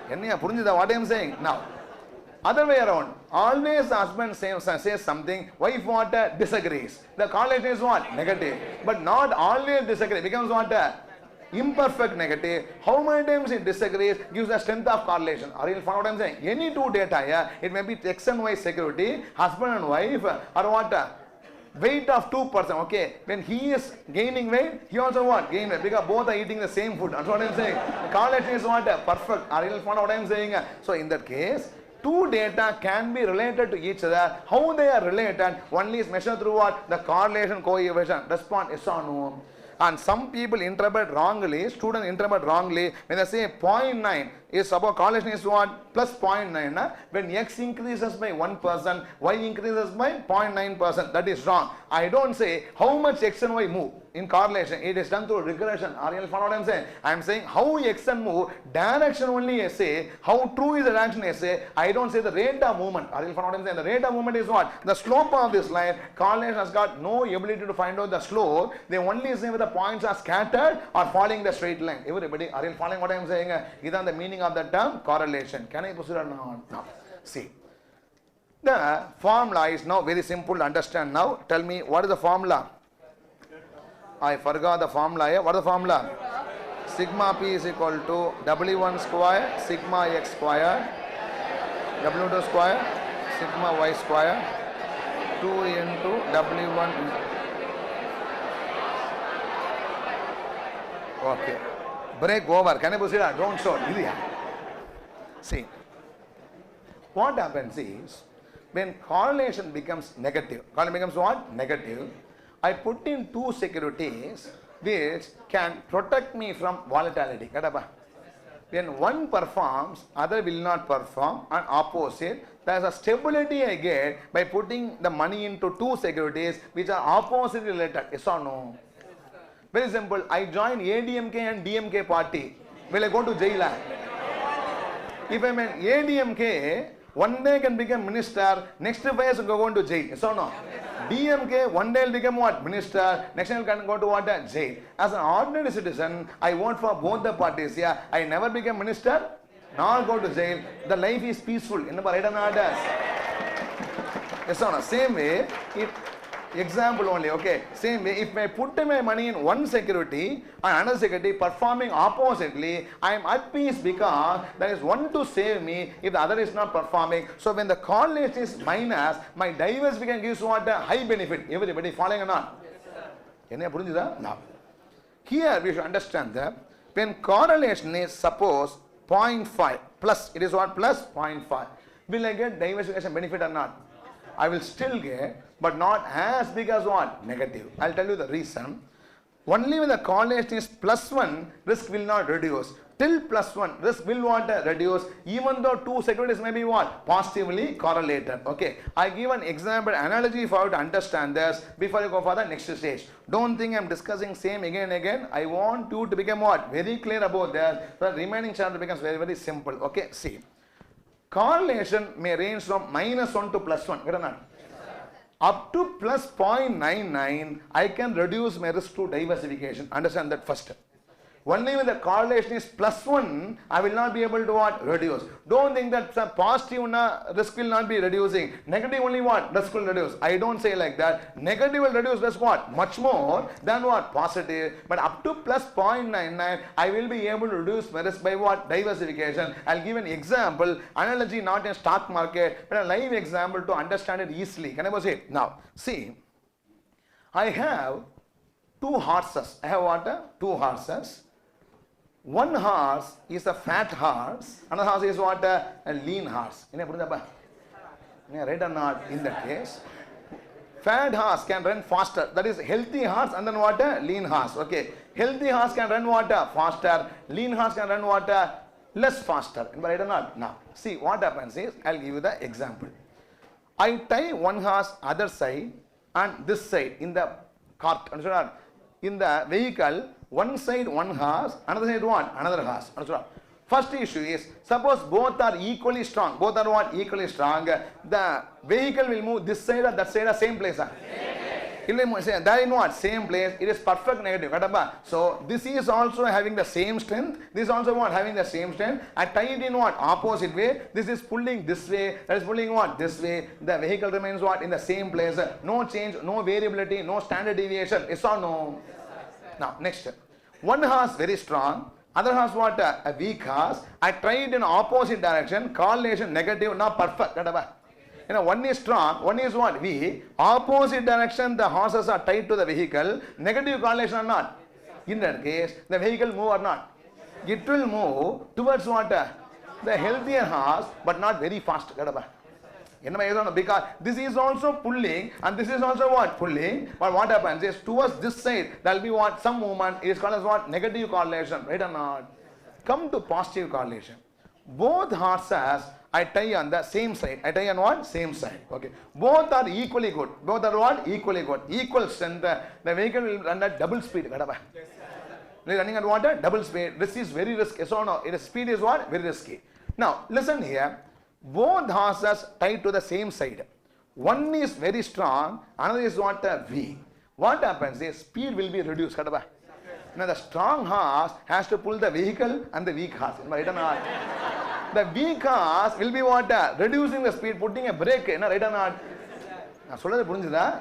What I am saying? Now, other way around. Always the husband says something, wife what? Disagrees. The correlation is what? Negative. But not always disagree. Becomes what? Imperfect negative. How many times it disagrees gives the strength of correlation. Are you following what I am saying? Any two data, yeah, it may be X and Y security, husband and wife, or what? Weight of 2%, okay. When he is gaining weight, he also what? Gain weight. Because both are eating the same food. That's what I am saying. The correlation is what? Perfect. Are you following what I am saying? So in that case, two data can be related to each other. How they are related? Only is measured through what? The correlation coefficient. Respond yes or no. And some people interpret wrongly, students interpret wrongly when they say 0.9 is about correlation is what? Plus 0.9. When X increases by 1%, Y increases by 0.9%. That is wrong. I don't say how much X and Y move in correlation. It is done through regression. Are you following what I am saying? I am saying how X and move, direction only I say, how true is the direction I say. I don't say the rate of movement. Are you following what I am saying? The rate of movement is what? The slope of this line. Correlation has got no ability to find out the slope. They only say whether the points are scattered or following the straight line. Everybody, are you following what I am saying? This is the meaning of the term correlation. Can I proceed or not? No. See. The formula is now very simple to understand now. Tell me, what is the formula? I forgot the formula. Yeah? What is the formula? Sigma P is equal to W1 square, sigma X square, W2 square, sigma Y square, 2 into W1. Okay. Break over. Can I proceed? Don't show. See. What happens is, when correlation becomes negative, correlation becomes what? Negative. I put in two securities which can protect me from volatility. When one performs, other will not perform, and opposite. There is a stability I get by putting the money into two securities which are opposite related. Yes or no? Very simple. I join ADMK and DMK party. Will I go to jail? If I am an ADMK, one day can become minister, next 5 years will go into jail. Yes or no? DMK, one day will become what? Minister, next day can go to what? Jail. As an ordinary citizen, I vote for both the parties. Yeah, I never become minister, nor go to jail. The life is peaceful. In the right and orders. Yes or no? Same way, if Example only, okay. Same way, if I put my money in one security and another security performing oppositely, I am at peace because there is one to save me if the other is not performing. So when the correlation is minus, my diversification gives what? A high benefit. Everybody following or not? Yes. Now, here we should understand that when correlation is suppose 0.5 plus, it is what? Plus 0.5. Will I get diversification benefit or not? I will still get, but not as big as what? Negative. I'll tell you the reason. Only when the correlation is plus 1, risk will not reduce. Till plus 1, risk will what? Reduce, even though two securities may be what? Positively correlated. Okay. I give an example, analogy for you to understand this before you go for the next stage. Don't think I'm discussing same again and again. I want you to become what? Very clear about that. The remaining chapter becomes very, very simple. Okay. See. Correlation may range from -1 to +1. Get or not? Up to plus 0.99, I can reduce my risk to diversification. Understand that first. Only when the correlation is plus 1, I will not be able to what? Reduce. Don't think that positive risk will not be reducing. Negative only what? Risk will reduce. I don't say like that. Negative will reduce risk what? Much more than what? Positive. But up to plus 0.99, I will be able to reduce my risk by what? Diversification. I'll give an example. Analogy not in stock market, but a live example to understand it easily. Can I go say? Now, see. I have two horses. I have what? Two horses. One horse is a fat horse, another horse is what? A lean horse. Right or not? In that case, fat horse can run faster. That is healthy horse, and then what? Lean horse. Okay. Healthy horse can run what? Faster. Lean horse can run what? Less faster. Right or not? Now, see what happens is, I'll give you the example. I tie one horse other side and this side in the cart. Understand? In the vehicle, one side one horse, another side what? Another horse. First issue is, suppose both are equally strong. Both are what? Equally strong. The vehicle will move this side or that side or same place. There in what? Same place. It is perfect negative. So this is also having the same strength. This is also what? Having the same strength. I tie it in what? Opposite way. This is pulling this way. That is pulling what? This way. The vehicle remains what? In the same place. No change, no variability, no standard deviation. Yes or no? Now, next. One horse very strong, other horse what? A weak horse. I tried in opposite direction, correlation negative, not perfect. One is strong, one is what? Weak. Opposite direction, the horses are tied to the vehicle. Negative correlation or not? In that case, the vehicle move or not? It will move towards what? The healthier horse, but not very fast. Because this is also pulling and this is also what? Pulling. But what happens is towards this side there will be what? Some movement. It is called as what? Negative correlation. Right or not? Come to positive correlation. Both horses I tie on the same side. I tie on what? Same side. Okay. Both are equally good. Both are what? Equally good. Equal strength. The vehicle will run at double speed. Running at what? Double speed. This is very risky. Yes or no? Its speed is what? Very risky. Now listen here. Both horses tied to the same side. One is very strong, another is what? Weak. What happens is speed will be reduced. Now the strong horse has to pull the vehicle and the weak horse. Right or not? The weak horse will be what? Reducing the speed, putting a brake. Right or not?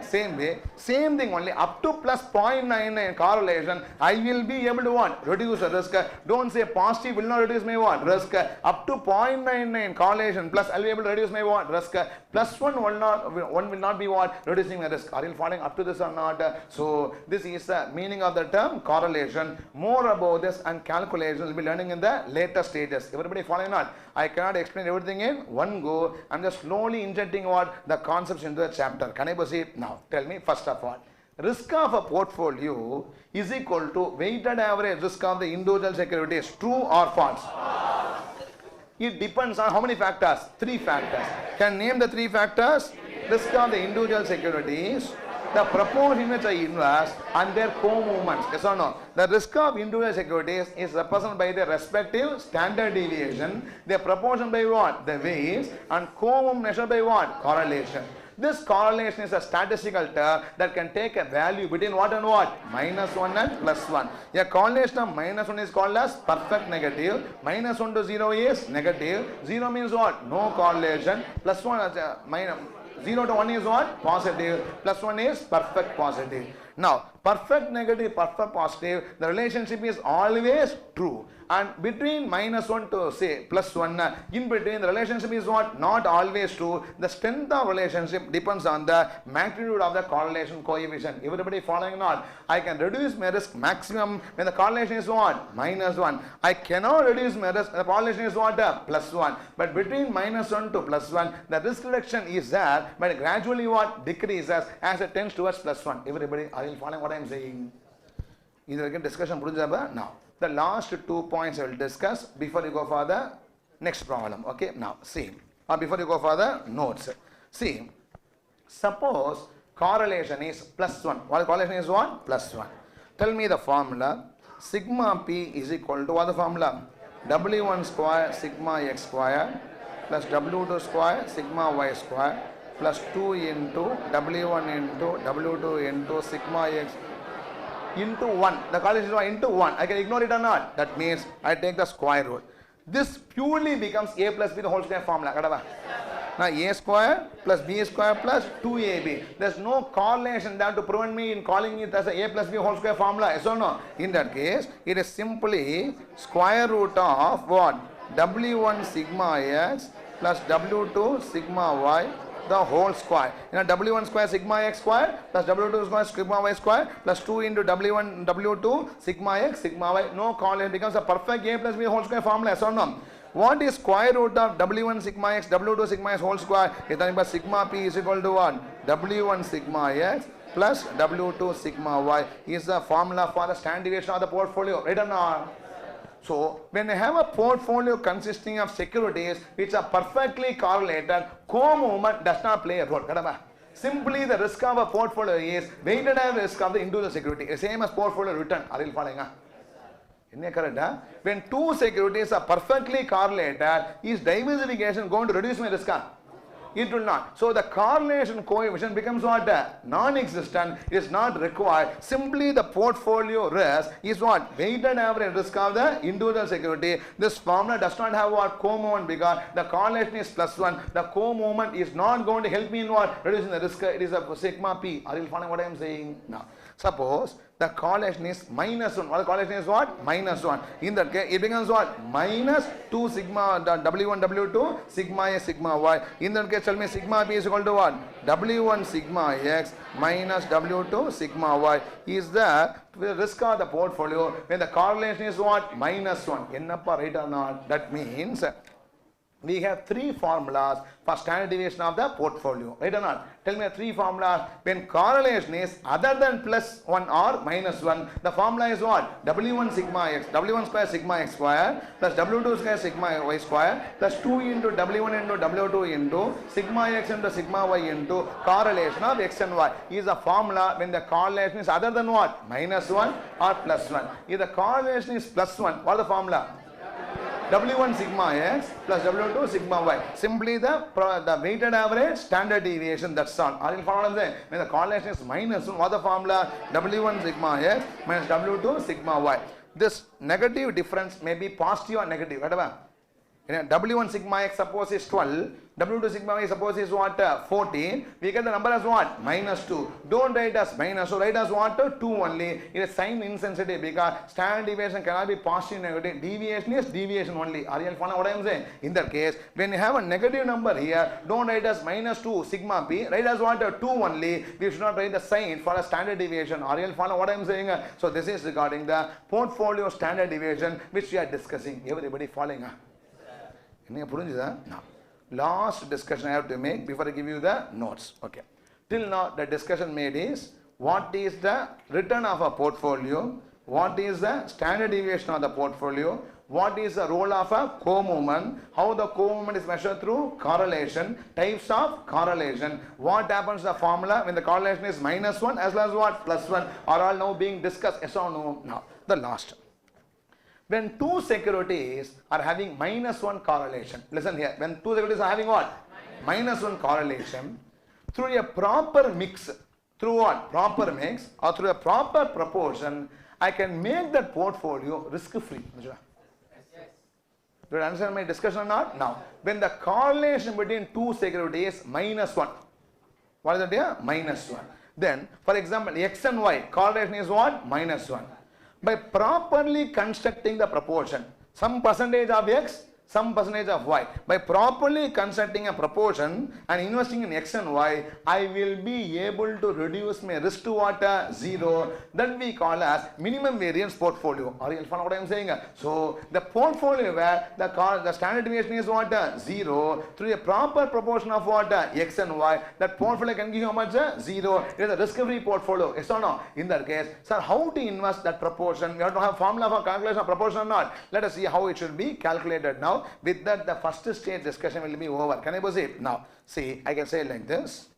Same way, same thing only. Up to plus 0.99 correlation, I will be able to what? Reduce the risk. Don't say positive will not reduce my what? Risk. Up to 0.99 correlation plus I will be able to reduce my what? Risk. Plus one will not be what? Reducing the risk. Are you following up to this or not? So this is the meaning of the term correlation. More about this and calculations will be learning in the later stages. Everybody following or not? I cannot explain everything in one go. I'm just slowly injecting what? The concepts into the chapter. Can I proceed? Now, tell me first of all, risk of a portfolio is equal to weighted average risk of the individual securities. True or false? It depends on how many factors? Three factors. Can name the three factors? Risk of the individual securities, the proportion in which I invest, and their co-movements. Yes or no? The risk of individual securities is represented by their respective standard deviation. Their proportion by what? The weights, and co-movement measured by what? Correlation. This correlation is a statistical term that can take a value between what and what? -1 and +1. A correlation of -1 is called as perfect negative. -1 to 0 is negative. 0 means what? No correlation. +1 is 0 to 1 is what? Positive. Plus 1 is perfect positive. Now, perfect negative, perfect positive, the relationship is always true. And between minus 1 to say plus 1, in between the relationship is what? Not always true. The strength of relationship depends on the magnitude of the correlation coefficient. Everybody following not? I can reduce my risk maximum when the correlation is what? Minus 1. I cannot reduce my risk, the correlation is what? Plus 1. But between minus 1 to plus 1, the risk reduction is there, but gradually what? Decreases as it tends towards plus 1. Everybody, are you following what I am saying? Either again discussion now. The last 2 points I will discuss before you go for the next problem. Okay, now see, or before you go for the notes. See, suppose correlation is plus 1. What correlation is what? Plus 1. Tell me the formula. Sigma P is equal to what the formula? W1 square sigma x square plus W2 square sigma y square plus 2 into W1 into W2 into sigma x into 1. The correlation is into 1. I can ignore it or not. That means I take the square root. This purely becomes a plus b the whole square formula. Now a square plus b square plus 2ab. There's no correlation there to prevent me in calling it as a plus b whole square formula. Yes or no? In that case, it is simply square root of what? W1 sigma x plus W2 sigma y the whole square. W1 square sigma x square plus W2 square sigma y square plus 2 into W1 W2 sigma x sigma y. No correlation, becomes a perfect a plus b whole square formula. Yes or no? What is square root of W1 sigma x W2 sigma x whole square? Is nothing but sigma p is equal to what? W1 sigma x plus W2 sigma y is the formula for the standard deviation of the portfolio. Right or not? So, when I have a portfolio consisting of securities which are perfectly correlated, co-movement does not play a role. Simply the risk of a portfolio is weighted average risk of the individual security. The same as portfolio return. Are you following? When two securities are perfectly correlated, is diversification going to reduce my risk? It will not. So the correlation coefficient becomes what? Non-existent. It is not required. Simply the portfolio risk is what? Weighted average risk of the individual security. This formula does not have what? Co-movement, because the correlation is plus 1. The co-movement is not going to help me in what? Reducing the risk. It is a sigma p. Are you following what I am saying? Now, suppose the correlation is minus 1. What the correlation is what? Minus 1. In that case, it becomes what? Minus 2 sigma W1 W2 sigma x sigma y. In that case, tell me sigma p is equal to what? W1 sigma x minus W2 sigma y is the risk of the portfolio when the correlation is what? Minus 1. Ennappa, right or not? That means we have 3 formulas for standard deviation of the portfolio. Right or not? Tell me 3 formulas. When correlation is other than plus 1 or minus 1, the formula is what? W1 sigma x, W1 square sigma x square plus W2 square sigma y square plus 2 into W1 into W2 into sigma x into sigma y into correlation of x and y is a formula when the correlation is other than what? Minus 1 or plus 1. If the correlation is plus 1, what is the formula? W1 sigma x plus W2 sigma y. Simply the weighted average standard deviation, that's all. Are you following what I'm saying? When the correlation is minus 1, what is the formula? W1 sigma x minus W2 sigma y. This negative difference may be positive or negative. Whatever. W1 sigma x suppose is 12, W2 sigma y suppose is what? 14. We get the number as what? Minus 2. Don't write as minus 2, write as what? 2 only. It is sign insensitive because standard deviation cannot be positive negative. Deviation is deviation only. Are you following what I am saying? In that case, when you have a negative number here, don't write as minus 2 sigma p, write as what? 2 only. We should not write the sign for a standard deviation. Are you following what I am saying? So this is regarding the portfolio standard deviation which we are discussing. Everybody following? Now, last discussion I have to make before I give you the notes. Okay. Till now, the discussion made is what is the return of a portfolio, what is the standard deviation of the portfolio, what is the role of a co-movement, how the co-movement is measured through correlation, types of correlation, what happens to the formula when the correlation is minus 1 as well as what? Plus 1 are all now being discussed. Yes or no? Now, the last. When two securities are having minus 1 correlation, listen here, when two securities are having what? Minus 1 correlation, through a proper mix, through what? Proper mix or through a proper proportion, I can make that portfolio risk-free. Do you understand my discussion or not? Now, when the correlation between two securities is minus 1, What is that here? Minus 1. Then, for example, x and y, correlation is what? Minus 1. By properly constructing the proportion, some percentage of x, some percentage of y. By properly constructing a proportion and investing in x and y, I will be able to reduce my risk to what? 0. That we call as minimum variance portfolio. Are you understand what I am saying? So, the portfolio where the standard deviation is what? 0. Through a proper proportion of what? X and y, that portfolio can give you how much? 0. It is a risk-free portfolio. Yes or no? In that case, sir, how to invest that proportion? We have to have formula for calculation of proportion or not? Let us see how it should be calculated now. With that, the first stage discussion will be over. Can I proceed? Now, see, I can say it like this.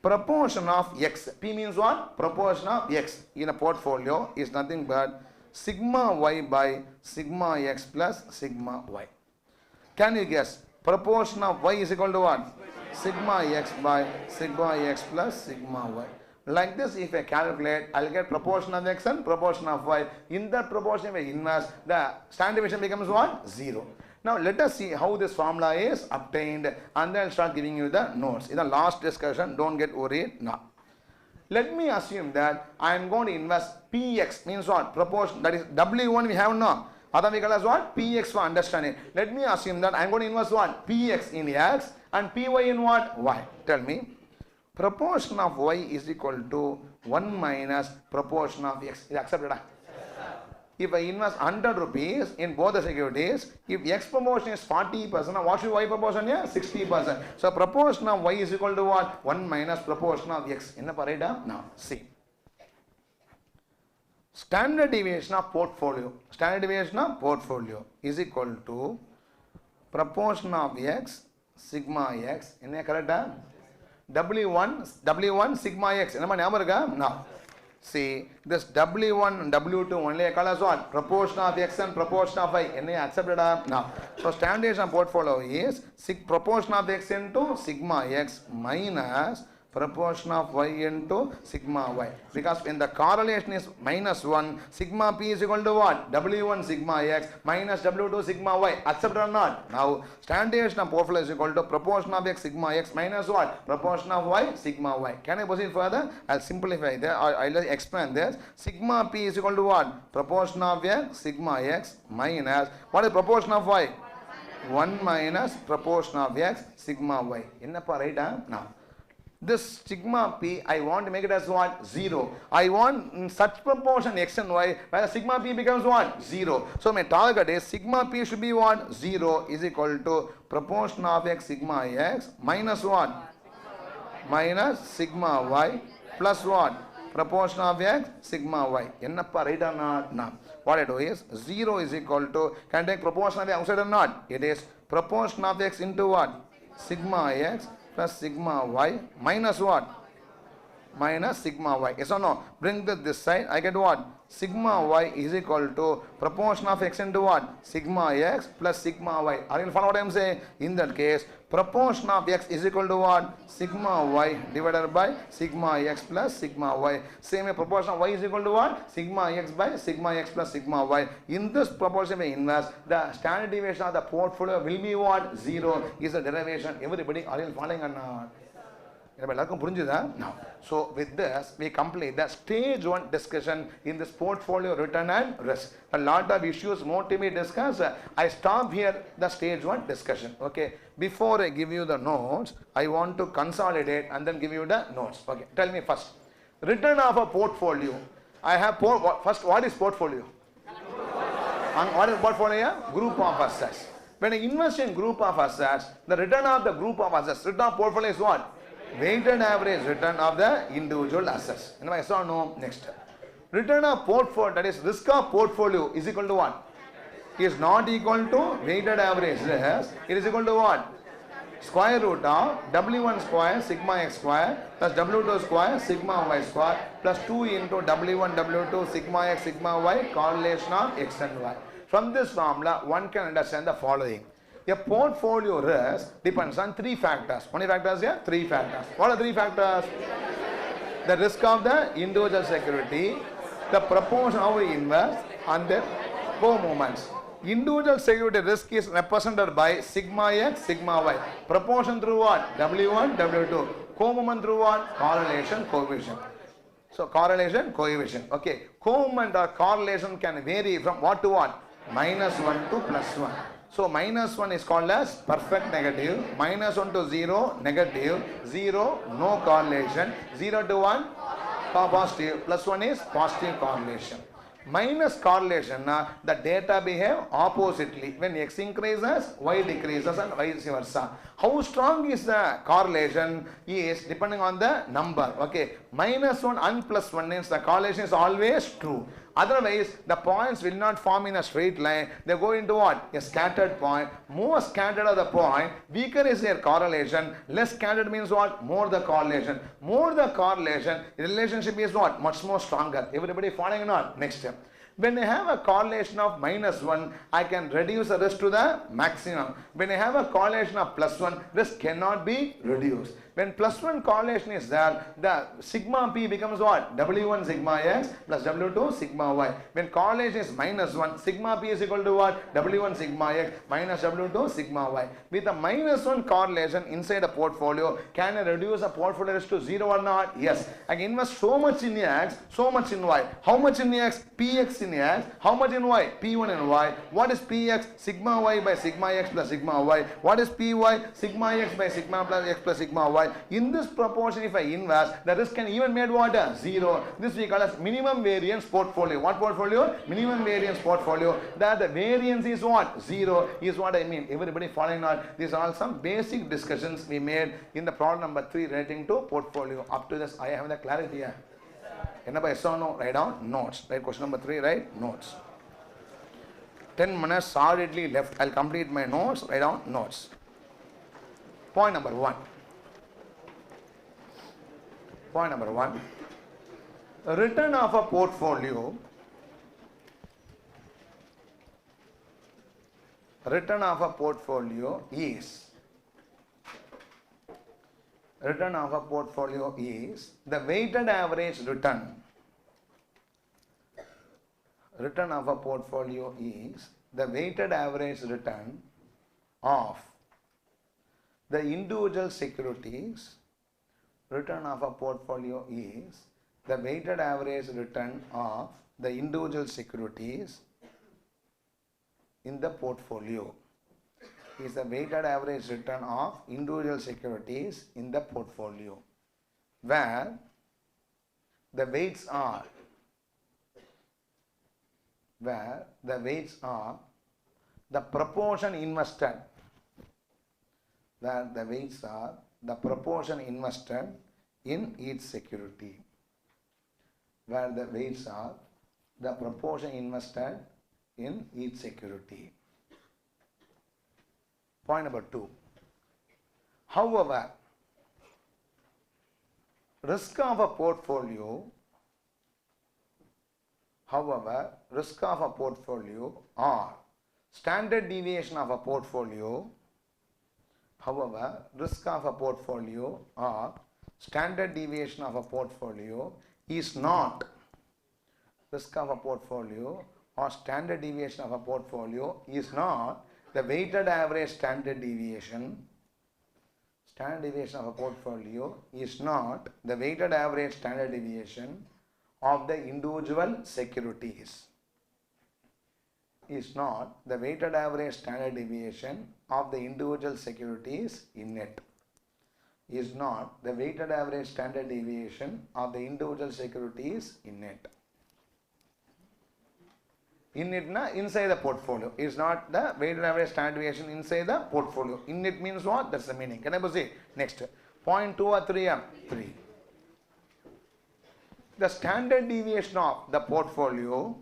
Proportion of x. P means what? Proportion of x in a portfolio is nothing but sigma y by sigma x plus sigma y. Can you guess? Proportion of y is equal to what? Sigma x by sigma x plus sigma y. Like this, if I calculate, I will get proportion of x and proportion of y. In that proportion, if I invest, the standard deviation becomes what? 0. Now, let us see how this formula is obtained, and then I'll start giving you the notes. In the last discussion, don't get worried now. Let me assume that I am going to invest Px, means what? Proportion, that is W1 we have now. Other we call as what? Px for understanding. Let me assume that I am going to invest what? Px in x and Py in what? Y. Tell me. Proportion of y is equal to 1 minus proportion of x. Is accepted? If I invest 100 rupees in both the securities, if x proportion is 40%, what should y proportion here? 60%. So proportion of y is equal to what? 1 minus proportion of x. In the parida? Now, see. Standard deviation of portfolio. Standard deviation of portfolio is equal to proportion of x, sigma x. Is that correct? W1 sigma x. Now, see, this W1 and W2 only I call as what? Proportion of x and proportion of y. Any accepted? Now, so standard deviation portfolio is proportion of x into sigma x minus proportion of y into sigma y. Because when the correlation is minus 1, sigma p is equal to what? W1 sigma x minus W2 sigma y. Accepted or not? Now, standard deviation portfolio is equal to proportion of x sigma x minus what? Proportion of y sigma y. Can I proceed further? I'll simplify that. I'll explain this. Sigma p is equal to what? Proportion of x sigma x minus what is proportion of y? 1 minus proportion of x sigma y. Innappa right? Now, this sigma p, I want to make it as what? 0. I want in such proportion x and y where sigma p becomes what? 0. So my target is sigma p should be what? 0 is equal to proportion of x sigma x minus what? Minus sigma y plus what? Proportion of x sigma y. Ennappa right or not? Now, what I do is 0 is equal to, can I take proportion of x outside or not? It is proportion of x into what? Sigma x plus sigma y minus what? Minus sigma y. Yes or no? Bring this side. I get what? Sigma y is equal to proportion of x into what? Sigma x plus sigma y. Are you follow what I am saying? In that case, proportion of x is equal to what? Sigma y divided by sigma x plus sigma y. Same way, proportion of y is equal to what? Sigma x by sigma x plus sigma y. In this proportion we invest, the standard deviation of the portfolio will be what? 0 is the derivation. Everybody, are you following or not? Now, so with this, we complete the stage 1 discussion in this portfolio return and risk. A lot of issues more to be discussed. I stop here the stage 1 discussion. Okay. Before I give you the notes, I want to consolidate and then give you the notes. Okay. Tell me first. Return of a portfolio. I have first. What is portfolio? What is portfolio? Group of assets. When I invest in group of assets, the return of the group of assets, return of portfolio is what? Weighted average return of the individual assets. Yes or no? Next. Return of portfolio, that is risk of portfolio, is equal to what? Is not equal to weighted average risk. It is equal to what? Square root of W1 square sigma x square plus W2 square sigma y square plus 2 into W1 W2 sigma x sigma y correlation of x and y. From this formula, one can understand the following. A portfolio risk depends on 3 factors. How many factors here? 3 factors. What are 3 factors? The risk of the individual security, the proportion how we invest, and the co-movements. Individual security risk is represented by sigma x, sigma y. Proportion through what? W1, W2. Co-movement through what? Correlation coefficient. So correlation coefficient. Okay. Co-movement or correlation can vary from what to what? -1 to +1. So -1 is called as perfect negative. -1 to 0 negative. 0 no correlation. 0 to 1 positive. +1 is positive correlation. Minus correlation, the data behave oppositely. When x increases, y decreases and vice versa. How strong is the correlation is depending on the number. Okay, -1 and +1 means the correlation is always true. Otherwise, the points will not form in a straight line. They go into what? A scattered point. More scattered of the point, weaker is their correlation. Less scattered means what? More the correlation. More the correlation, the relationship is what? Much more stronger. Everybody following or not? Next step. When I have a correlation of -1, I can reduce the risk to the maximum. When I have a correlation of +1, risk cannot be reduced. When +1 correlation is there, the sigma p becomes what? W1 sigma x plus W2 sigma y. When correlation is -1, sigma p is equal to what? W1 sigma x minus W2 sigma y. With a -1 correlation inside a portfolio, can I reduce a portfolio risk to 0 or not? Yes. I can invest so much in x, so much in y. How much in x? Px in x. How much in y? P1 in y. What is Px? Sigma y by sigma x plus sigma y. What is Py? Sigma x by sigma plus x plus sigma y. In this proportion, if I invest, the risk can even made what? 0. This we call as minimum variance portfolio. What portfolio? Minimum variance portfolio. That the variance is what? 0 is what I mean. Everybody following on? These are all some basic discussions we made in the problem number 3 relating to portfolio. Up to this, I have the clarity here. Yes or no? Write down notes. Right, question number 3, right? Notes. 10 minutes solidly left. I'll complete my notes. Write down notes. Point number 1. Point number 1. Return of a portfolio. Return of a portfolio is. Return of a portfolio is the weighted average return. Return of a portfolio is the weighted average return of the individual securities. Return of a portfolio is the weighted average return of the individual securities in the portfolio. Is the weighted average return of individual securities in the portfolio, where the weights are the proportion invested, where the weights are the proportion invested in each security, where the weights are the proportion invested in each security. Point number 2. However, risk of a portfolio or standard deviation of a portfolio, is not the weighted average standard deviation. Standard deviation of a portfolio is not the weighted average standard deviation of the individual securities. Is not the weighted average standard deviation of the individual securities in it. Is not the weighted average standard deviation of the individual securities in it. In it na inside the portfolio is not the weighted average standard deviation inside the portfolio. In it means what? That's the meaning. Can I proceed? Next. Point 2 or 3? 3. The standard deviation of the portfolio,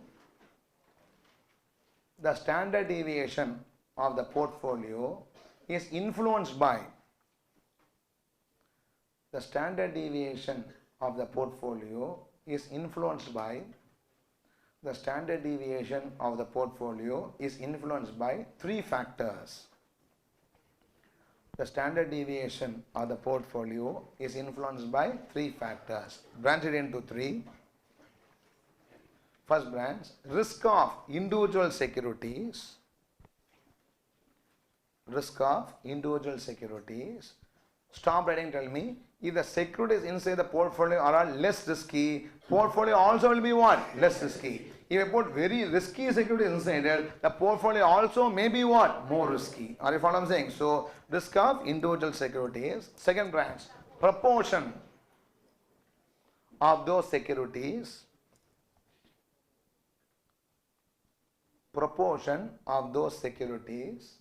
is influenced by the standard deviation of the portfolio is influenced by three factors. The standard deviation of the portfolio is influenced by 3 factors. Branch it into 3. First branch, risk of individual securities. Stop writing, tell me. If the securities inside the portfolio are all less risky, portfolio also will be what? Less risky. If I put very risky securities inside it, the portfolio also may be what? More risky. Are you following what I'm saying? So, risk of individual securities. Second branch, proportion of those securities. Proportion of those securities.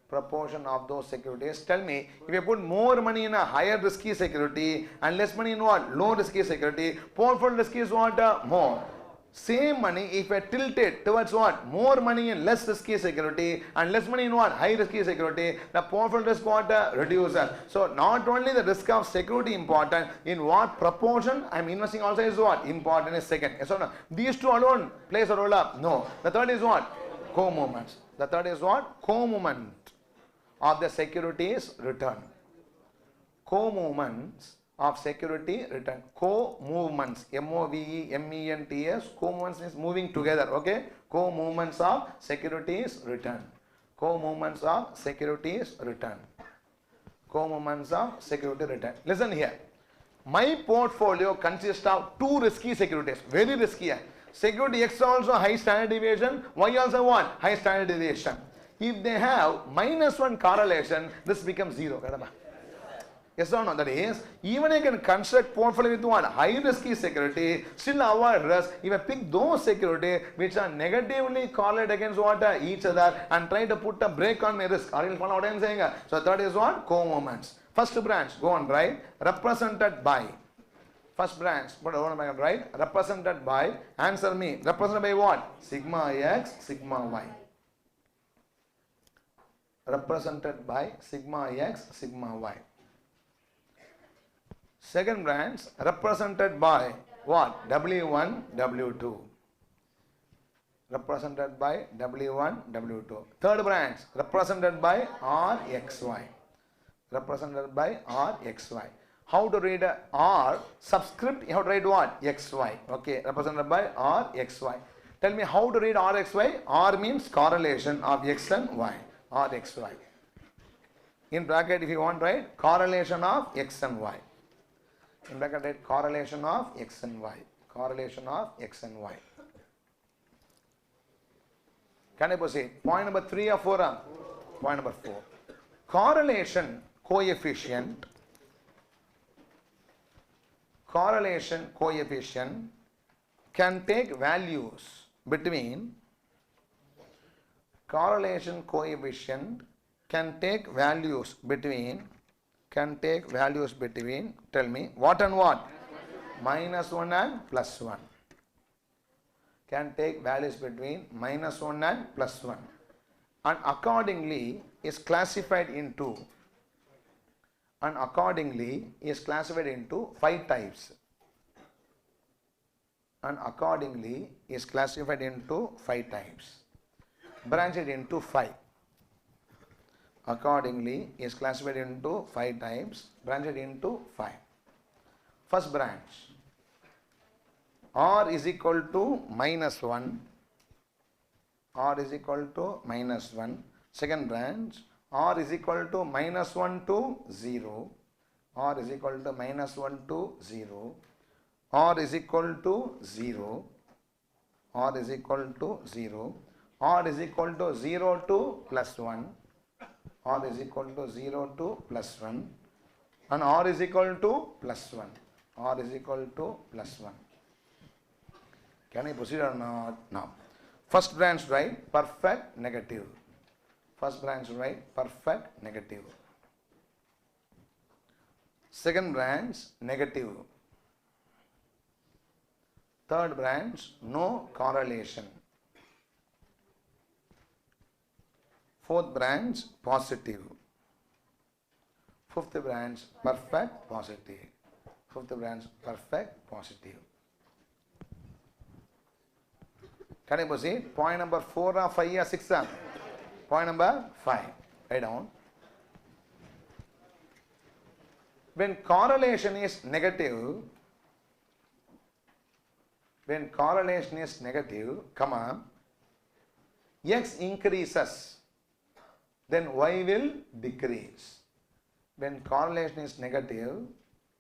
Proportion of those securities. Tell me, if you put more money in a higher risky security and less money in what? Low risky security, portfolio risk is what? More. Same money, if I tilt it towards what? More money in less risky security and less money in what? High risky security, the portfolio risk what? Reduces. So not only the risk of security important, in what proportion I am investing also is what? Important is second. Yes or no? These two alone plays a role up? No. The third is what? Co-movements. The third is what? Co-movement of the securities return. Co-movements of security return. Co-movements. M-O-V-E-M-E-N-T-S. Co-movements means moving together. Okay. Co-movements of securities return. Co-movements of securities return. Co-movements of security return. Listen here. My portfolio consists of two risky securities. Very risky. Security X also high standard deviation. Y also what? High standard deviation. If they have -1 correlation, this becomes 0. Yes or no? That is, even I can construct portfolio with one high risky security, still avoid risk. If I pick those security which are negatively correlated against what? Each other and try to put a break on my risk. Are you following what I am saying? So third is what? Co-movements. First branch, go on right, represented by. First branch, put on right, represented by, answer me, represented by what? Sigma X, sigma Y. Represented by sigma X, sigma Y. Second branch, represented by what? W1, W2. Represented by W1, W2. Third branch, represented by RXY. Represented by RXY. How to read R? Subscript, you have to write what? XY. Okay, represented by RXY. Tell me how to read RXY. R means correlation of X and Y. RXY. In bracket, if you want, write correlation of X and Y. In bracket, write correlation of X and Y. Correlation of X and Y. Can I proceed? Point number 3 or 4? Point number 4. Correlation coefficient. Correlation coefficient can take values between. Correlation coefficient can take values between. Tell me what and what? -1 and +1. Can take values between -1 and +1 and accordingly is classified into 5 types. And accordingly is classified into 5 types. Branch it into 5. Accordingly is classified into 5 types. Branch it into 5. First branch. R is equal to -1. R is equal to -1. Second branch. R is equal to -1 to 0. R is equal to -1 to 0. R is equal to 0. R is equal to 0. R is equal to 0 to +1. R is equal to 0 to +1. And R is equal to +1. R is equal to +1. Can I proceed or not? Now. First branch write perfect negative. First branch write perfect negative. Second branch negative. Third branch no correlation. Fourth branch positive. Fifth branch perfect positive. Fifth branch perfect positive. Can I proceed? Point number 4 or 5 or 6? Point number 5. Write down. When correlation is negative, comma, X increases, then Y will decrease. When correlation is negative,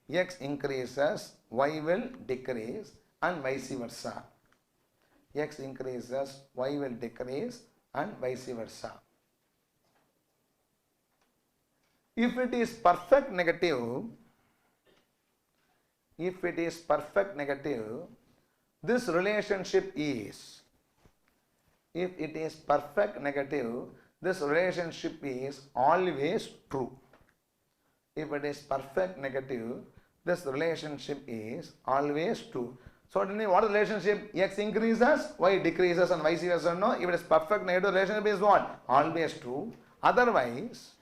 x increases, y will decrease, and vice versa. X increases, y will decrease, and vice versa. If it is perfect negative, this relationship is, if it is perfect negative, this relationship is always true. If it is perfect negative, this relationship is always true. So what is the relationship? X increases, y decreases, and vice versa. No, if it is perfect negative, relationship is what? Always true. Otherwise,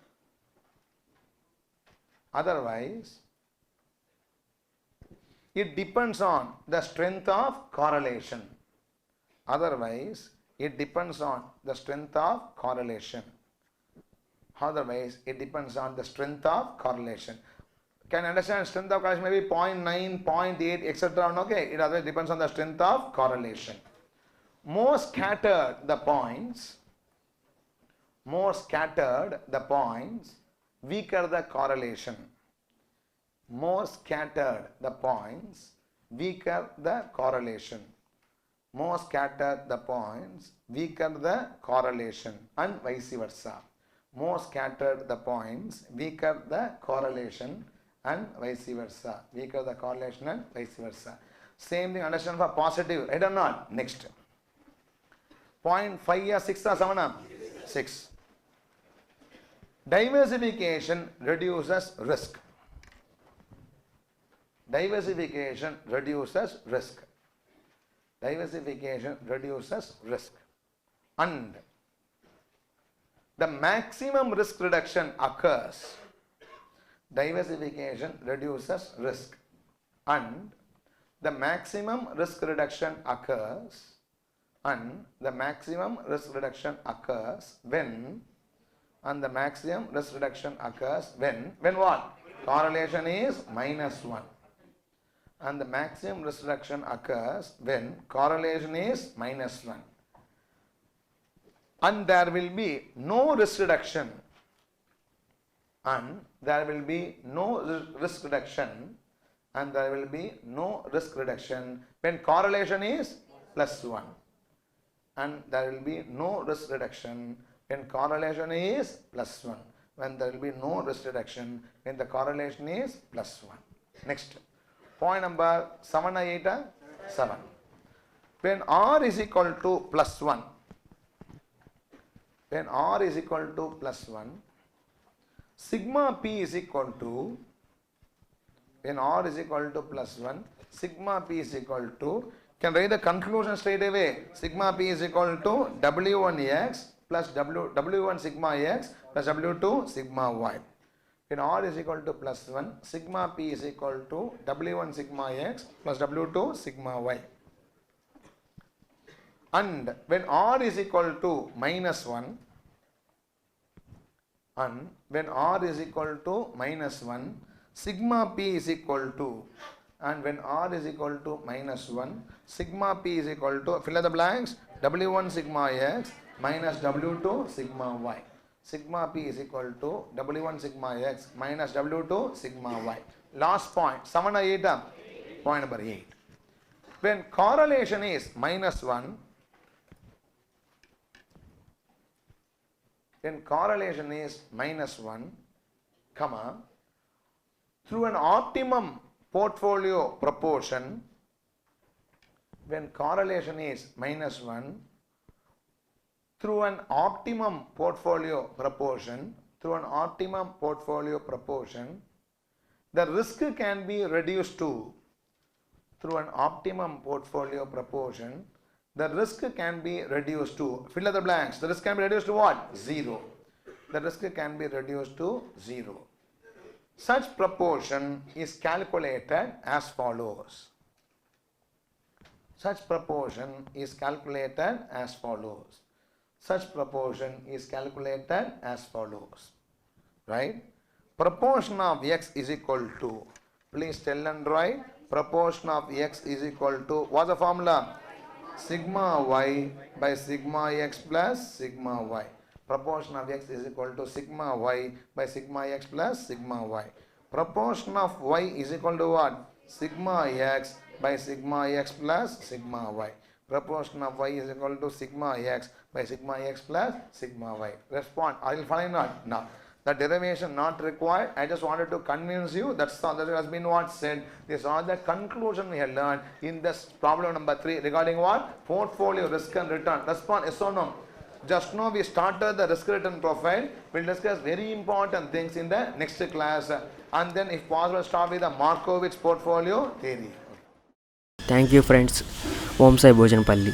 it depends on the strength of correlation. Otherwise, it depends on the strength of correlation. Otherwise, it depends on the strength of correlation. Can you understand? Strength of correlation may be 0.9, 0.8, etc. Okay, it otherwise depends on the strength of correlation. More scattered the points, weaker the correlation. More scattered the points, weaker the correlation. More scattered the points, weaker the correlation, and vice versa. More scattered the points, weaker the correlation, and vice versa. Weaker the correlation and vice versa. Same thing, understand for positive, right or not? Next. 0.5 or 6 or 7 or 6. Diversification reduces risk. Diversification reduces risk. Diversification reduces risk. And the maximum risk reduction occurs. Diversification reduces risk. And the maximum risk reduction occurs. And the maximum risk reduction occurs when, and the maximum risk reduction occurs when what? Correlation is -1. And the maximum risk reduction occurs when correlation is -1. And there will be no risk reduction. And there will be no risk reduction. And there will be no risk reduction when correlation is +1. And there will be no risk reduction when correlation is +1. When there will be no risk reduction when the correlation is +1. Next. Point number 7 or 8? 7. When R is equal to +1. When R is equal to +1, sigma P is equal to, when R is equal to +1, sigma P is equal to, can write the conclusion straight away. Sigma P is equal to W1x plus W1 sigma x plus W2 sigma y. When R is equal to +1, sigma P is equal to W1 sigma x plus W2 sigma y. And when R is equal to -1, and when R is equal to -1, sigma P is equal to, and when R is equal to -1, sigma P is equal to, fill in the blanks, W1 sigma x minus W2 sigma y. Sigma P is equal to W1 sigma x minus W2 sigma y. Last point, 7 or 8? Point number 8. When correlation is -1, when correlation is -1, comma, through an optimum portfolio proportion, when correlation is -1, through an optimum portfolio proportion, the risk can be reduced to, through an optimum portfolio proportion, the risk can be reduced to, fill in the blanks, the risk can be reduced to what? 0. The risk can be reduced to 0. Such proportion is calculated as follows. Such proportion is calculated as follows. Such proportion is calculated as follows. Right? Proportion of x is equal to, please tell and write, proportion of x is equal to, what's the formula? Sigma y by sigma x plus sigma y. Proportion of x is equal to sigma y by sigma x plus sigma y. proportion of y is equal to what? Sigma x by sigma x plus sigma y. Proportion of y is equal to sigma x by sigma x plus sigma y. Respond. I will find out now. The derivation not required. I just wanted to convince you. That's all that has been what said. This is all the conclusion we have learned in this problem number 3 regarding what? Portfolio risk and return. Respond yes or no. Just now we started the risk return profile. We'll discuss very important things in the next class. And then if possible start with the Markowitz portfolio theory. Thank you friends. Omsai Bhojanapalli.